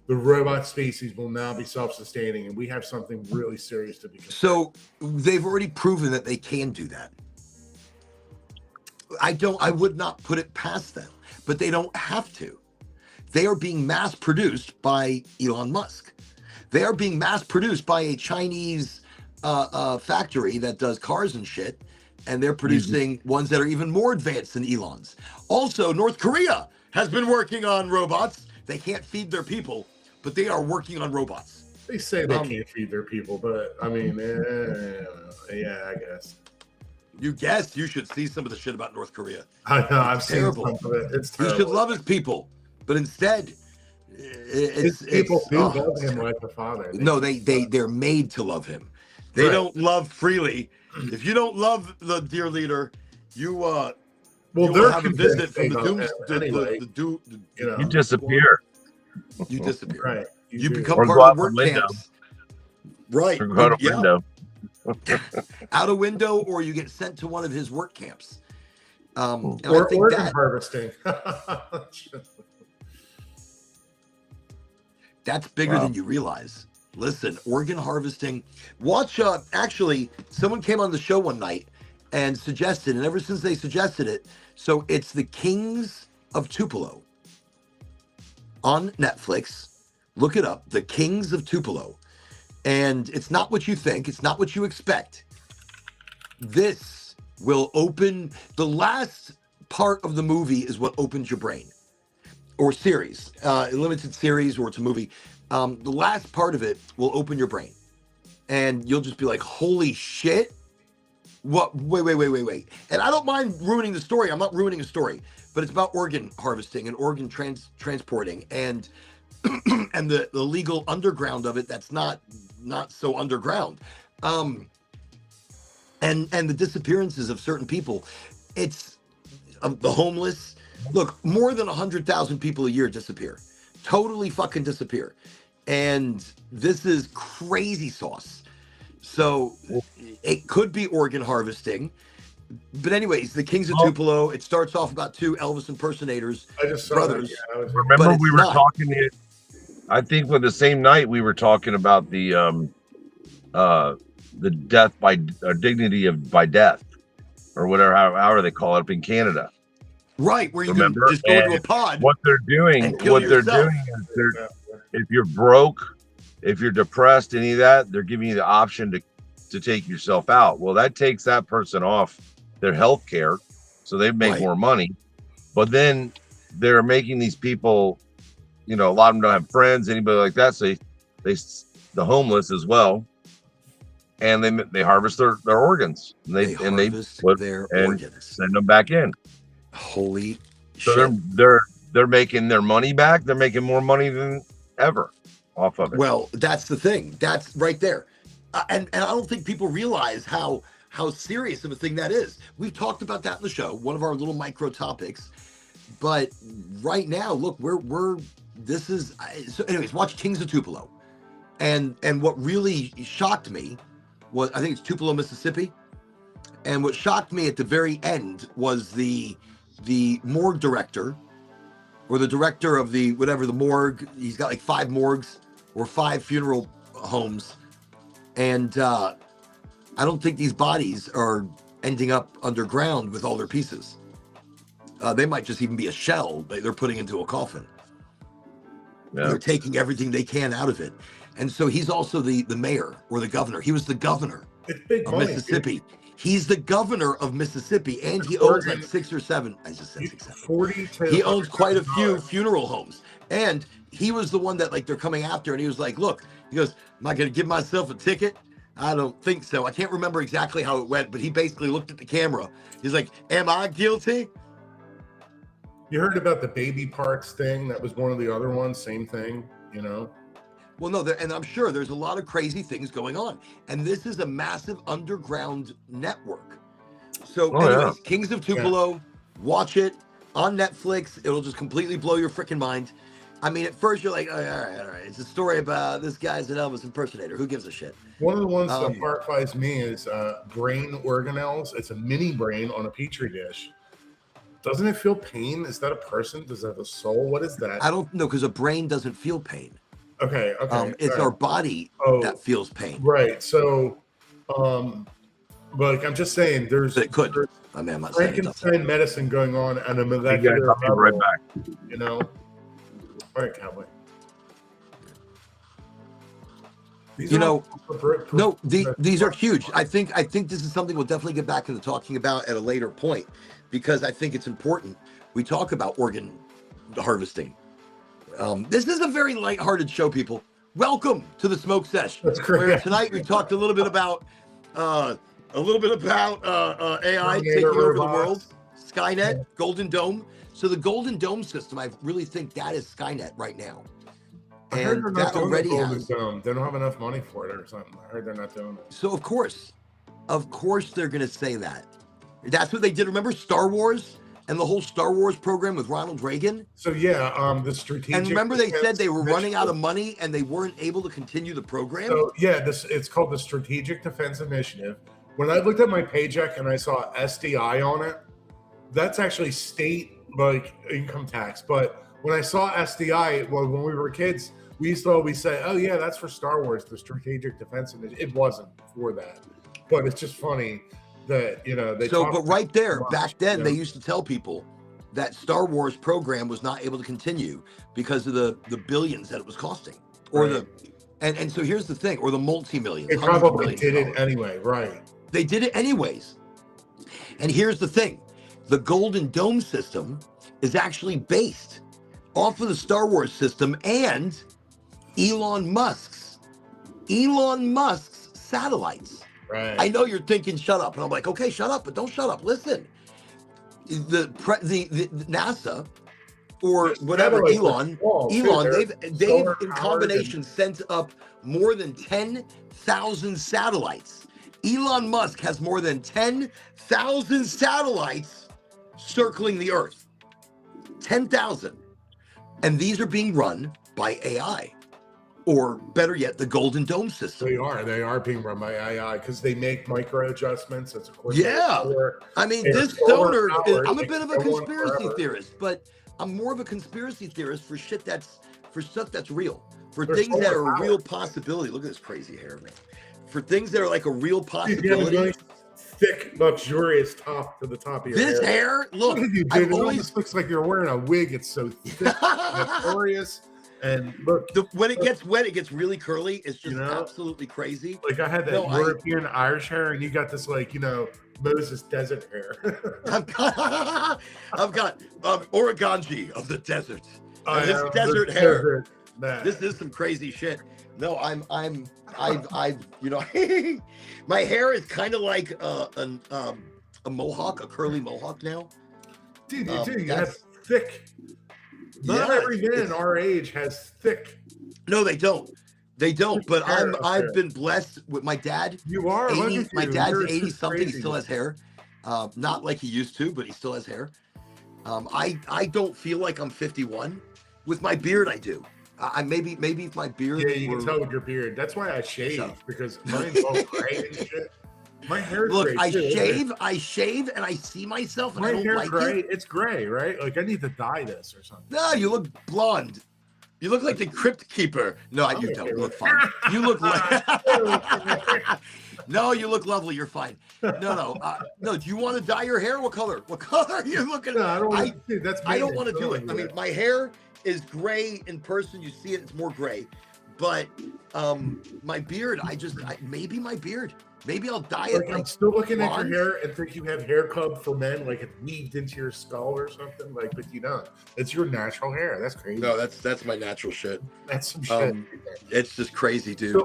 Speaker 4: The robot species will now be self-sustaining, and we have something really serious to be considered.
Speaker 1: So they've already proven that they can do that. I would not put it past them, but they don't have to. They are being mass produced by Elon Musk. They are being mass produced by a Chinese factory that does cars and shit, and they're producing ones that are even more advanced than Elon's. Also, North Korea has been working on robots. They can't feed their people, but they are working on robots.
Speaker 4: They say they can't feed their people, but I mean, yeah, I guess.
Speaker 1: You should see some of the shit about North Korea.
Speaker 4: I know, I've
Speaker 1: terrible.
Speaker 4: seen some of it. It's
Speaker 1: He
Speaker 4: terrible.
Speaker 1: should love his people, but instead,
Speaker 4: His people do love him like a father.
Speaker 1: No, they're made to love him. They
Speaker 4: Right.
Speaker 1: don't love freely. If you don't love the dear leader, you
Speaker 4: well,
Speaker 1: you
Speaker 4: they're
Speaker 1: will have a visit from the doom.
Speaker 4: anyway. You know,
Speaker 3: You disappear.
Speaker 1: You disappear.
Speaker 4: right?
Speaker 1: You
Speaker 4: do.
Speaker 1: become
Speaker 3: Or
Speaker 1: part
Speaker 3: go
Speaker 1: of
Speaker 3: out
Speaker 1: the work
Speaker 3: the window.
Speaker 1: camps. Right.
Speaker 3: Or go out a
Speaker 1: Yeah.
Speaker 3: window.
Speaker 1: Out a window, or you get sent to one of his work camps. And
Speaker 4: or
Speaker 1: I think
Speaker 4: organ
Speaker 1: that
Speaker 4: harvesting.
Speaker 1: that's bigger
Speaker 3: Wow.
Speaker 1: than you realize. Listen, organ harvesting. Watch. Actually, someone came on the show one night and suggested, and ever since they suggested it, so it's the Kings of Tupelo on Netflix. Look it up, the Kings of Tupelo, and it's not what you think. It's not what you expect. This will open the last part of the movie is what opens your brain, or series, a limited series, or it's a movie. The last part of it will open your brain. and you'll just be like, holy shit. What? Wait. And I don't mind ruining the story. I'm not ruining a story, but it's about organ harvesting and organ transporting and and the legal underground of it that's not so underground. And the disappearances of certain people. It's the homeless. Look, more than 100,000 people a year disappear. Totally fucking disappear. And this is crazy sauce. So it could be organ harvesting. But anyways, the Kings of Tupelo, it starts off about two Elvis impersonators, brothers.
Speaker 3: Remember we were talking, I think with the same night we were talking about the death by dignity by death or whatever, however they call it up in Canada.
Speaker 1: Right, where you can just go into a pod.
Speaker 3: What they're doing is if you're broke, if you're depressed, any of that, they're giving you the option to take yourself out. Well, that takes that person off their health care, so they make more money. But then they're making these people, a lot of them don't have friends, anybody like that. So the homeless as well, and they harvest their organs. And they put their organs, send them back in.
Speaker 1: Holy
Speaker 3: shit. They're making their money back. They're making more money than ever off of it.
Speaker 1: Well, that's the thing. That's right there. And I don't think people realize how serious of a thing that is. We've talked about that in the show, one of our little micro topics. But right now, look, so anyways, watch Kings of Tupelo. And what really shocked me was, I think it's Tupelo, Mississippi. And what shocked me at the very end was the morgue director, or the director of the morgue. He's got like 5 morgues or 5 funeral homes. And I don't think these bodies are ending up underground with all their pieces. They might just even be a shell they're putting into a coffin. Yeah. They're taking everything they can out of it. And so he's also the mayor or the governor. He was the governor of Mississippi. He's the governor of Mississippi, and he owns like 6 or 7. I just said 6, 7. He owns quite a few funeral homes. And he was the one that they're coming after. And he was like, look, he goes, am I going to give myself a ticket? I don't think so. I can't remember exactly how it went, but he basically looked at the camera. He's like, am I guilty?
Speaker 4: You heard about the baby parts thing? That was one of the other ones. Same thing,
Speaker 1: Well, no, and I'm sure there's a lot of crazy things going on. And this is a massive underground network. So anyways, Kings of Tupelo, watch it on Netflix. It'll just completely blow your freaking mind. I mean, at first you're like, all right. It's a story about this guy's an Elvis impersonator. Who gives a shit?
Speaker 4: One of the ones that horrifies me is brain organelles. It's a mini brain on a petri dish. Doesn't it feel pain? Is that a person? Does it have a soul? What is that?
Speaker 1: I don't know, because a brain doesn't feel pain.
Speaker 4: Okay.
Speaker 1: It's our body that feels pain.
Speaker 4: Right. So, I'm just saying, there's Frankenstein medicine going on at a molecular level.
Speaker 3: I'll be right back.
Speaker 4: All right, cowboy.
Speaker 1: These are huge. I think this is something we'll definitely get back into talking about at a later point, because I think it's important we talk about organ harvesting. This is a very lighthearted show, people. Welcome to the Smoke Sesh.
Speaker 4: That's great.
Speaker 1: Where tonight we talked a little bit about AI taking over the world, Skynet, Golden Dome. So the Golden Dome system, I really think that is Skynet right now.
Speaker 4: I heard they're not doing the Golden Dome. They don't have enough money for it or something. I heard they're not doing it.
Speaker 1: So of course they're going to say that. That's what they did. Remember Star Wars and the whole Star Wars program with Ronald Reagan?
Speaker 4: So the strategic.
Speaker 1: And remember they said they were running out of money and they weren't able to continue the program?
Speaker 4: So it's called the Strategic Defense Initiative. When I looked at my paycheck and I saw SDI on it, that's actually state income tax. But when I saw SDI, when we were kids, we used to always say, oh yeah, that's for Star Wars, the Strategic Defense Initiative. It wasn't for that. But it's just funny that,
Speaker 1: but right there, back then, they used to tell people that Star Wars program was not able to continue because of the billions that it was costing. And so here's the thing, or the multi-millions.
Speaker 4: They probably did it anyway, right?
Speaker 1: They did it anyways. And here's the thing. The Golden Dome system is actually based off of the Star Wars system and Elon Musk's satellites.
Speaker 4: Right.
Speaker 1: I know you're thinking, shut up. And I'm like, okay, shut up, but don't shut up. Listen, the NASA or
Speaker 4: There's
Speaker 1: whatever,
Speaker 4: satellites that
Speaker 1: Elon,
Speaker 4: fall, too.
Speaker 1: they've
Speaker 4: Solar
Speaker 1: in
Speaker 4: powered
Speaker 1: combination sent up more than 10,000 satellites. Elon Musk has more than 10,000 satellites circling the Earth. 10,000. And these are being run by AI. Or better yet, the Golden Dome system.
Speaker 4: They are being run by AI because they make micro adjustments. It's of course.
Speaker 1: Yeah. I mean, this stoner, I'm a bit of a conspiracy theorist, but I'm more of a conspiracy theorist for shit for stuff that's real. For things that are a real possibility. Look at this crazy hair, man. For things that are like a real possibility.
Speaker 4: Nice, thick, luxurious top to the top of your
Speaker 1: this hair. Look,
Speaker 4: at you, dude. It almost looks like you're wearing a wig. It's so thick, luxurious. And look,
Speaker 1: when it gets wet, it gets really curly. It's just absolutely crazy.
Speaker 4: Like I had that European Irish hair, and you got this Moses desert hair.
Speaker 1: I've got Oraganji of the desert. This desert hair. This is some crazy shit. No, I've my hair is kind of like a mohawk, a curly mohawk now.
Speaker 4: Dude, you have thick. Not every man our age has thick.
Speaker 1: No, they don't. They don't. But I've been blessed with my dad.
Speaker 4: You are.
Speaker 1: 80, my dad's 80 something. He still has hair. Not like he used to, but he still has hair. I don't feel like I'm 51. With my beard, I do. Maybe if my beard.
Speaker 4: Yeah, you can tell with your beard. That's why I shave because mine's all gray and shit. My hair's gray.
Speaker 1: I shave, and I see myself, and
Speaker 4: my
Speaker 1: I don't like
Speaker 4: gray.
Speaker 1: it.
Speaker 4: It's gray, right? Like I need to dye this or something.
Speaker 1: No, you look blonde. You look like the Crypt Keeper. No, you don't. You look fine. You look like. No, you look lovely. You're fine. No. Do you want to dye your hair? What color? What color are you looking at?
Speaker 4: No, I don't want to. That's.
Speaker 1: I don't want to do it. I mean, my hair is gray in person. You see it; it's more gray. But my beard, maybe my beard. Maybe I'll dye it.
Speaker 4: I'm still looking at your hair and think you have hair club for men, like it's weaved into your skull or something. Like, but you don't. It's your natural hair. That's crazy.
Speaker 1: No, that's my natural shit.
Speaker 4: That's some shit.
Speaker 1: It's just crazy, dude.
Speaker 4: So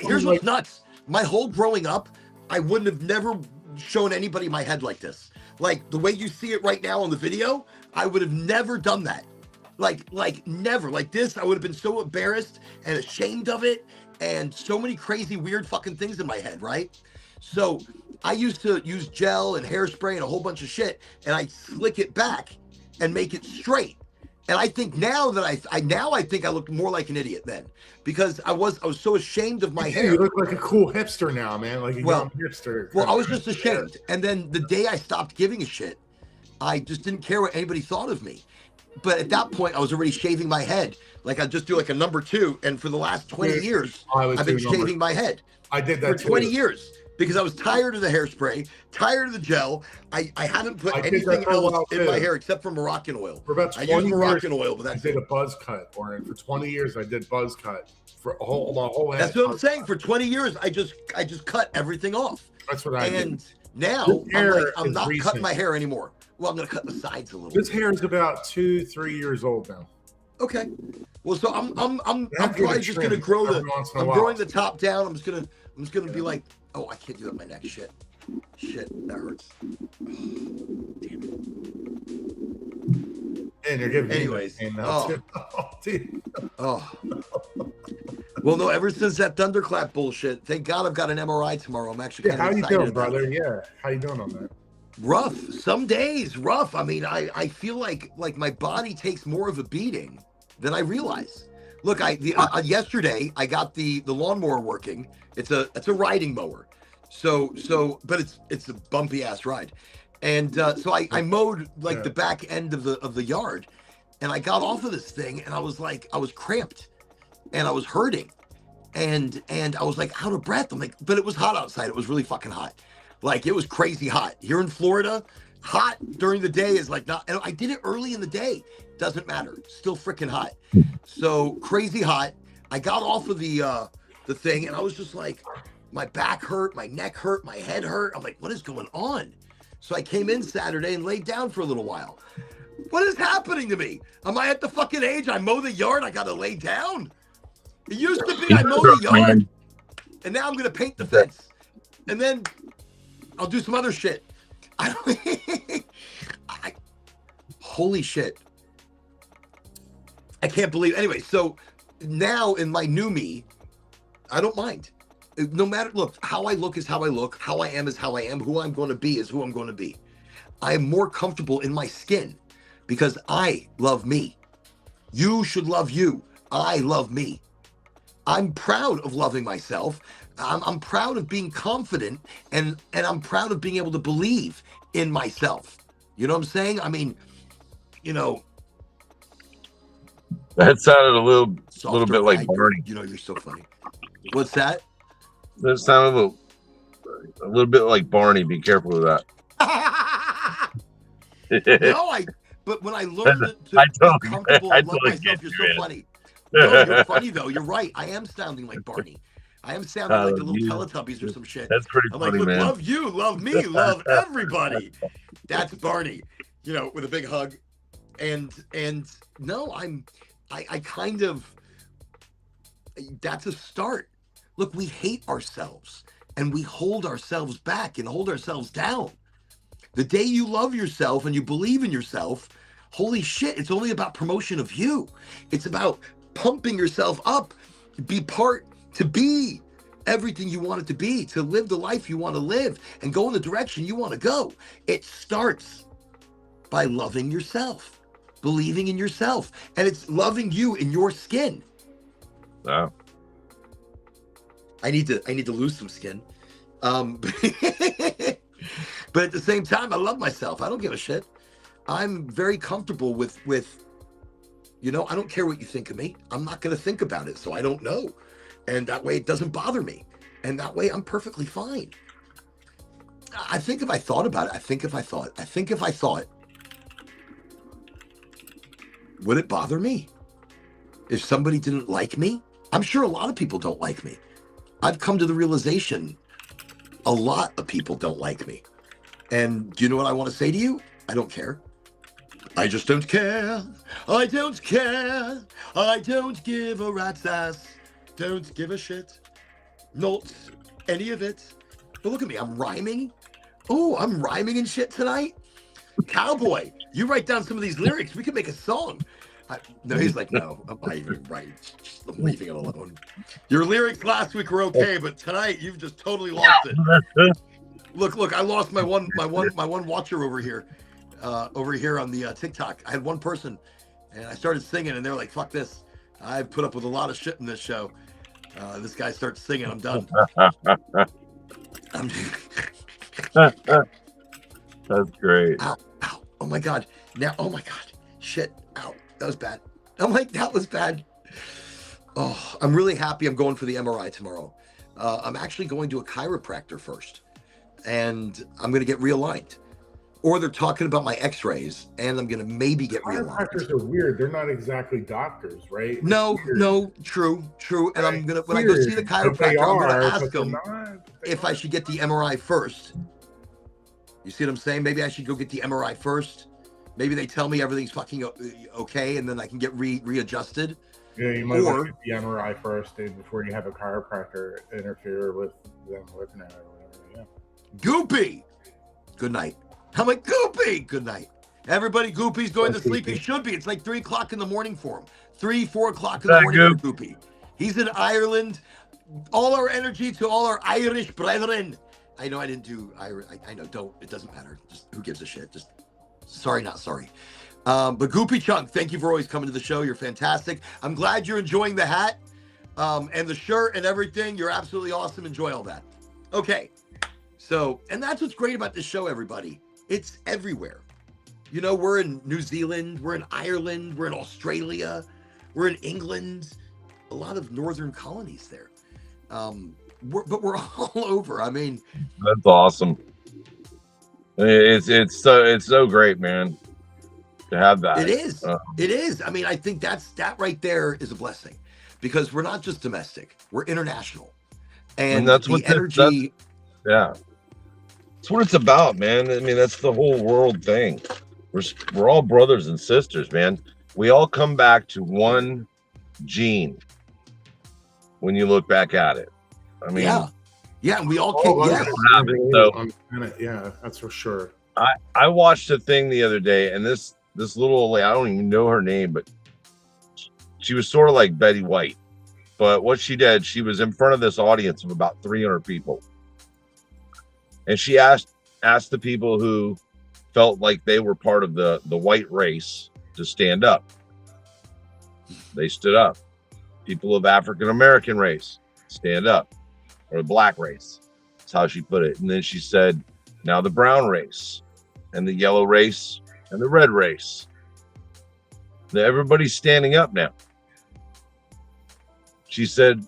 Speaker 1: here's what's nuts. My whole growing up, I wouldn't have never shown anybody my head like this. Like the way you see it right now on the video, I would have never done that. Like never. Like this, I would have been so embarrassed and ashamed of it. And so many crazy, weird fucking things in my head, right? So I used to use gel and hairspray and a whole bunch of shit, and I slick it back and make it straight. And I think now that I think I look more like an idiot then, because I was so ashamed of my hair.
Speaker 4: You look like a cool hipster now, man. Like a young hipster.
Speaker 1: Well, I was just ashamed. And then the day I stopped giving a shit, I just didn't care what anybody thought of me. But at that point, I was already shaving my head. Like I'd just do like a number 2. And for the last 20 years, I've been shaving my head.
Speaker 4: I did that
Speaker 1: for 20 years because I was tired of the hairspray, tired of the gel. I haven't put anything else in my hair except for Moroccan oil.
Speaker 4: For about 20
Speaker 1: I use Moroccan oil, but that's
Speaker 4: I did a buzz cut. Or for 20 years, I did buzz cut for my whole head.
Speaker 1: That's what I'm saying. For 20 years, I just cut everything off.
Speaker 4: That's what I did.
Speaker 1: And now I'm not cutting my hair anymore. Well, I'm gonna cut the sides a little.
Speaker 4: This hair is about 2-3 years old now.
Speaker 1: Okay. Well, so I'm probably just gonna grow I'm growing the top down. I'm just gonna be like, oh, I can't do that on my neck. Shit, that hurts. Damn it.
Speaker 4: And you're giving
Speaker 1: anyways.
Speaker 4: Me now
Speaker 1: Oh. Well, no. Ever since that thunderclap bullshit, thank God I've got an MRI tomorrow. I'm actually kind of excited.
Speaker 4: How you doing, brother? Yeah. How you doing on that?
Speaker 1: Rough. Some days rough. I mean, I feel like my body takes more of a beating than I realize. Look, yesterday I got the lawnmower working. It's a riding mower. But it's a bumpy ass ride. And so I mowed the back end of the yard, and I got off of this thing, and I was cramped and I was hurting and I was like out of breath. I'm like, but it was hot outside. It was really fucking hot. Like it was crazy hot here in Florida. Hot during the day is like not, and I did it early in the day. Doesn't matter. Still freaking hot. So crazy hot. I got off of the thing, and I was just like, my back hurt, my neck hurt, my head hurt. I'm like, what is going on? So I came in Saturday and laid down for a little while. What is happening to me? Am I at the fucking age I mow the yard? I gotta lay down. It used to be I mow the yard. and now I'm gonna paint the fence, and then I'll do some other shit. Holy shit. I can't believe. Anyway, so now in my new me, I don't mind. No matter, look, how I look is how I look. How I am is how I am. Who I'm going to be is who I'm going to be. I am more comfortable in my skin because I love me. You should love you. I love me. I'm proud of loving myself. I'm proud of being confident, and I'm proud of being able to believe in myself. You know what I'm saying? I mean, you know,
Speaker 3: that sounded a little bit like Barney.
Speaker 1: You know, you're so funny. What's that?
Speaker 3: That sounded a little bit like Barney. Be careful with that.
Speaker 1: No, but when I learned to be comfortable and love myself, you're so funny. No, you're funny though. You're right. I am sounding like Barney. I am sounding like the little Teletubbies or some shit.
Speaker 3: That's pretty
Speaker 1: I'm
Speaker 3: funny,
Speaker 1: like,
Speaker 3: man.
Speaker 1: Love you, love me, love everybody. That's Barney, you know, with a big hug. And no, I kind of, that's a start. Look, we hate ourselves and we hold ourselves back and hold ourselves down. The day you love yourself and you believe in yourself, holy shit, it's only about promotion of you. It's about pumping yourself up, to be everything you want it to be, to live the life you want to live and go in the direction you want to go. It starts by loving yourself, believing in yourself, and it's loving you in your skin.
Speaker 3: Wow.
Speaker 1: I need to lose some skin. But at the same time, I love myself. I don't give a shit. I'm very comfortable with, you know, I don't care what you think of me. I'm not going to think about it, so I don't know. And that way it doesn't bother me. And that way I'm perfectly fine. I think if I thought about it, I think if I thought, would it bother me if somebody didn't like me? I'm sure a lot of people don't like me. I've come to the realization a lot of people don't like me. And do you know what I want to say to you? I don't care. I just don't care. I don't care. I don't give a rat's ass. Don't give a shit. Not any of it. But look at me. I'm rhyming. Oh, I'm rhyming and shit tonight. Cowboy, you write down some of these lyrics. We could make a song. No, he's like, no, I'm not even right. I'm leaving it alone. Your lyrics last week were okay, but tonight you've just totally lost it. Look, I lost my one watcher over here on the TikTok. I had one person, and I started singing, and they're like, "Fuck this! I've put up with a lot of shit in this show." This guy starts singing, I'm done.
Speaker 3: That's great.
Speaker 1: Ow! Oh my god! Now, oh my god! Shit! Ow! That was bad. I'm like, that was bad. Oh, I'm really happy. I'm going for the MRI tomorrow. I'm actually going to a chiropractor first, and I'm going to get realigned. Or they're talking about my x-rays, and I'm going to maybe get realigned.
Speaker 4: Chiropractors are weird. They're not exactly doctors, right?
Speaker 1: No, true. And I'm going to, when I go see the chiropractor, I'm going to ask them if I should get the MRI first. You see what I'm saying? Maybe I should go get the MRI first. Maybe they tell me everything's fucking okay, and then I can get readjusted.
Speaker 4: Yeah, you might want to get the MRI first, dude, before you have a chiropractor interfere with them looking at it or whatever. Yeah.
Speaker 1: Goopy, good night. I'm like, Goopy, good night. Everybody, Goopy's going to sleep. He should be. It's like 3 o'clock in the morning for him. 4 o'clock in the morning for Goopy. He's in Ireland. All our energy to all our Irish brethren. I know I didn't do Irish. I know, it doesn't matter. Just who gives a shit? Just sorry, not sorry. But Goopy Chunk, thank you for always coming to the show. You're fantastic. I'm glad you're enjoying the hat and the shirt and everything. You're absolutely awesome. Enjoy all that. Okay. So, and that's what's great about this show, everybody. It's everywhere. You know, we're in New Zealand, we're in Ireland, we're in Australia, we're in England, a lot of northern colonies there. But we're all over. I mean,
Speaker 3: that's awesome. It's so great, man, to have that.
Speaker 1: It is. It is. I mean, I think that right there is a blessing, because we're not just domestic, we're international, and that's what energy.
Speaker 3: That's what it's about, man. I mean, that's the whole world thing. We're all brothers and sisters, man. We all come back to one gene when you look back at it. I mean,
Speaker 1: yeah, and we all
Speaker 4: All
Speaker 1: came.
Speaker 4: of us
Speaker 1: Yes,
Speaker 4: are
Speaker 3: happened, so-
Speaker 4: on the planet. Yeah, that's for sure.
Speaker 3: I watched a thing the other day, and this little old lady, I don't even know her name, but she was sort of like Betty White. But what she did, she was in front of this audience of about 300 people, and she asked the people who felt like they were part of the white race to stand up. They stood up. People of African American race, stand up, or the black race. That's how she put it. And then she said, now the brown race, and the yellow race, and the red race. Now everybody's standing up now. She said,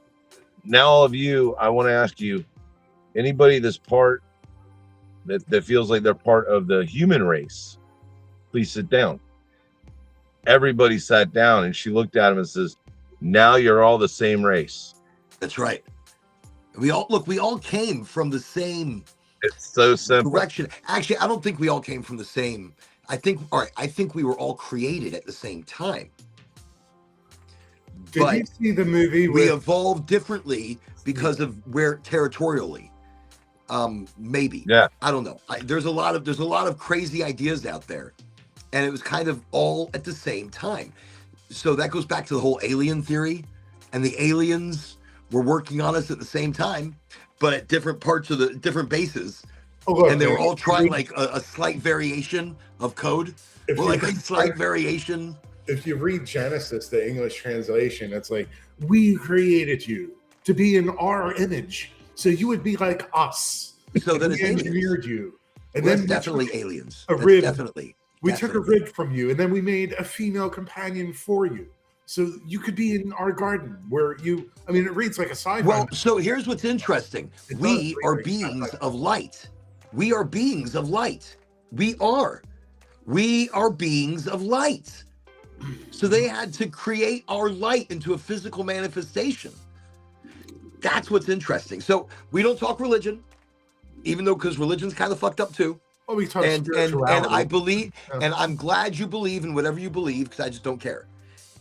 Speaker 3: now all of you, I want to ask you, anybody that's part, that feels like they're part of the human race, please sit down. Everybody sat down, and she looked at him and says, now you're all the same race.
Speaker 1: that's right. We all came from the same
Speaker 3: It's so simple.
Speaker 1: direction. Actually, I don't think we all came from the same. I think we were all created at the same time.
Speaker 4: Did you see the movie?
Speaker 1: We evolved differently because of where territorially. Maybe.
Speaker 3: Yeah.
Speaker 1: I don't know. There's a lot of crazy ideas out there, and it was kind of all at the same time. So that goes back to the whole alien theory, and the aliens were working on us at the same time, but at different parts of the different bases. And they were all trying like a slight variation of code, or like a slight variation.
Speaker 4: If you read Genesis, the English translation, it's like, we created you to be in our image, so you would be like us.
Speaker 1: So then it's
Speaker 4: we
Speaker 1: aliens.
Speaker 4: engineered you. And
Speaker 1: Well,
Speaker 4: then
Speaker 1: that's definitely aliens.
Speaker 4: a
Speaker 1: That's
Speaker 4: rib.
Speaker 1: definitely.
Speaker 4: We took a rib from you, and then we made a female companion for you. So you could be in our garden where you, I mean, it reads like a sci-fi.
Speaker 1: Well, so here's what's interesting.
Speaker 4: It
Speaker 1: We
Speaker 4: does read
Speaker 1: are
Speaker 4: like
Speaker 1: beings
Speaker 4: sci-fi.
Speaker 1: of light. We are beings of light. We are beings of light. So they had to create our light into a physical manifestation. That's what's interesting. So we don't talk religion, even though, because religion's kind of fucked up too.
Speaker 4: Well, we talk
Speaker 1: And
Speaker 4: spirituality.
Speaker 1: I believe,
Speaker 4: Yeah.
Speaker 1: and I'm glad you believe in whatever you believe, because I just don't care.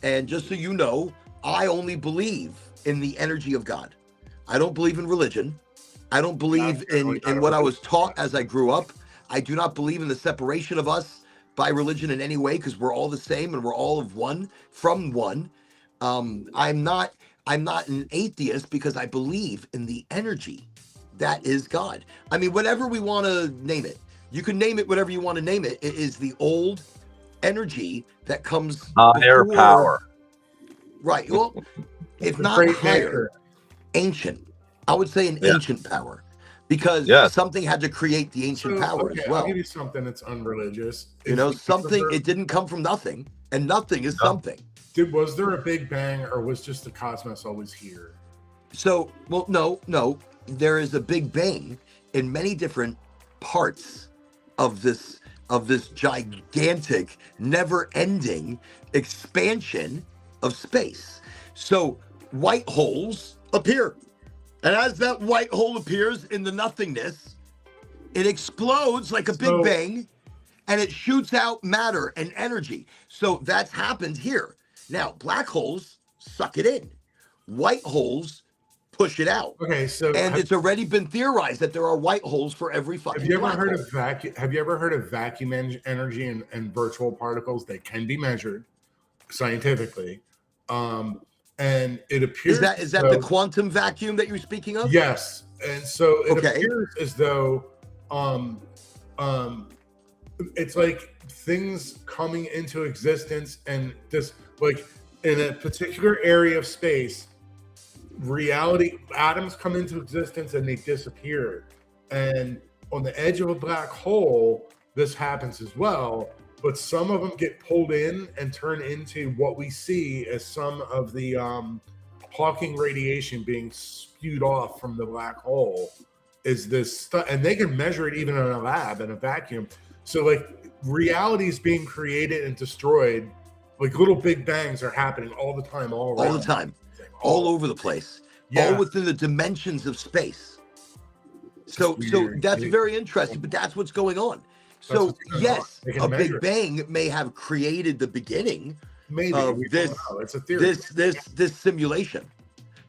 Speaker 1: And just so you know, I only believe in the energy of God. I don't believe in religion. I don't believe in what I was taught as I grew up. I do not believe in the separation of us by religion in any way, because we're all the same and we're all of one, from one. I'm not an atheist because I believe in the energy that is God. I mean, whatever we want to name it, you can name it whatever you want to name it. It is the old energy that comes
Speaker 3: Higher
Speaker 1: before-
Speaker 3: power.
Speaker 1: Right. Well, if
Speaker 4: The
Speaker 1: not
Speaker 4: great
Speaker 1: higher,
Speaker 4: maker.
Speaker 1: ancient. I would say an
Speaker 3: Yeah.
Speaker 1: ancient power, because
Speaker 3: Yes.
Speaker 1: something had to create the ancient power
Speaker 4: okay,
Speaker 1: as well.
Speaker 4: I'll give you something that's unreligious.
Speaker 1: You know,
Speaker 4: Is-
Speaker 1: something, it didn't come from nothing, and nothing is
Speaker 3: No.
Speaker 1: something.
Speaker 4: Was there a big bang, or was just the cosmos always here?
Speaker 1: So, well, no, there is a big bang in many different parts of this gigantic, never-ending expansion of space. So white holes appear, and as that white hole appears in the nothingness, it explodes like a big
Speaker 4: So-
Speaker 1: bang, and it shoots out matter and energy. So that's happened here. Now, black holes suck it in. White holes push it out.
Speaker 4: Okay, so
Speaker 1: And it's already been theorized that there are white holes for every fucking
Speaker 4: have you ever
Speaker 1: black
Speaker 4: heard
Speaker 1: hole.
Speaker 4: of vacuum? Have you ever heard of vacuum energy and virtual particles? They can be measured scientifically, and it appears
Speaker 1: Is that the quantum vacuum that you're speaking of?
Speaker 4: Yes, and so it
Speaker 1: Okay.
Speaker 4: appears as though it's like things coming into existence, and this, like, in a particular area of space, reality, atoms come into existence and they disappear, and on the edge of a black hole this happens as well, but some of them get pulled in and turn into what we see as some of the Hawking radiation being spewed off from the black hole is this stuff, and they can measure it even in a lab in a vacuum. So like reality is being created and destroyed, like little big bangs are happening all the time, all around.
Speaker 1: All the time, all over the place,
Speaker 4: Yeah.
Speaker 1: all within the dimensions of space. So
Speaker 4: weird.
Speaker 1: that's very interesting, but that's what's going on.
Speaker 4: That's
Speaker 1: So
Speaker 4: what's going
Speaker 1: yes,
Speaker 4: on. They can
Speaker 1: a
Speaker 4: measure
Speaker 1: big
Speaker 4: it.
Speaker 1: bang may have created the beginning
Speaker 4: Maybe
Speaker 1: of
Speaker 4: we
Speaker 1: this
Speaker 4: don't know. It's a theory.
Speaker 1: this simulation.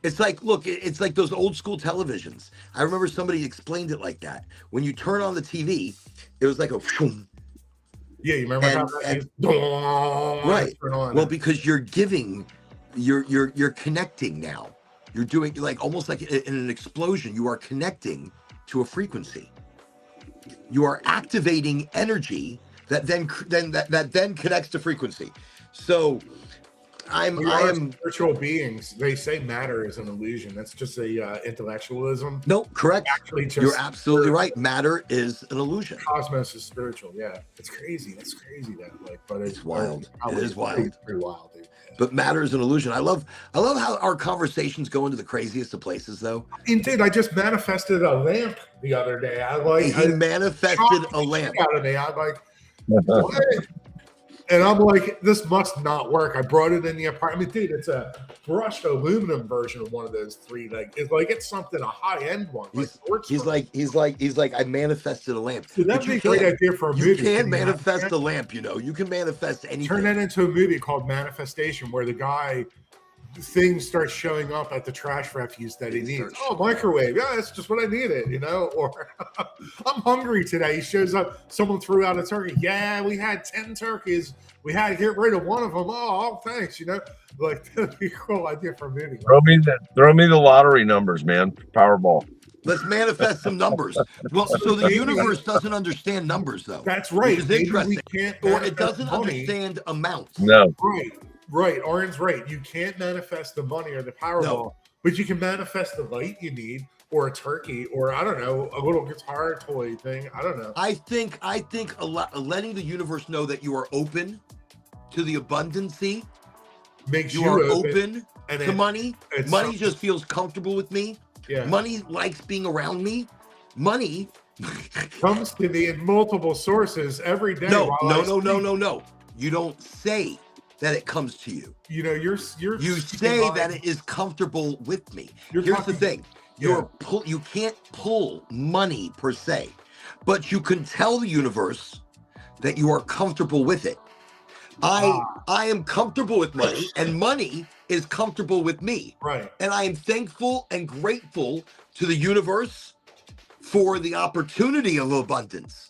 Speaker 1: It's like, look, it's like those old school televisions. I remember somebody explained it like that. When you turn on the TV, it was like a
Speaker 4: Yeah, you remember how that
Speaker 1: right.
Speaker 4: turn on.
Speaker 1: Well, because you're giving, you're connecting now. You're doing like almost like in an explosion. You are connecting to a frequency. You are activating energy that then connects to frequency. So I am
Speaker 4: spiritual beings. They say matter is an illusion. That's just a intellectualism.
Speaker 1: no correct.
Speaker 4: Actually, just
Speaker 1: You're absolutely right. Matter is an illusion.
Speaker 4: Cosmos is spiritual. Yeah, it's crazy. That's crazy. That like, but
Speaker 1: It's wild. It is wild.
Speaker 4: It's pretty wild, dude.
Speaker 1: But matter is an illusion. I love how our conversations go into the craziest of places, though.
Speaker 4: Indeed, I just manifested a lamp the other day.
Speaker 1: He manifested a lamp.
Speaker 4: Out of me. I'm like, what? And I'm like, this must not work. I brought it in the apartment. Dude, it's a brushed aluminum version of one of those three. Like, it's something, a high-end one.
Speaker 1: He's like, I manifested a lamp.
Speaker 4: Dude, that'd be a great idea for a movie.
Speaker 1: You can manifest a lamp, you know. You can manifest anything.
Speaker 4: Turn that into a movie called Manifestation, where the guy, things start showing up at the trash refuse that he needs. Oh, microwave. Yeah, that's just what I needed, you know? Or I'm hungry today. He shows up. Someone threw out a turkey. Yeah, we had 10 turkeys. We had to get rid of one of them. Oh, thanks, you know? Like, that'd be a cool idea for a movie.
Speaker 3: Throw me the lottery numbers, man. Powerball.
Speaker 1: Let's manifest some numbers. Well, so the universe doesn't understand numbers, though.
Speaker 4: That's right.
Speaker 1: Which is interesting.
Speaker 4: Or
Speaker 1: it doesn't understand amounts.
Speaker 3: No.
Speaker 4: Right. Orin's right. You can't manifest the money or the Powerball, but you can manifest the light you need, or a turkey, or I don't know, a little guitar toy thing. I don't know.
Speaker 1: I think letting the universe know that you are open to the abundancy
Speaker 4: makes
Speaker 1: you are open to money. Money just feels comfortable with me.
Speaker 4: Yeah.
Speaker 1: Money likes being around me. Money
Speaker 4: comes to me in multiple sources every day.
Speaker 1: No. You don't say that it comes to you.
Speaker 4: You know, you
Speaker 1: say that it is comfortable with me. Here's the thing. You can't pull money per se, but you can tell the universe that you are comfortable with it. I am comfortable with money, and money is comfortable with me.
Speaker 4: Right.
Speaker 1: And I am thankful and grateful to the universe for the opportunity of abundance.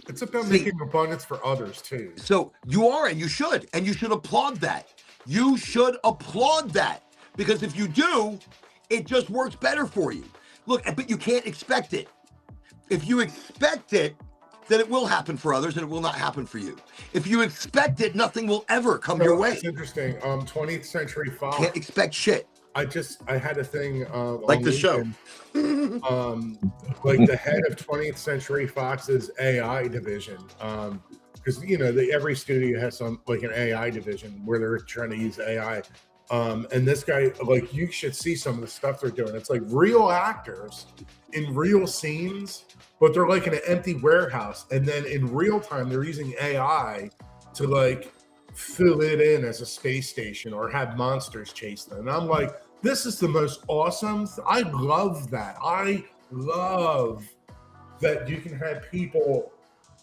Speaker 4: It's about making abundance for others too.
Speaker 1: So you are, and you should applaud that. You should applaud that, because if you do, it just works better for you. Look, but you can't expect it. If you expect it, then it will happen for others and it will not happen for you. If you expect it, nothing will ever come your way.
Speaker 4: It's interesting. 20th Century Fox.
Speaker 1: Can't expect shit.
Speaker 4: I had a thing
Speaker 1: like the show.
Speaker 4: Like the head of 20th Century Fox's AI division. Because every studio has some like an AI division where they're trying to use AI. And this guy, like, you should see some of the stuff they're doing. It's like real actors in real scenes, but they're like in an empty warehouse. And then in real time, they're using AI to like fill it in as a space station or have monsters chase them. And I'm like, this is the most awesome. I love that. I love that you can have people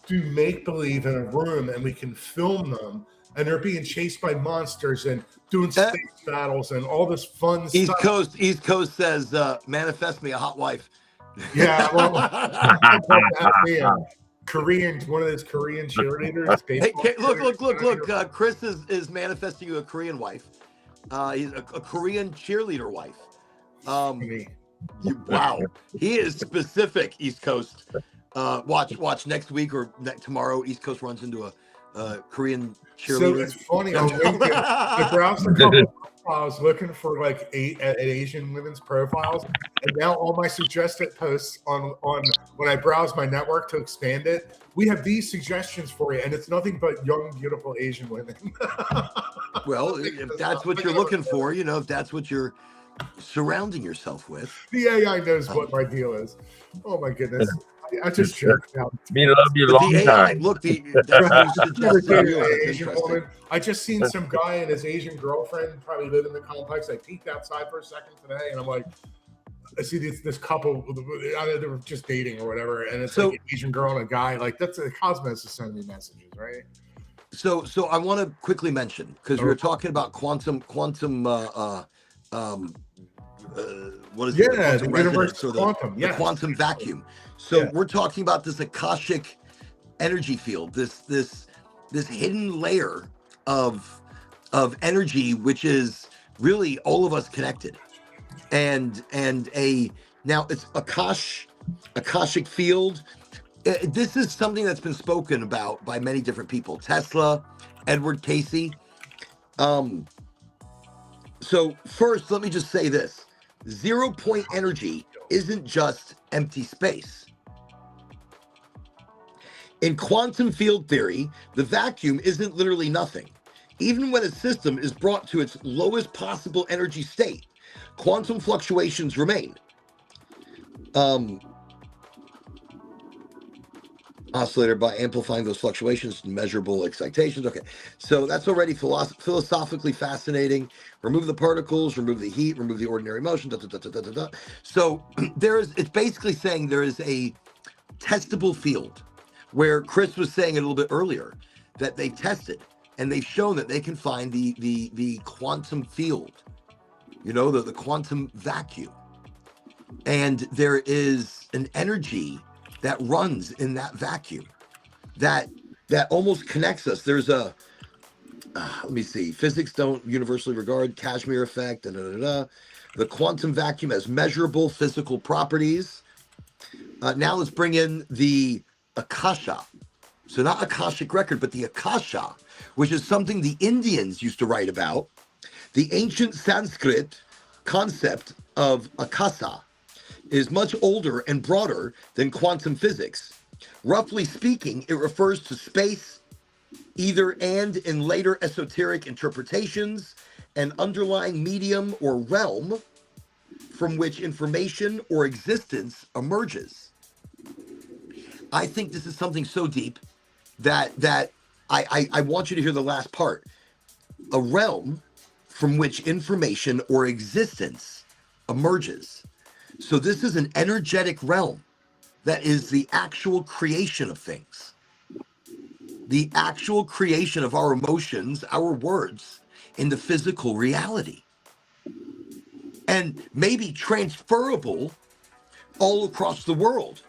Speaker 4: do make-believe in a room and we can film them and they're being chased by monsters and doing space battles and all this fun stuff.
Speaker 1: East Coast says, manifest me a hot wife.
Speaker 4: Yeah, well, Korean, one of those Korean cheerleaders.
Speaker 1: Hey, look. Chris is manifesting you a Korean wife. He's a Korean cheerleader wife. Wow, he is specific. East Coast. Watch next week or tomorrow. East Coast runs into a Korean cheerleader.
Speaker 4: So it's funny. On LinkedIn, I browsed a couple I was looking for like Asian women's profiles, and now all my suggested posts on when I browse my network to expand it, we have these suggestions for you, and it's nothing but young, beautiful Asian women.
Speaker 1: Well, if that's what you're looking for, if that's what you're surrounding yourself with.
Speaker 4: The AI knows what my deal is. Oh my goodness. I just jerked out.
Speaker 3: Me love you long time.
Speaker 1: Look,
Speaker 4: Asian woman. I just seen some guy and his Asian girlfriend probably live in the complex. I peeked outside for a second today, and I'm like, I see this couple. They were just dating or whatever, and it's like an Asian girl and a guy. Like that's a Cosmos is sending me messages, right?
Speaker 1: So I want to quickly mention, because we were talking about quantum what is
Speaker 4: Yeah,
Speaker 1: it? The quantum
Speaker 4: the universe
Speaker 1: resonance or
Speaker 4: quantum,
Speaker 1: the
Speaker 4: yes.
Speaker 1: quantum vacuum. So
Speaker 4: Yeah.
Speaker 1: we're talking about this Akashic energy field, this hidden layer of energy, which is really all of us connected. And now it's Akashic field. This is something that's been spoken about by many different people. Tesla, Edward Casey. So first, let me just say this: 0 point energy isn't just empty space. In quantum field theory, the vacuum isn't literally nothing. Even when a system is brought to its lowest possible energy state, quantum fluctuations remain. Oscillator by amplifying those fluctuations to measurable excitations. Okay, so that's already philosophically fascinating. Remove the particles, remove the heat, remove the ordinary motion. So it's basically saying there is a testable field, where Chris was saying it a little bit earlier, that they tested and they've shown that they can find the quantum field, the quantum vacuum, and there is an energy that runs in that vacuum that almost connects us. There's a let me see, physics don't universally regard Kashmir effect, the quantum vacuum has measurable physical properties. Now let's bring in the Akasha. So not Akashic record, but the Akasha, which is something the Indians used to write about. The ancient Sanskrit concept of Akasha is much older and broader than quantum physics. Roughly speaking, it refers to space, either and in later esoteric interpretations, an underlying medium or realm from which information or existence emerges. I think this is something so deep that I want you to hear the last part. A realm from which information or existence emerges. So this is an energetic realm that is the actual creation of things, the actual creation of our emotions, our words in the physical reality, and maybe transferable all across the world.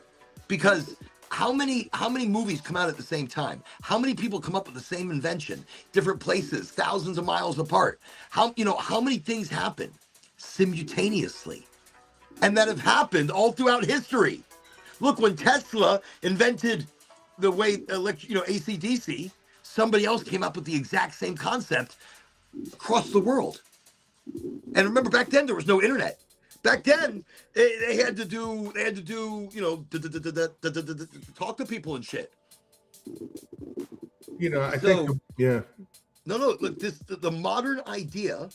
Speaker 1: Because how many movies come out at the same time? How many people come up with the same invention, different places, thousands of miles apart? How many things happen simultaneously, and that have happened all throughout history? Look, when Tesla invented the way AC/DC, somebody else came up with the exact same concept across the world. And remember, back then there was no internet. Back then, they had to do, talk to people and shit.
Speaker 4: I think, yeah.
Speaker 1: No, look, the modern idea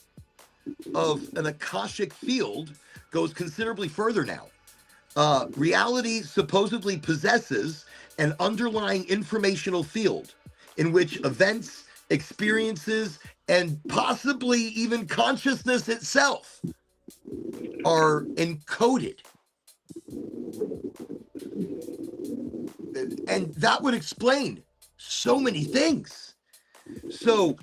Speaker 1: of an Akashic field goes considerably further now. Reality supposedly possesses an underlying informational field in which events, experiences, and possibly even consciousness itself are encoded. And that would explain so many things. So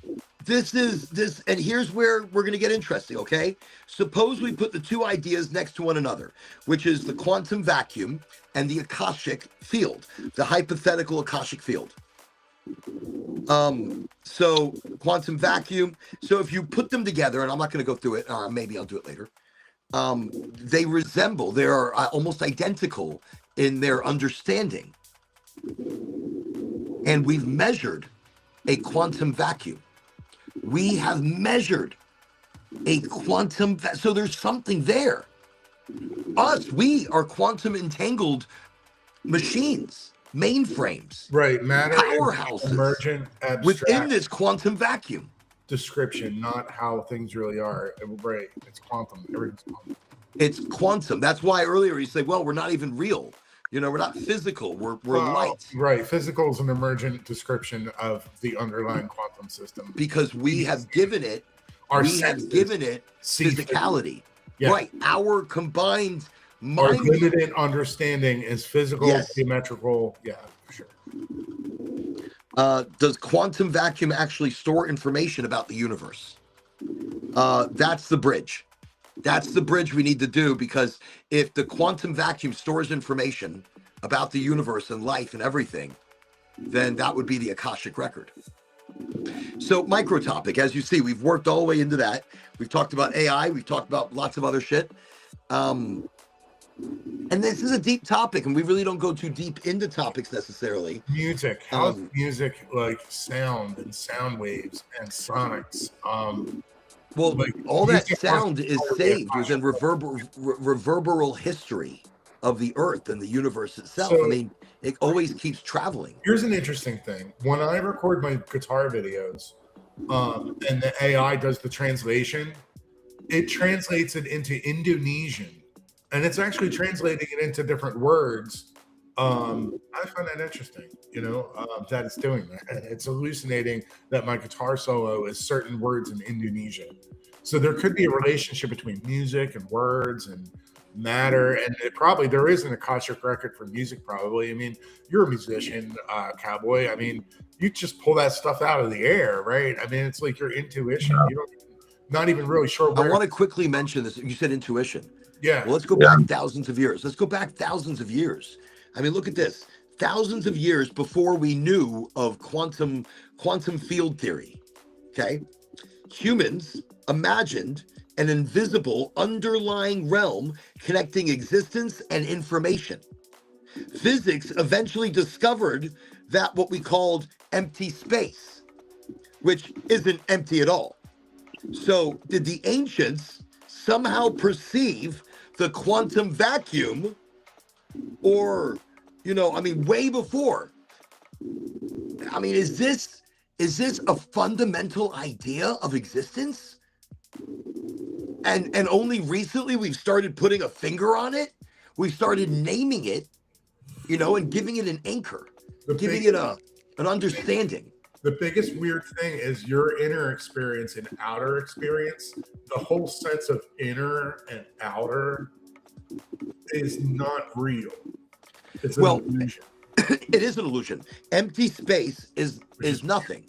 Speaker 1: and here's where we're going to get interesting, okay? Suppose we put the two ideas next to one another, which is the quantum vacuum and the Akashic field, the hypothetical Akashic field. So quantum vacuum. So if you put them together, and I'm not going to go through it, maybe I'll do it later. They are almost identical in their understanding. And we've measured a quantum vacuum. We have measured a quantum, so there's something there. We are quantum entangled machines, mainframes,
Speaker 4: Right, matter,
Speaker 1: powerhouses,
Speaker 4: emergent, abstract
Speaker 1: within this quantum vacuum.
Speaker 4: Description, not how things really are. Right, it's quantum. Everything's quantum.
Speaker 1: It's quantum. That's why earlier you say, well, we're not even real. We're not physical. We're light.
Speaker 4: Right. Physical is an emergent description of the underlying quantum system.
Speaker 1: Because we have given it physicality. Yeah. Right. Our combined mind.
Speaker 4: Our limited understanding is physical, geometrical. Yeah, for sure.
Speaker 1: Does quantum vacuum actually store information about the universe? That's the bridge. That's the bridge we need to do, because if the quantum vacuum stores information about the universe and life and everything, then that would be the Akashic record. So micro topic, as you see, we've worked all the way into that. We've talked about AI. We've talked about lots of other shit. And this is a deep topic, and we really don't go too deep into topics necessarily.
Speaker 4: Music. How's music like sound and sound waves and sonics?
Speaker 1: Well,
Speaker 4: like
Speaker 1: all that
Speaker 4: music
Speaker 1: sound is saved within
Speaker 4: Akashic
Speaker 1: reverberal history of the earth and the universe itself.
Speaker 4: So-
Speaker 1: I mean, it always keeps traveling.
Speaker 4: Here's an interesting thing. When I record my guitar videos, and the AI does the translation, it translates it into Indonesian, and it's actually translating it into different words. I find that interesting, that it's doing that. It's hallucinating that my guitar solo is certain words in Indonesian. So there could be a relationship between music and words and matter, and there is an Akashic record for music, probably. I mean, you're a musician, Cowboy. I mean, you just pull that stuff out of the air, right? I mean, it's like your intuition. Not even really sure where.
Speaker 1: I want to quickly mention this. You said intuition.
Speaker 4: Yeah.
Speaker 1: Well, let's go back thousands of years. Let's go back thousands of years. I mean, look at this. Thousands of years before we knew of quantum field theory, okay? Humans imagined an invisible underlying realm connecting existence and information. Physics eventually discovered that what we called empty space, which isn't empty at all. So did the ancients somehow perceive the quantum vacuum, or, way before? I mean, is this a fundamental idea of existence? And only recently we've started putting a finger on it. We started naming it, and giving it an anchor, giving it an understanding.
Speaker 4: The biggest weird thing is your inner experience and outer experience. The whole sense of inner and outer is not real. It's an illusion.
Speaker 1: It is an illusion. Empty space is nothing,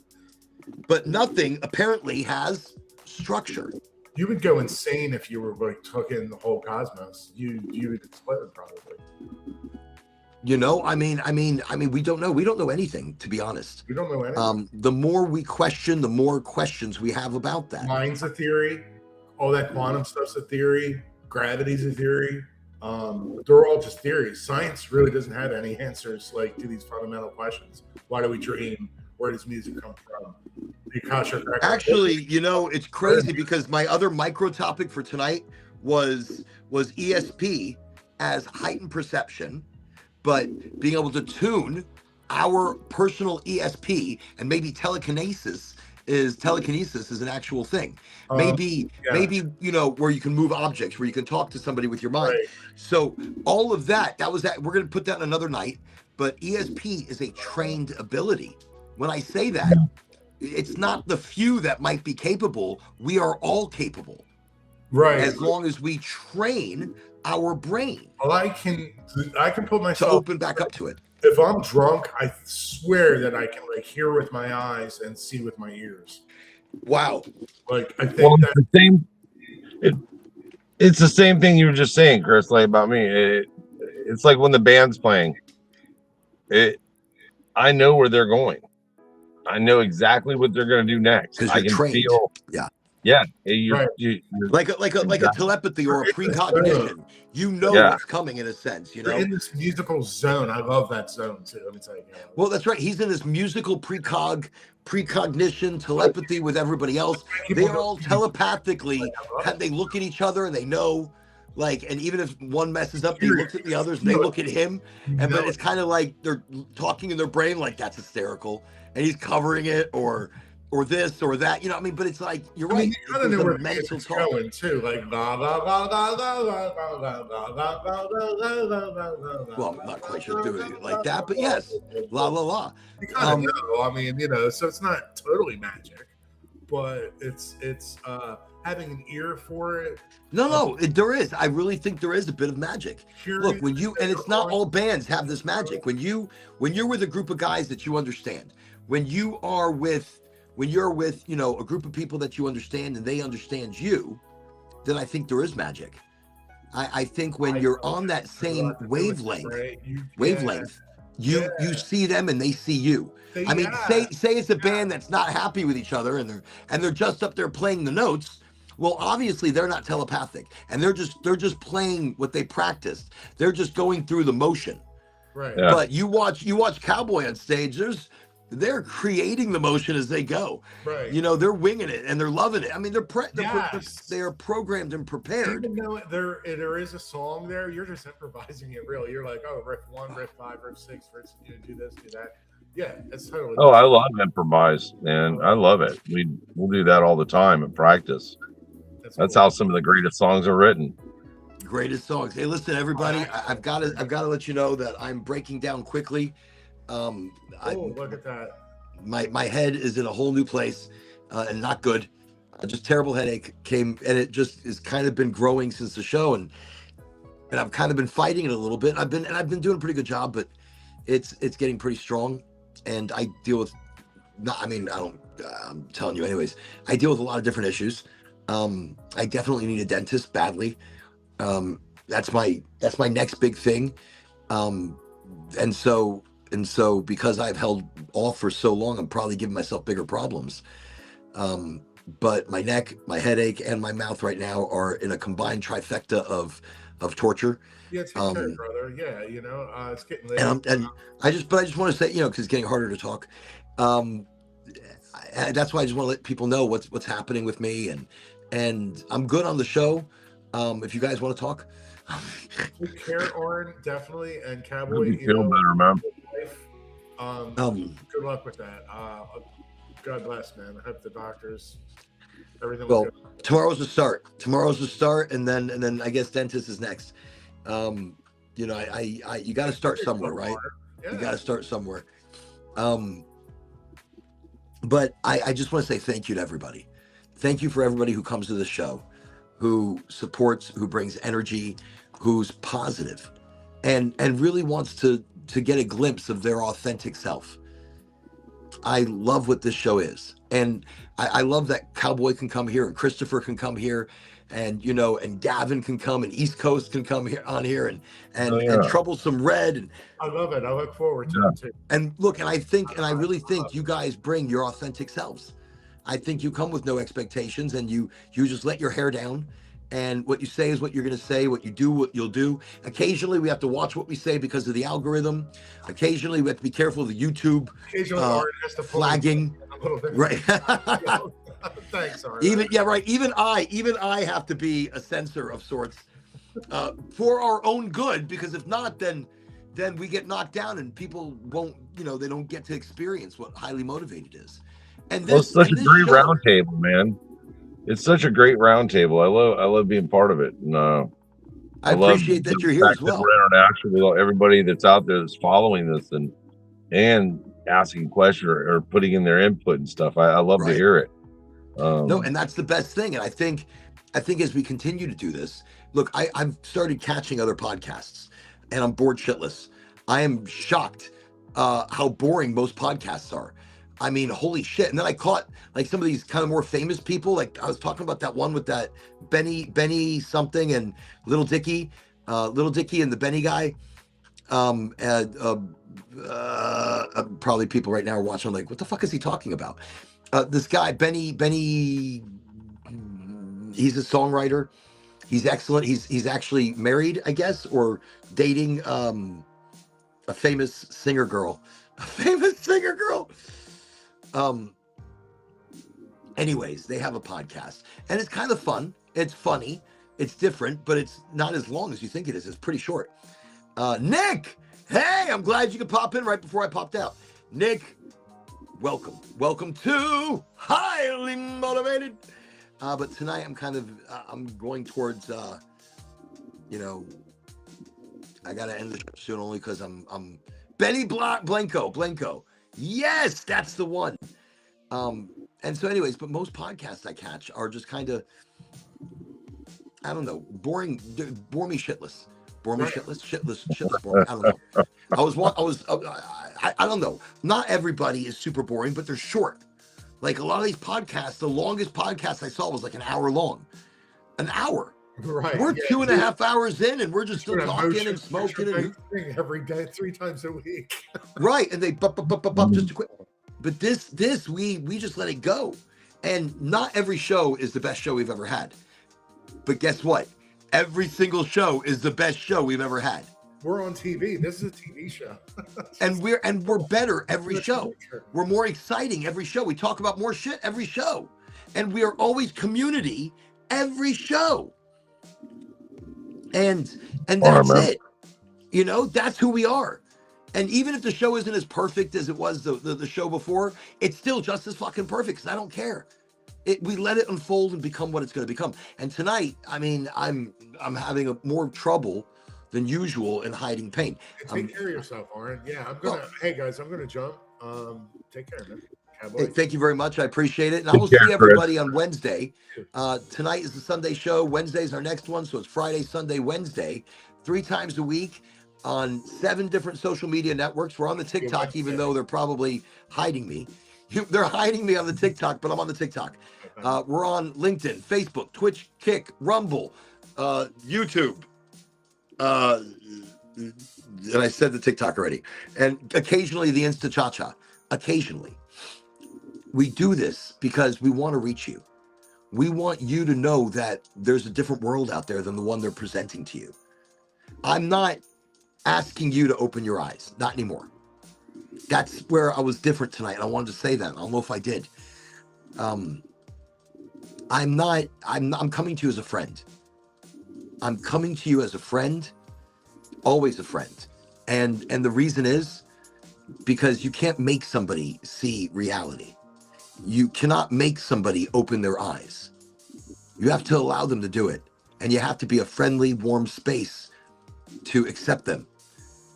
Speaker 1: but nothing apparently has structure.
Speaker 4: You would go insane if you were like took in the whole cosmos. You would explode probably.
Speaker 1: I mean, we don't know. We don't know anything, to be honest.
Speaker 4: We don't know anything.
Speaker 1: The more we question, the more questions we have about that.
Speaker 4: Mind's a theory. All that quantum stuff's a theory. Gravity's a theory. They're all just theories. Science really doesn't have any answers to these fundamental questions. Why do we dream? Where does music come from? The Akashic record.
Speaker 1: Actually, it's crazy, because my other micro topic for tonight was ESP as heightened perception, but being able to tune our personal ESP, and maybe telekinesis is an actual thing. Maybe, where you can move objects, where you can talk to somebody with your mind.
Speaker 4: Right.
Speaker 1: So all of that was that. We're going to put that in another night, but ESP is a trained ability. When I say that, it's not the few that might be capable. We are all capable.
Speaker 4: Right.
Speaker 1: As long as we train our brain.
Speaker 4: Well, I can put myself
Speaker 1: to open back up to it.
Speaker 4: If I'm drunk, I swear that I can hear with my eyes and see with my ears.
Speaker 1: Wow.
Speaker 4: I think
Speaker 3: it's the same thing you were just saying, Chris, about me. It's like when the band's playing. I know where they're going. I know exactly what they're going to do next.
Speaker 1: Because
Speaker 3: I
Speaker 1: you're
Speaker 3: can
Speaker 1: trained.
Speaker 3: feel.
Speaker 1: Yeah.
Speaker 3: You're
Speaker 1: like a telepathy or a precognition. What's coming, in a sense.
Speaker 4: You're in this musical zone. I love that zone too. Let me tell you.
Speaker 1: Well, that's right. He's in this musical precognition, telepathy with everybody else. They are all telepathically. They look at each other and they know. And even if one messes up, he looks at the others and they look at him. But it's kind of like they're talking in their brain, that's hysterical. And he's covering it or this or that, but it's you're right.
Speaker 4: You gotta know where
Speaker 1: mental
Speaker 4: it's going too, la la la la la la la la.
Speaker 1: Well, I'm not quite sure doing it like that, but yes, la la la.
Speaker 4: You kind of know. So it's not totally magic, but it's having an ear for it.
Speaker 1: No, there is. I really think there is a bit of magic. Look, and it's not all bands have this magic. When you're with a group of guys that you understand, when you're with a group of people that you understand and they understand you, then I think there is magic. I think when you're on that same wavelength, you see them and they see you. I mean, say it's a band that's not happy with each other and they're just up there playing the notes. Well, obviously they're not telepathic, and they're just playing what they practiced. They're just going through the motion.
Speaker 4: Right.
Speaker 3: Yeah.
Speaker 1: But you watch Cowboy on stage. They're creating the motion as they go.
Speaker 4: Right.
Speaker 1: You know, they're winging it and they're loving it. I mean,
Speaker 4: Yes.
Speaker 1: they are programmed and prepared.
Speaker 4: Even though there is a song there, you're just improvising it. Really, you're like, oh, riff 1, riff 5, riff 6, riff, do this, do that. Yeah, it's totally.
Speaker 3: Oh, I love improvise, and I love it. We'll do that all the time in practice. That's
Speaker 4: cool.
Speaker 3: how some of the greatest songs are written.
Speaker 1: Greatest songs. Hey, listen, everybody. I've got to let you know that I'm breaking down quickly.
Speaker 4: Look at that.
Speaker 1: My head is in a whole new place, and not good. Just terrible headache came, and it just has kind of been growing since the show, and I've kind of been fighting it a little bit. I've been doing a pretty good job, but it's getting pretty strong, and I deal with. I'm telling you, anyways. I deal with a lot of different issues. I definitely need a dentist badly. That's my next big thing. And so because I've held off for so long, I'm probably giving myself bigger problems. But my neck, my headache, and my mouth right now are in a combined trifecta of torture.
Speaker 4: Yeah, take care, brother. Yeah, it's getting late.
Speaker 1: And I just want to say, because it's getting harder to talk. That's why I just want to let people know what's happening with me, and I'm good on the show. If you guys want to talk.
Speaker 4: Take care, Oren, definitely, and Cowboy.
Speaker 3: You feel better, man.
Speaker 4: Good luck with that. God bless, man. I hope the doctors, everything.
Speaker 1: Well, tomorrow's the start, and then I guess dentist is next. You got to start somewhere, right?
Speaker 4: Yeah.
Speaker 1: You got to start somewhere. But I just want to say thank you to everybody. Thank you for everybody who comes to the show, who supports, who brings energy, who's positive, and really wants to get a glimpse of their authentic self. I love what this show is, and I love that Cowboy can come here and Christopher can come here, and and Gavin can come, and East Coast can come here and Troublesome Red, and
Speaker 4: I love it. I look forward to it too.
Speaker 1: And look, and I really think you guys bring your authentic selves. I think you come with no expectations, and you just let your hair down, and what you say is what you're going to say, what you do, what you'll do. Occasionally we have to watch what we say because of the algorithm. Occasionally we have to be careful of the YouTube flagging. Right.
Speaker 4: Thanks, Art.
Speaker 1: Even I have to be a censor of sorts for our own good, because if not, then we get knocked down and people won't, they don't get to experience what highly motivated is. And
Speaker 3: it's such a great round table, man. It's such a great round table. I love being part of it. And
Speaker 1: I appreciate that you're here as well.
Speaker 3: We're international with everybody that's out there that's following this and asking questions or putting in their input and stuff. I love to hear it.
Speaker 1: No, and that's the best thing. And I think as we continue to do this, look, I've started catching other podcasts, and I'm bored shitless. I am shocked how boring most podcasts are. I mean, holy shit. And then I caught like some of these kind of more famous people. Like I was talking about that one with that Benny something and Little Dicky and the Benny guy. Probably people right now are watching like, what the fuck is he talking about? This guy, Benny, he's a songwriter. He's excellent. He's actually married, I guess, or dating a famous singer girl. Anyways, they have a podcast, and it's kind of fun. It's funny. It's different, but it's not as long as you think it is. It's pretty short. Nick, hey, I'm glad you could pop in right before I popped out. Nick, welcome to Highly Motivated. But tonight I'm kind of I'm going towards I gotta end the show soon, only because I'm Benny Blanco. Yes, that's the one. And so anyways, but most podcasts I catch are just kind of, I don't know, boring. Bore me shitless. Boring. I don't know. I don't know. Not everybody is super boring, but they're short. Like a lot of these podcasts, the longest podcast I saw was like an hour long. an hour.
Speaker 4: Right.
Speaker 1: We're 2.5 hours in, and we're just still talking and smoking and
Speaker 4: every day, 3 times a week.
Speaker 1: right. And they just to quit. But this we just let it go. And not every show is the best show we've ever had. But guess what? Every single show is the best show we've ever had.
Speaker 4: We're on TV. This is a TV show.
Speaker 1: and we're better every show. We're more exciting every show. We talk about more shit every show. And we are always community every show. And that's it. You know, that's who we are. And even if the show isn't as perfect as it was the show before, it's still just as fucking perfect because I don't care. We let it unfold and become what it's going to become. And tonight, I mean, I'm having more trouble than usual in hiding pain.
Speaker 4: Take care of yourself, Oren. Yeah, hey guys, I'm gonna jump. Take care, man.
Speaker 1: Hey, thank you very much. I appreciate it. And I will see everybody on Wednesday. Tonight is the Sunday show. Wednesday is our next one. So it's Friday, Sunday, Wednesday, 3 times a week on 7 different social media networks. We're on the TikTok, even though they're probably hiding me. They're hiding me on the TikTok, but I'm on the TikTok. We're on LinkedIn, Facebook, Twitch, Kick, Rumble, YouTube. And I said the TikTok already. And occasionally the Insta Cha-Cha. Occasionally. We do this because we want to reach you. We want you to know that there's a different world out there than the one they're presenting to you. I'm not asking you to open your eyes. Not anymore. That's where I was different tonight. I wanted to say that. I don't know if I did. I'm coming to you as a friend. I'm coming to you as a friend, always a friend. And the reason is because you can't make somebody see reality. You cannot make somebody open their eyes. You have to allow them to do it. And you have to be a friendly, warm space to accept them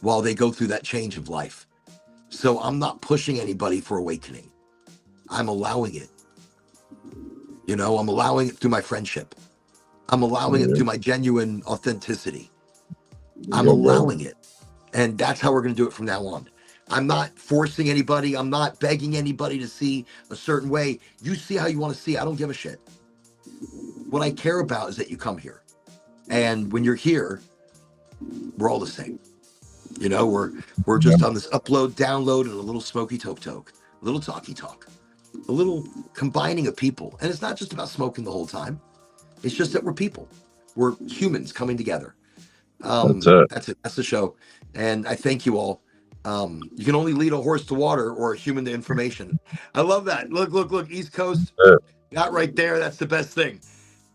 Speaker 1: while they go through that change of life. So I'm not pushing anybody for awakening. I'm allowing it. You know, I'm allowing it through my friendship. I'm allowing it through my genuine authenticity. I'm allowing it. And that's how we're going to do it from now on. I'm not forcing anybody. I'm not begging anybody to see a certain way. You see how you want to see. I don't give a shit. What I care about is that you come here. And when you're here, we're all the same. You know, we're just on this upload, download, and a little smoky toke, a little talky-talk, a little combining of people. And it's not just about smoking the whole time. It's just that we're people. We're humans coming together. That's it. That's the show. And I thank you all. You can only lead a horse to water or a human to information. I love that. Look, East Coast. That right there. That's the best thing.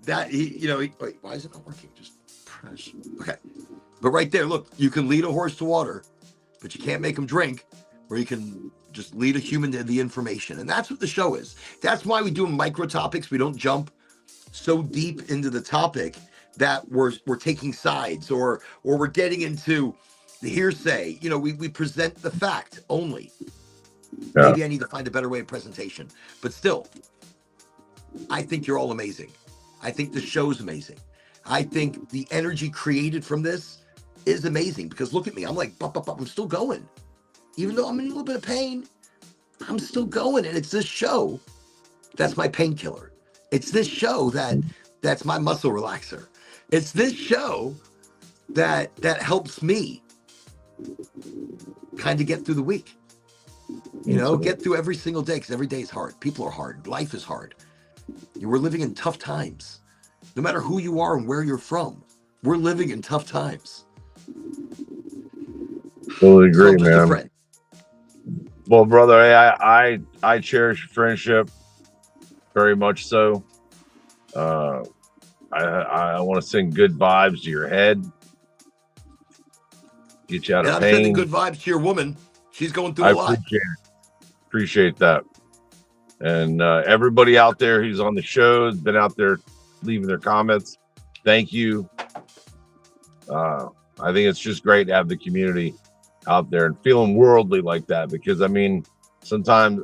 Speaker 1: Wait, why is it not working? Just press. Okay. But right there, look, you can lead a horse to water, but you can't make him drink, or you can just lead a human to the information. And that's what the show is. That's why we do micro topics. We don't jump so deep into the topic that we're taking sides or we're getting into the hearsay. You know, we present the fact only. Yeah. Maybe I need to find a better way of presentation, but still, I think you're all amazing. I think the show's amazing. I think the energy created from this is amazing because look at me. I'm like, I'm still going. Even though I'm in a little bit of pain, I'm still going. And it's this show that's my painkiller. It's this show that's my muscle relaxer. It's this show that helps me kind of get through the week. You know, get through every single day because every day is hard. People are hard. Life is hard. We're living in tough times. No matter who you are and where you're from, we're living in tough times.
Speaker 3: Totally agree, man. Well, brother, I cherish friendship very much so. I want to send good vibes to your head. Get you out of pain.
Speaker 1: I'm sending good vibes to your woman. She's going through a lot.
Speaker 3: Appreciate that. And everybody out there who's on the show has been out there leaving their comments. Thank you. I think it's just great to have the community out there and feeling worldly like that because, I mean, sometimes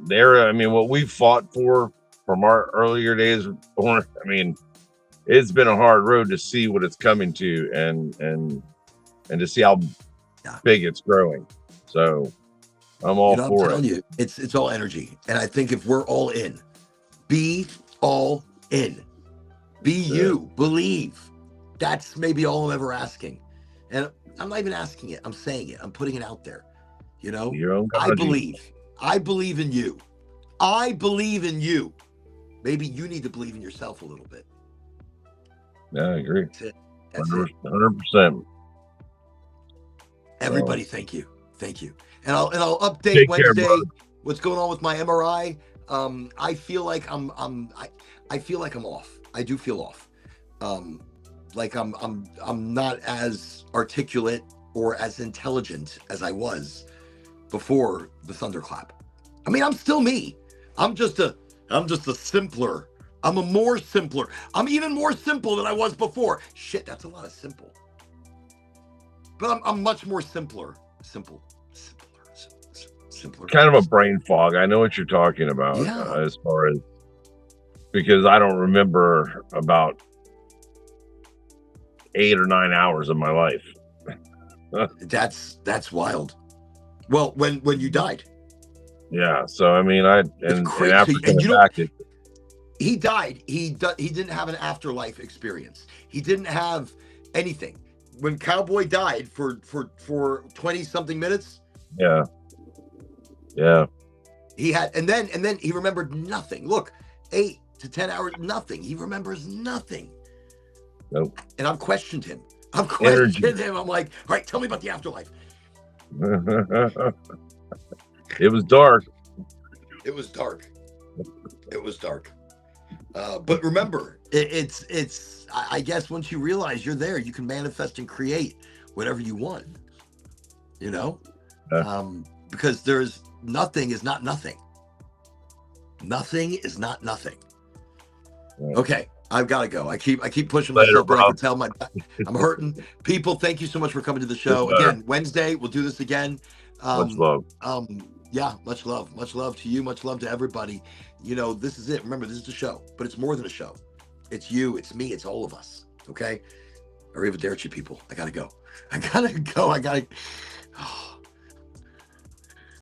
Speaker 3: what we fought for from our earlier days, I mean, it's been a hard road to see what it's coming to and to see how big it's growing. So I'm all for it.
Speaker 1: You, it's all energy. And I think if we're all in, be all in. Be you. Believe. That's maybe all I'm ever asking. And I'm not even asking it. I'm saying it. I'm putting it out there. You know,
Speaker 3: Your own
Speaker 1: I
Speaker 3: God,
Speaker 1: believe. I believe in you. I believe in you. Maybe you need to believe in yourself a little bit.
Speaker 3: Yeah, I agree.
Speaker 1: That's it. That's it.
Speaker 3: 100%.
Speaker 1: Everybody, thank you. Thank you. And I'll update
Speaker 3: Take care,
Speaker 1: Wednesday
Speaker 3: brother.
Speaker 1: what's going on with my MRI. I feel like I feel like I'm off. I do feel off. Like I'm not as articulate or as intelligent as I was before the thunderclap. I mean, I'm still me. I'm just a simpler. I'm even more simple than I was before. Shit, that's a lot of simple. But I'm much more simpler. Simpler.
Speaker 3: Kind of a brain fog. I know what you're talking about.
Speaker 1: Yeah.
Speaker 3: As far as, because I don't remember about 8 or 9 hours of my life.
Speaker 1: That's wild. Well, when you died.
Speaker 3: Yeah. So I mean, and
Speaker 1: crazy.
Speaker 3: after
Speaker 1: And
Speaker 3: coming back,
Speaker 1: he died. He didn't have an afterlife experience. He didn't have anything. When Cowboy died for 20 something minutes.
Speaker 3: Yeah. Yeah.
Speaker 1: He had, and then he remembered nothing. Look, 8 to 10 hours, nothing. He remembers nothing.
Speaker 3: Nope.
Speaker 1: And I've questioned him. I'm like, all right, tell me about the afterlife.
Speaker 3: It was dark.
Speaker 1: It was dark. But remember, it's I guess once you realize you're there, you can manifest and create whatever you want. You know? Because there's nothing is not nothing. Nothing is not nothing.
Speaker 3: Right.
Speaker 1: Okay, I've got to go. I keep pushing
Speaker 3: Later,
Speaker 1: myself, but I
Speaker 3: bro.
Speaker 1: can tell I'm hurting. People, thank you so much for coming to the show. Again, Wednesday, we'll do this again.
Speaker 3: Much love.
Speaker 1: Yeah, much love. Much love to you. Much love to everybody. You know, this is it. Remember, this is the show, but it's more than a show. It's you, it's me, it's all of us. Okay? Arrivederci, people. I gotta go.